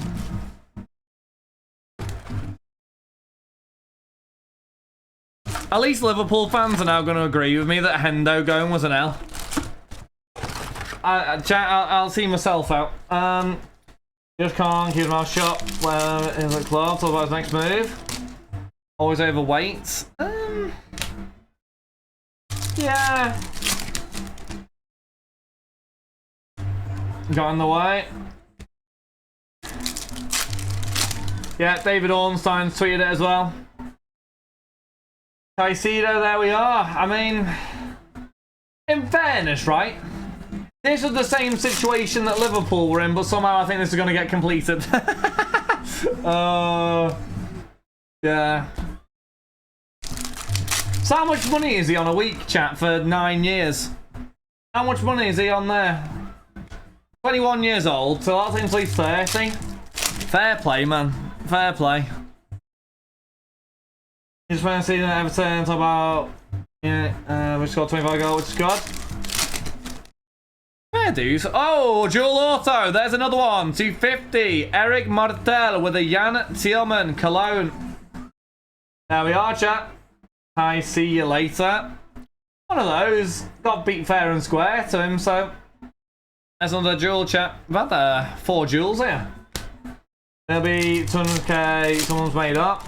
at least Liverpool fans are now going to agree with me that Hendo going was an L. I'll see myself out. Just can't keep his mouth shut when in the club. Talk about his next move. Always overweight. Yeah. Got in the way. Yeah, David Ornstein's tweeted it as well. Caicedo, there we are. I mean, in fairness, right? This is the same situation that Liverpool were in, but somehow I think this is going to get completed. Yeah. So how much money is he on a week, chat, for 9 years? How much money is he on there? 21 years old, so that's until he's 30. Fair play, man. Fair play. You just want to see that Everton talk about... Yeah, we scored 25 goals, which is good. Fair dues. Oh, dual auto. There's another one. 250. Eric Martel with a Jan Thielman Cologne. There we are, chat. I see you later. One of those. Got beat fair and square to him, so... There's another duel, chat. We've had 4 duels here. There'll be 200k someone's made up.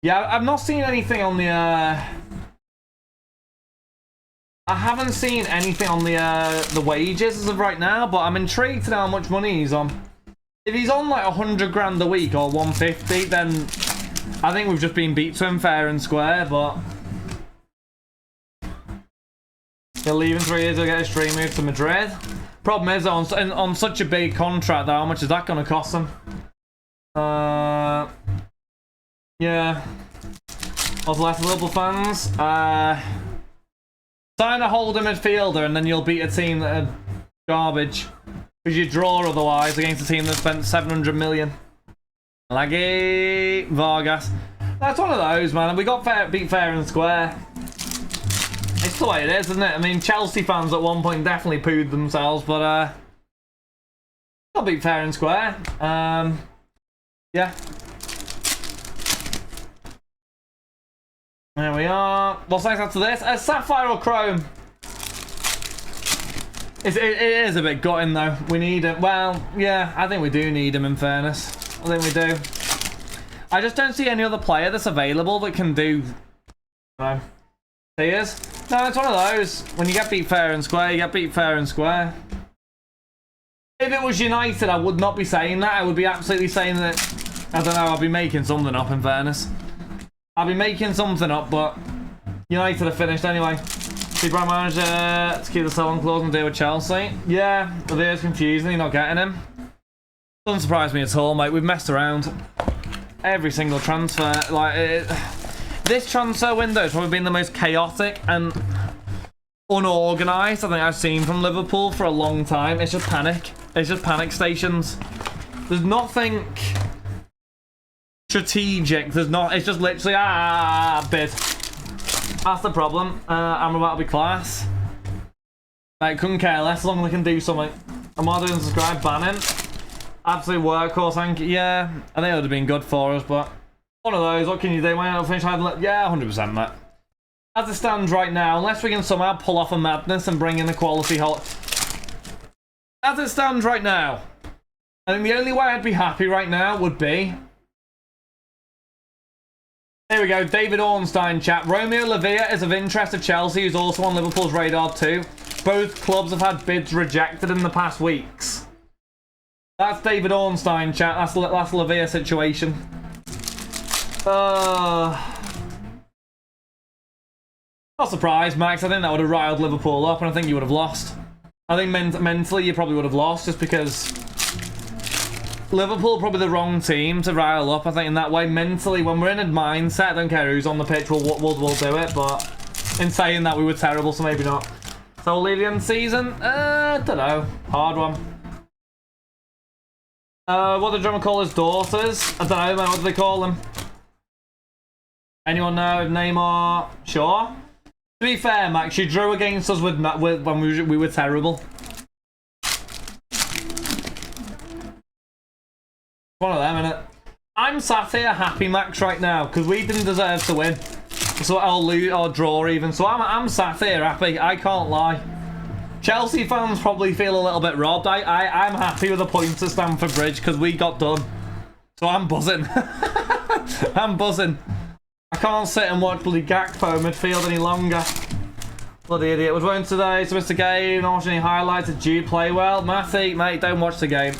Yeah, I've not seen anything on the... I haven't seen anything on the wages as of right now, but I'm intrigued to know how much money he's on. If he's on like 100 grand a week or 150, then I think we've just been beat to him fair and square, but... He'll leave in 3 years, he'll get a stream move to Madrid. Problem is, on such a big contract, though, how much is that going to cost him? Yeah. What's left of Liverpool fans? Sign a holder midfielder and then you'll beat a team that are garbage. Because you draw otherwise against a team that spent 700 million. Laggy Vargas. That's one of those, man. We got beat fair and square. It's the way it is, isn't it? I mean, Chelsea fans at one point definitely pooed themselves, but got beat fair and square. Yeah. There we are. What's next after this? Sapphire or Chrome? It is a bit gutting though. We need him. Well, yeah, I think we do need him in fairness. I think we do. I just don't see any other player that's available that can do... No. He is. No, it's one of those. When you get beat fair and square, you get beat fair and square. If it was United, I would not be saying that. I would be absolutely saying that... I don't know, I'd be making something up in fairness. I'll be making something up, but United are finished anyway. The brand manager to keep the selling clause and deal with Chelsea. Yeah, Olivia's confusing. You're not getting him. Doesn't surprise me at all, mate. We've messed around every single transfer. This transfer window has probably been the most chaotic and unorganised I think I've seen from Liverpool for a long time. It's just panic. It's just panic stations. There's nothing strategic. There's not. It's just literally bid. That's the problem. I'm about to be class. Like, couldn't care less as long as I can do something. I'm all doing subscribe banning. Absolute workhorse, thank you. Yeah, I think it would have been good for us, but one of those. What can you do? Why not finish hiding? Yeah, 100% that. As it stands right now, unless we can somehow pull off a madness and bring in a quality hole. As it stands right now, I think the only way I'd be happy right now would be. Here we go, David Ornstein chat. Romeo Lavia is of interest to Chelsea, who's also on Liverpool's radar too. Both clubs have had bids rejected in the past weeks. That's David Ornstein chat. That's Lavia situation. Not surprised, Max. I think that would have riled Liverpool up, and I think you would have lost. I think mentally you probably would have lost, just because Liverpool are probably the wrong team to rile up. I think in that way, mentally, when we're in a mindset, I don't care who's on the pitch, we'll do it. But in saying that, we were terrible, so maybe not. So we'll leave the end season. Don't know. Hard one. What do drummer call his daughters? I don't know, man. What do they call them? Anyone know if Neymar? Sure. To be fair, Max, you drew against us when we were terrible. One of them, innit? I'm sat here happy, Max, right now because we didn't deserve to win, so I'll lose or draw even. So I'm sat here happy. I can't lie. Chelsea fans probably feel a little bit robbed. I'm happy with the points at Stamford Bridge because we got done. So I'm buzzing. I'm buzzing. I can't sit and watch bloody Gakpo midfield any longer. Bloody idiot. Was going today to miss the game. Not watching any highlights. Did Jude play well? Matty, mate, don't watch the game.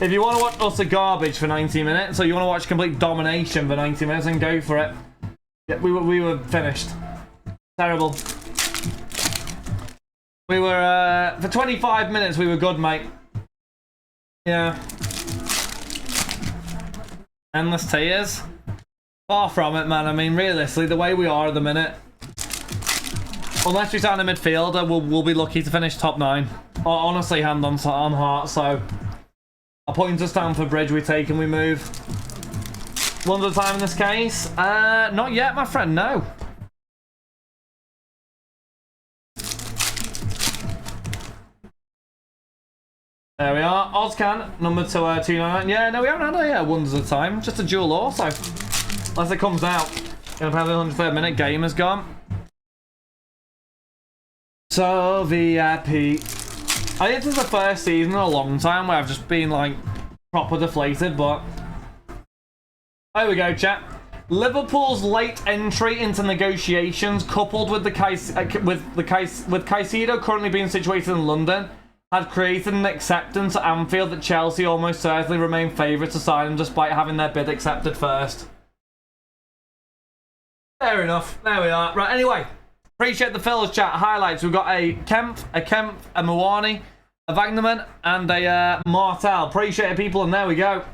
If you want to watch utter garbage for 90 minutes, or you want to watch complete domination for 90 minutes, then go for it. Yeah, we were finished. Terrible. We were, for 25 minutes, we were good, mate. Yeah. Endless tears. Far from it, man. I mean, realistically, the way we are at the minute, unless we sign a midfielder, we'll be lucky to finish top 9. Honestly, hand on heart, so a point to Stamford Bridge we take and we move. One at a time in this case? Not yet, my friend, no. There we are. Ozcan, number 299. Yeah, no, we haven't had a wonders at a time. Just a dual also. Unless it comes out. Gonna play the 103rd minute. Game is gone. So VIP. I think this is the first season in a long time where I've just been like proper deflated, but there we go, chat. Liverpool's late entry into negotiations, coupled with Caicedo currently being situated in London, had created an acceptance at Anfield that Chelsea almost certainly remain favourites to sign him despite having their bid accepted first. Fair enough. There we are. Right, anyway. Appreciate the fellas chat. Highlights. We've got a Kemp, a Mawani, a Wagnerman, and a Martel. Appreciate it, people, and there we go.